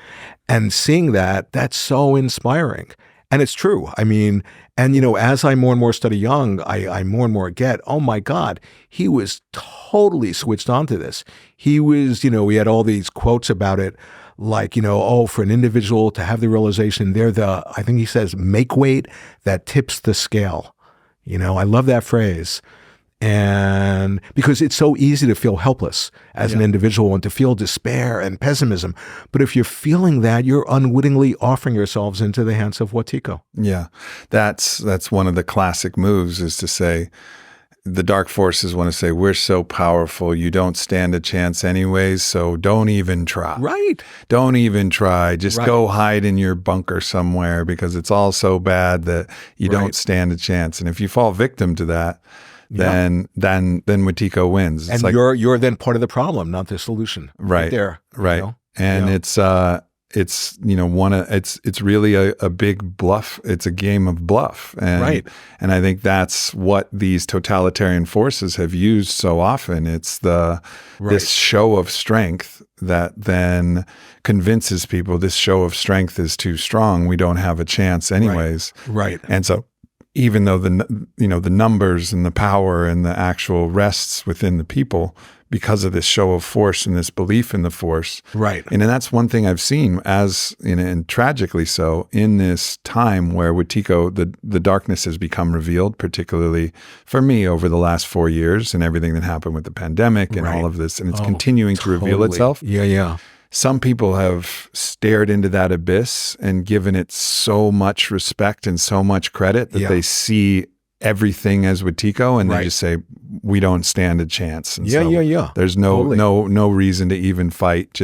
And seeing that, that's so inspiring. And it's true. I mean, and as I more and more study Jung, I more and more get, oh my God, he was totally switched on to this. He was, he had all these quotes about it, like, for an individual to have the realization, they're I think he says, make weight that tips the scale. I love that phrase. And because it's so easy to feel helpless as an individual and to feel despair and pessimism. But if you're feeling that, you're unwittingly offering yourselves into the hands of Wetiko. Yeah. That's one of the classic moves, is to say, the dark forces want to say, we're so powerful, you don't stand a chance anyways, so don't even try. Right. Don't even try. Just go hide in your bunker somewhere because it's all so bad that you don't stand a chance. And if you fall victim to that, then Wetiko wins. It's and you're then part of the problem, not the solution. Right there. Right. And it's it's really a big bluff. It's a game of bluff. And and I think that's what these totalitarian forces have used so often. It's this show of strength that then convinces people this show of strength is too strong. We don't have a chance anyways. Right. And so even though the numbers and the power and the actual rests within the people because of this show of force and this belief in the force. Right. And that's one thing I've seen and tragically so, in this time where Wetiko, the darkness has become revealed, particularly for me over the last 4 years and everything that happened with the pandemic and all of this. And it's continuing to reveal itself. Yeah. Some people have stared into that abyss and given it so much respect and so much credit that they see everything as Wetiko, and they just say, we don't stand a chance. And there's no reason to even fight.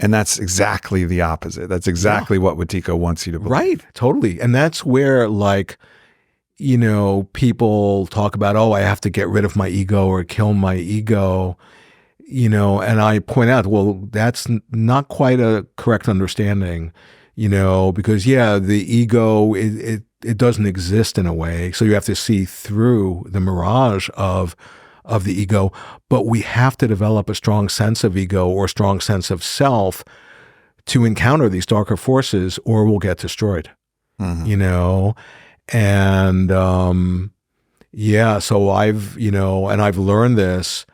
And that's exactly the opposite. That's exactly what Wetiko wants you to believe. Right, totally. And that's where, people talk about, I have to get rid of my ego or kill my ego. And I point out, well, that's not quite a correct understanding, because the ego, it doesn't exist in a way. So you have to see through the mirage of the ego, but we have to develop a strong sense of ego or a strong sense of self to encounter these darker forces, or we'll get destroyed, and, so I've learned this.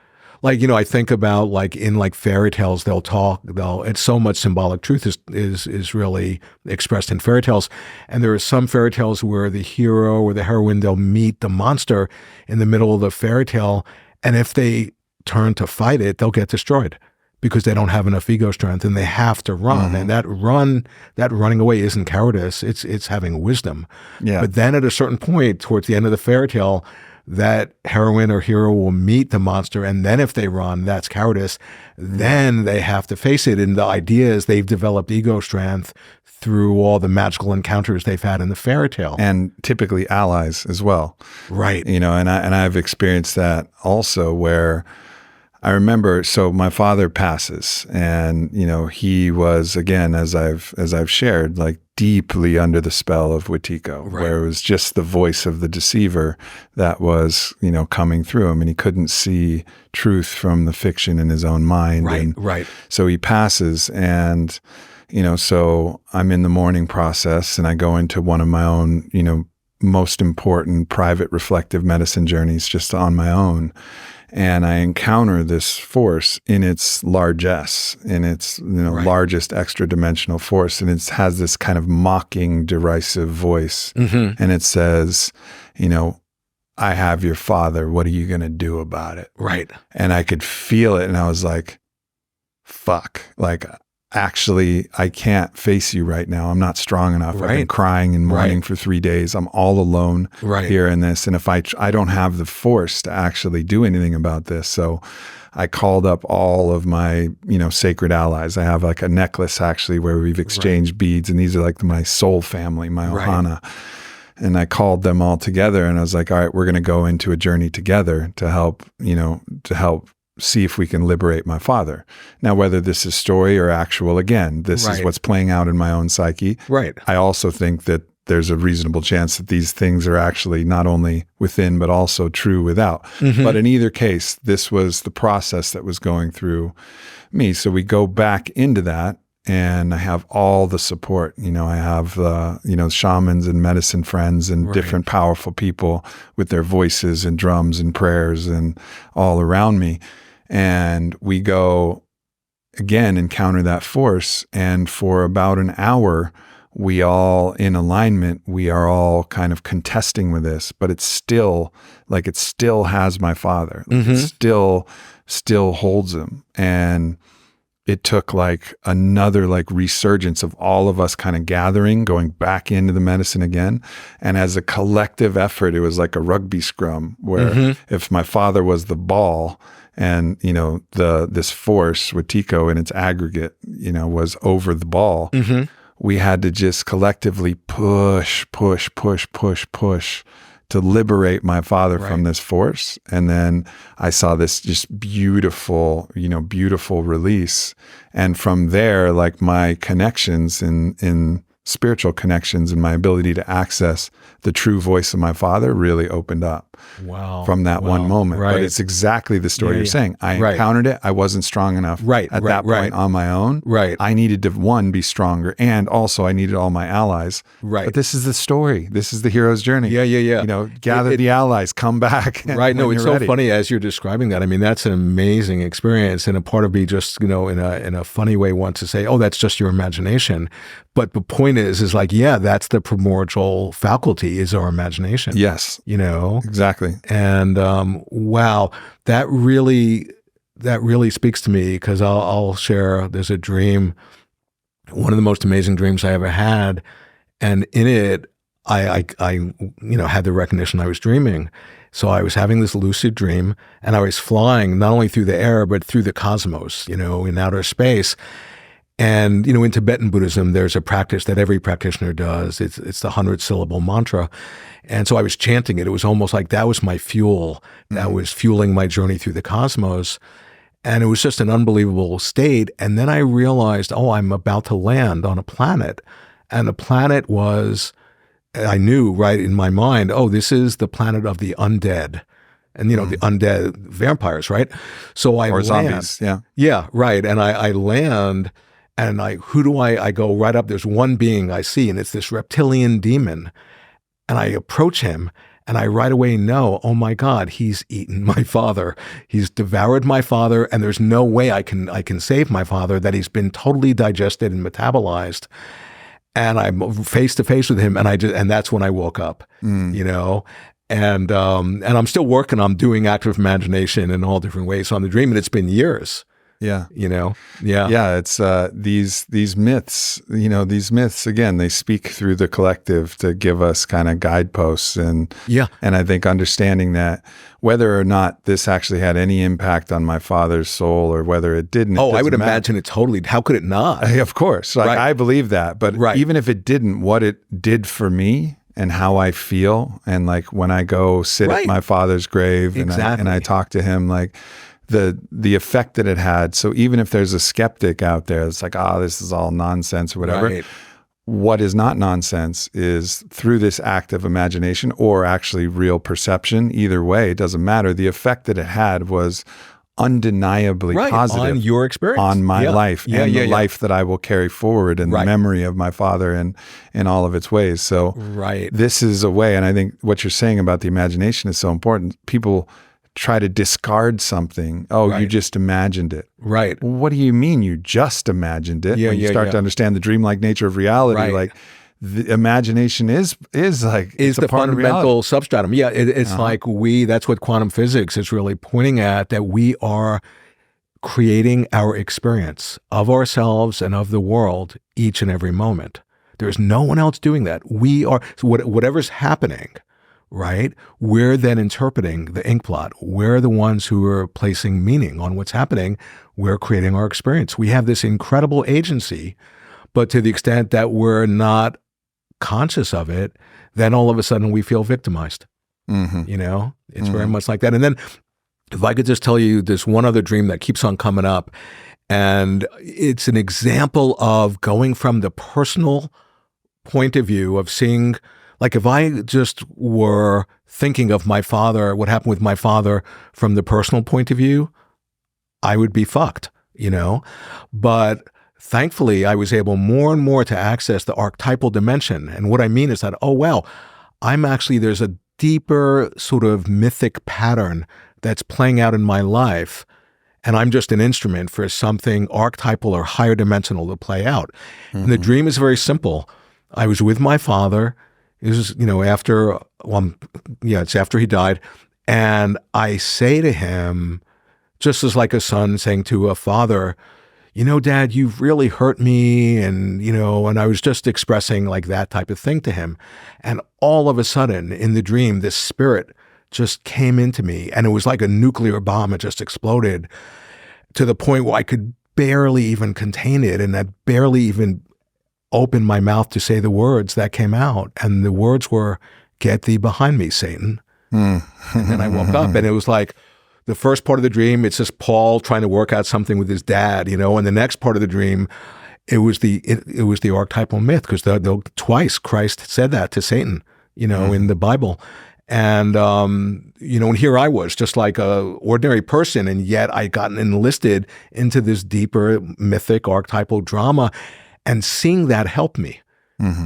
I think about in fairy tales, it's so much symbolic truth is really expressed in fairy tales. And there are some fairy tales where the hero or the heroine, they'll meet the monster in the middle of the fairy tale. And if they turn to fight it, they'll get destroyed because they don't have enough ego strength and they have to run. And that running away isn't cowardice. It's having wisdom. Yeah. But then at a certain point towards the end of the fairy tale, that heroine or hero will meet the monster, and then if they run, that's cowardice. Then they have to face it. And the idea is they've developed ego strength through all the magical encounters they've had in the fairy tale. And typically allies as well. Right. And I've experienced that also, where I remember, so my father passes, and he was, again, as I've shared, deeply under the spell of Wetiko, where it was just the voice of the deceiver that was, coming through him, and he couldn't see truth from the fiction in his own mind. Right. So he passes, and so I'm in the mourning process, and I go into one of my own, most important private reflective medicine journeys just on my own. And I encounter this force in its largesse, in its largest extra-dimensional force, and it has this kind of mocking, derisive voice, and it says, I have your father. What are you going to do about it? Right. And I could feel it, and I was like, fuck. actually, I can't face you right now. I'm not strong enough. I've been crying and mourning for 3 days. I'm all alone here in this. And if I don't have the force to actually do anything about this. So I called up all of my, sacred allies. I have like a necklace actually where we've exchanged beads, and these are like my soul family, my ohana. And I called them all together, and I was like, all right, we're going to go into a journey together to help see if we can liberate my father. Now, whether this is story or actual, again, this is what's playing out in my own psyche. Right. I also think that there's a reasonable chance that these things are actually not only within, but also true without. But in either case, this was the process that was going through me. So we go back into that, and I have all the support. I have, shamans and medicine friends and different powerful people with their voices and drums and prayers and all around me. And we go, again, encounter that force. And for about an hour, we all, in alignment, we are all kind of contesting with this, but it still has my father. It still holds him. And it took like another resurgence of all of us kind of gathering, going back into the medicine again. And as a collective effort, it was like a rugby scrum where if my father was the ball and, this force, Wetiko in its aggregate, was over the ball, we had to just collectively push to liberate my father from this force. And then I saw this just beautiful release. And from there, like my connections in spiritual connections and my ability to access the true voice of my father really opened up from that one moment. But it's exactly the story you're saying. I encountered it. I wasn't strong enough at that point on my own. I needed to, one, be stronger. And also I needed all my allies. But this is the story. This is the hero's journey. Gather the allies, come back. No, it's so funny as you're describing that. I mean, that's an amazing experience. And a part of me just, in a funny way wants to say, oh, that's just your imagination. But the point is like, that's the primordial faculty is our imagination. Yes. Exactly. And wow, that really speaks to me, because I'll share, there's a dream, one of the most amazing dreams I ever had. And in it, I had the recognition I was dreaming. So I was having this lucid dream, and I was flying not only through the air, but through the cosmos, in outer space. And, in Tibetan Buddhism, there's a practice that every practitioner does. It's the 100-syllable mantra. And so I was chanting it. It was almost like that was my fuel. That was fueling my journey through the cosmos. And it was just an unbelievable state. And then I realized, I'm about to land on a planet. And the planet was, I knew right in my mind, this is the planet of the undead. And, the undead vampires, right? So I land. Zombies, yeah. Yeah, right. And I land, and who do I go right up? There's one being I see, and it's this reptilian demon. And I approach him, and I right away know, oh my God, he's eaten my father. He's devoured my father, and there's no way I can save my father, that he's been totally digested and metabolized. And I'm face to face with him, and that's when I woke up, And I'm still working. I'm doing active imagination in all different ways on the dream, and it's been years. Yeah. It's these myths, these myths, again, they speak through the collective to give us kind of guideposts. And I think understanding that whether or not this actually had any impact on my father's soul or whether it didn't. I would imagine it totally. How could it not? Of course. I believe that. But even if it didn't, what it did for me and how I feel, and like when I go sit at my father's grave and I talk to him, like the effect that it had. So even if there's a skeptic out there that's like, this is all nonsense or whatever, what is not nonsense is through this act of imagination or actually real perception, either way, it doesn't matter. The effect that it had was undeniably positive on your experience, on my life and the life that I will carry forward, and the memory of my father and in all of its ways. So this is a way, and I think what you're saying about the imagination is so important. People try to discard something. You just imagined it. Right. What do you mean you just imagined it? When you start to understand the dreamlike nature of reality, like the imagination is the fundamental substratum. Yeah, it's like that's what quantum physics is really pointing at, that we are creating our experience of ourselves and of the world each and every moment. There's no one else doing that. We are, so whatever's happening, right? We're then interpreting the ink blot. We're the ones who are placing meaning on what's happening. We're creating our experience. We have this incredible agency, but to the extent that we're not conscious of it, then all of a sudden we feel victimized. You know, it's very much like that. And then if I could just tell you this one other dream that keeps on coming up, and it's an example of going from the personal point of view of seeing, like if I just were thinking of my father, what happened with my father from the personal point of view, I would be fucked, you know? But thankfully, I was able more and more to access the archetypal dimension. And what I mean is that, oh, well, there's a deeper sort of mythic pattern that's playing out in my life, and I'm just an instrument for something archetypal or higher dimensional to play out. And the dream is very simple. I was with my father. It was, you know, it's after he died. And I say to him, just as like a son saying to a father, you know, Dad, you've really hurt me. And, you know, and I was just expressing like that type of thing to him. And all of a sudden in the dream, this spirit just came into me, and it was like a nuclear bomb. It just exploded to the point where I could barely even contain it. And I barely even opened my mouth to say the words that came out. And the words were, "Get thee behind me, Satan." And then I woke up, and it was like the first part of the dream, it's just Paul trying to work out something with his dad, you know, and the next part of the dream, it was the archetypal myth, because twice Christ said that to Satan, you know, in the Bible. And, you know, and here I was just like a ordinary person, and yet I gotten enlisted into this deeper mythic archetypal drama, and seeing that helped me.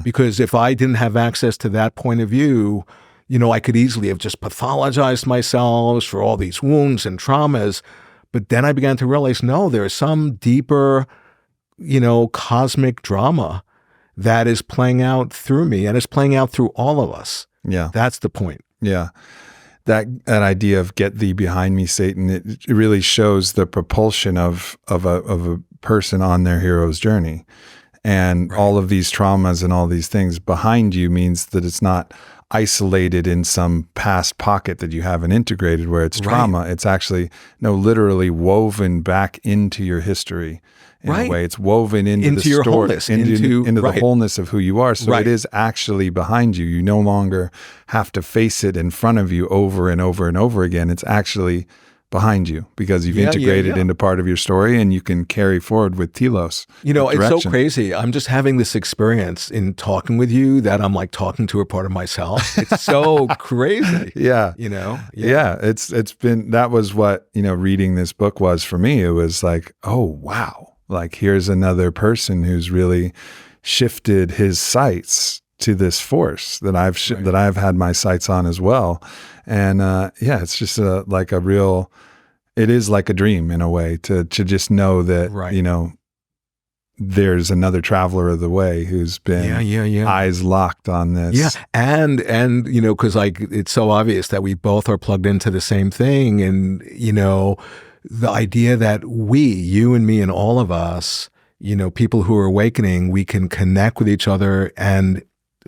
Because if I didn't have access to that point of view, you know, I could easily have just pathologized myself for all these wounds and traumas. But then I began to realize, no, there's some deeper, you know, cosmic drama that is playing out through me, and it's playing out through all of us. Yeah. That's the point. Yeah. That idea of "get thee behind me, Satan," it really shows the propulsion of a person on their hero's journey. And all of these traumas and all these things behind you means that it's not isolated in some past pocket that you haven't integrated where it's trauma. It's actually, literally woven back into your history in a way. It's woven into the your story, wholeness, into the wholeness of who you are. So it is actually behind you. You no longer have to face it in front of you over and over and over again. It's actually behind you because you've integrated into part of your story, and you can carry forward with telos. You know, it's so crazy. I'm just having this experience in talking with you that I'm like talking to a part of myself. It's so crazy. Yeah. You know? Yeah. It's been, that was what, reading this book was for me. It was like, oh, wow. Like, here's another person who's really shifted his sights to this force that I've had my sights on as well. And it's just it is like a dream in a way to just know that, there's another traveler of the way who's been eyes locked on this. Yeah. And because like it's so obvious that we both are plugged into the same thing. And, the idea that you and me and all of us, people who are awakening, we can connect with each other and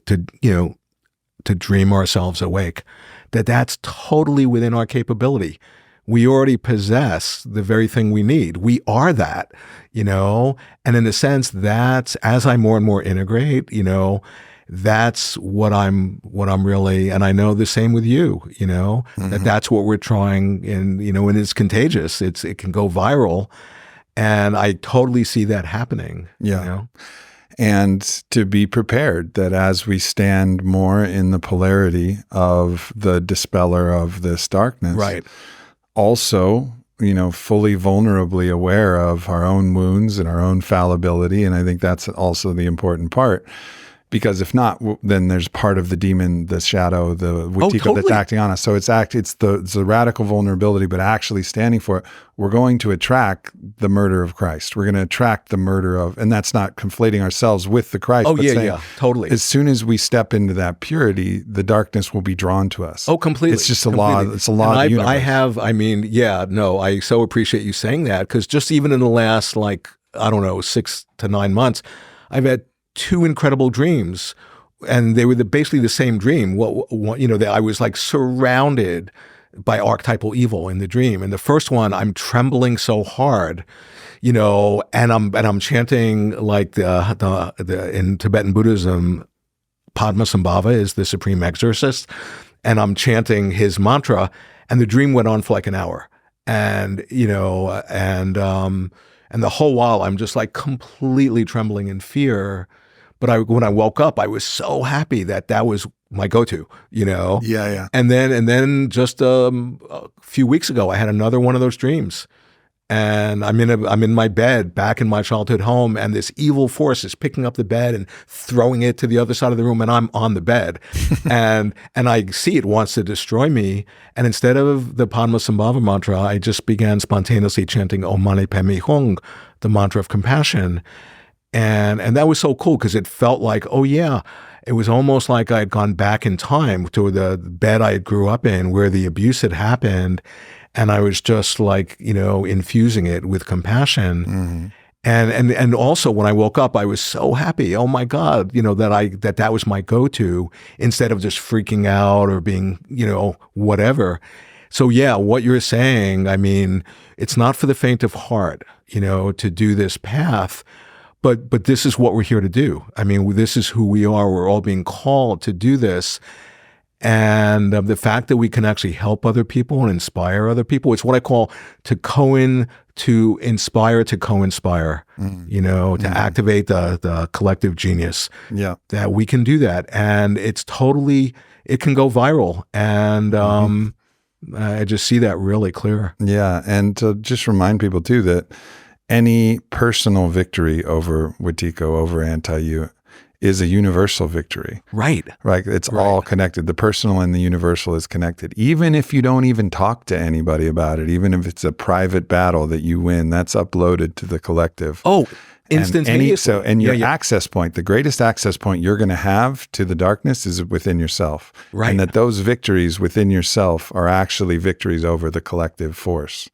to dream ourselves awake, that's totally within our capability. We already possess the very thing we need. We are that, and in a sense, that's, as I more and more integrate, that's what I'm really, and I know the same with you, that's what we're trying, and, and it's contagious. It can go viral, and I totally see that happening. Yeah. And to be prepared that as we stand more in the polarity of the dispeller of this darkness, also, fully vulnerably aware of our own wounds and our own fallibility. And I think that's also the important part, Because if not, then there's part of the demon, the shadow, the Wetiko that's acting on us. So it's the radical vulnerability, but actually standing for it. We're going to attract the murder of Christ. We're going to attract the murder of, and that's not conflating ourselves with the Christ. Oh, yeah, totally. As soon as we step into that purity, the darkness will be drawn to us. Oh, completely. It's just a law. It's a law of the universe. I so appreciate you saying that, because just even in the last, 6 to 9 months, I've had 2 incredible dreams, and they were basically the same dream. I was like surrounded by archetypal evil in the dream. And the first one, I'm trembling so hard, and I'm chanting like the in Tibetan Buddhism, Padmasambhava is the supreme exorcist, and I'm chanting his mantra, and the dream went on for like an hour, and the whole while I'm just like completely trembling in fear. But when I woke up, I was so happy that was my go-to, Yeah. And then just a few weeks ago, I had another one of those dreams, and I'm in my bed back in my childhood home, and this evil force is picking up the bed and throwing it to the other side of the room, and I'm on the bed, and I see it wants to destroy me. And instead of the Padmasambhava mantra, I just began spontaneously chanting Om Mani Padme Hung, the mantra of compassion. And that was so cool, because it felt like, oh yeah, it was almost like I had gone back in time to the bed I grew up in where the abuse had happened. And I was just like, infusing it with compassion. Mm-hmm. And also when I woke up, I was so happy. Oh my God, that was my go-to, instead of just freaking out or being, whatever. So yeah, what you're saying, it's not for the faint of heart, to do this path. But this is what we're here to do. This is who we are. We're all being called to do this. And the fact that we can actually help other people and inspire other people, it's what I call to inspire to co-inspire, to activate the collective genius. Yeah. That we can do that. And it can go viral. And I just see that really clear. Yeah. And to just remind people too that any personal victory over Wetiko, over anti-you, is a universal victory. Right. Right. It's all connected. The personal and the universal is connected. Even if you don't even talk to anybody about it, even if it's a private battle that you win, that's uploaded to the collective. Oh, instantaneously. And your access point, the greatest access point you're going to have to the darkness is within yourself. Right. And that those victories within yourself are actually victories over the collective force.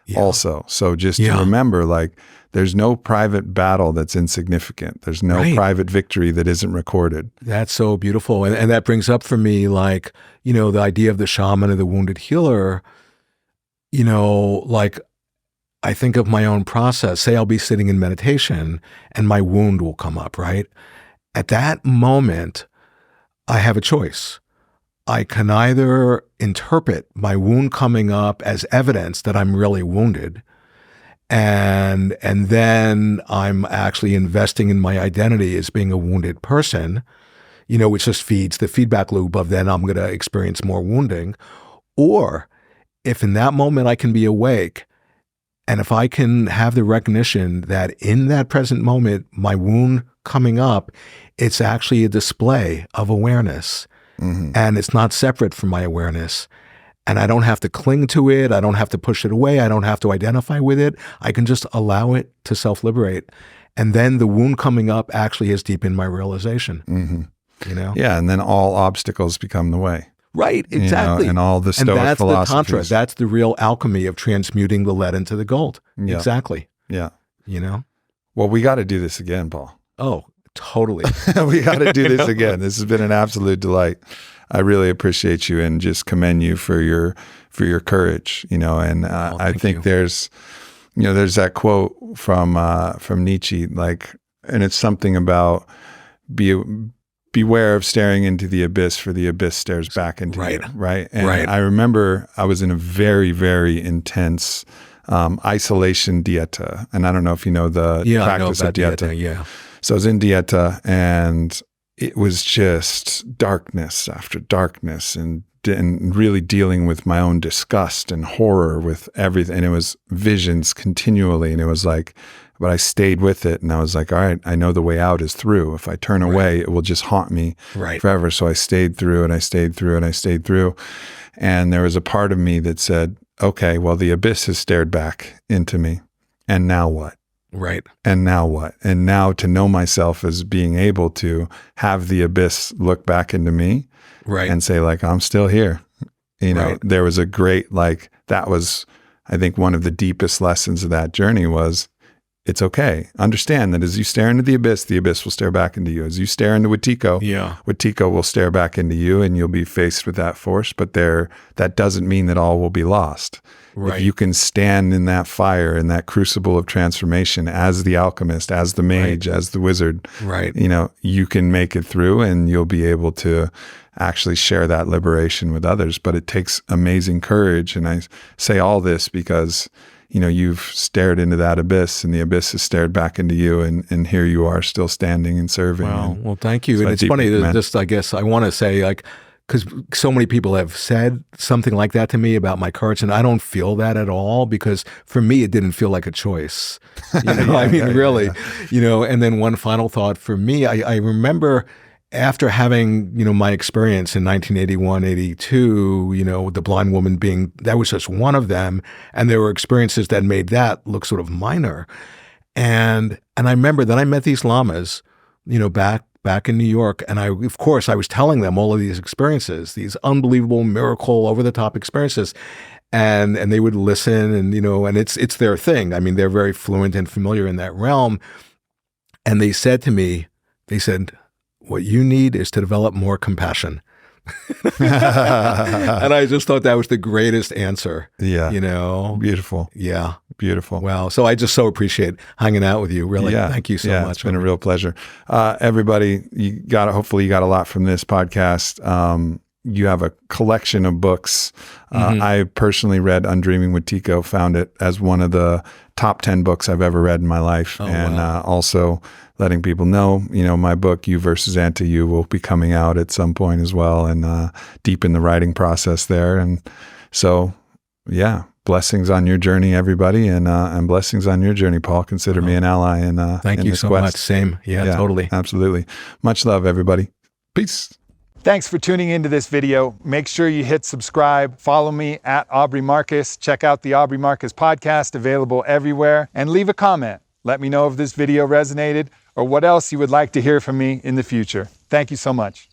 Yeah. Also. So just to remember, there's no private battle that's insignificant. There's no private victory that isn't recorded. That's so beautiful. And that brings up for me, the idea of the shaman or the wounded healer, I think of my own process. Say I'll be sitting in meditation and my wound will come up, right? At that moment, I have a choice. I can either interpret my wound coming up as evidence that I'm really wounded, and then I'm actually investing in my identity as being a wounded person, which just feeds the feedback loop of then I'm going to experience more wounding. Or if in that moment I can be awake, and if I can have the recognition that in that present moment, my wound coming up, it's actually a display of awareness. Mm-hmm. And it's not separate from my awareness. And I don't have to cling to it. I don't have to push it away. I don't have to identify with it. I can just allow it to self-liberate. And then the wound coming up actually has deepened my realization. Mm-hmm. Yeah, and then all obstacles become the way. Right, exactly. And all the Stoic philosophies. And that's the Tantra. That's the real alchemy of transmuting the lead into the gold. Yeah. Exactly. Yeah. Well, we got to do this again, Paul. Oh, totally. We got to do this again. This has been an absolute delight. I really appreciate you and just commend you for your courage, and I think there's that quote from Nietzsche, and it's something about beware of staring into the abyss, for the abyss stares back into you, right? And I remember I was in a very, very intense isolation dieta, and I don't know if you know the practice of dieta. Yeah. So I was in dieta, and it was just darkness after darkness and and really dealing with my own disgust and horror with everything. And it was visions continually. And it was like, but I stayed with it. And I was like, all right, I know the way out is through. If I turn away, it will just haunt me forever. So I stayed through and I stayed through and I stayed through. And there was a part of me that said, okay, well, the abyss has stared back into me. And now what? Right. And now what? And now to know myself as being able to have the abyss look back into me and say, like, I'm still here. You know, there was a great, like, that was, I think, one of the deepest lessons of that journey was, it's okay. Understand that as you stare into the abyss will stare back into you. As you stare into Wetiko, Wetiko will stare back into you, and you'll be faced with that force. But that doesn't mean that all will be lost. If you can stand in that fire, in that crucible of transformation as the alchemist, as the mage, as the wizard, you know, you can make it through, and you'll be able to actually share that liberation with others. But it takes amazing courage. And I say all this because, you know, you've stared into that abyss, and the abyss has stared back into you, and here you are still standing and serving. Well, thank you. So and it's funny that just, I guess I want to say, like, because so many people have said something like that to me about my courage, and I don't feel that at all, because for me, it didn't feel like a choice. You know, I mean, really, you know. And then one final thought for me, I remember after having, you know, my experience in 1981, 82, you know, the blind woman being, that was just one of them. And there were experiences that made that look sort of minor. And I remember that I met these lamas, you know, back in New York. And of course, I was telling them all of these experiences, these unbelievable, miracle, over-the-top experiences. And they would listen, and, you know, and it's their thing. I mean, they're very fluent and familiar in that realm. And they said to me, what you need is to develop more compassion. And I just thought that was the greatest answer. Yeah. You know? Beautiful. Yeah. Beautiful. Wow. So I just so appreciate hanging out with you. Really. Yeah. Thank you so much. It's been a real pleasure. Everybody, hopefully you got a lot from this podcast. You have a collection of books. I personally read Undreaming Wetiko, found it as one of the top 10 books I've ever read in my life. Also letting people know, you know, my book, You versus Anti-You, will be coming out at some point as well, and deep in the writing process there. And so, yeah, blessings on your journey, everybody, and blessings on your journey, Paul. Consider me an ally in Thank you so much. Same. Yeah, totally. Absolutely. Much love, everybody. Peace. Thanks for tuning into this video. Make sure you hit subscribe. Follow me at Aubrey Marcus. Check out the Aubrey Marcus podcast, available everywhere. And leave a comment. Let me know if this video resonated or what else you would like to hear from me in the future. Thank you so much.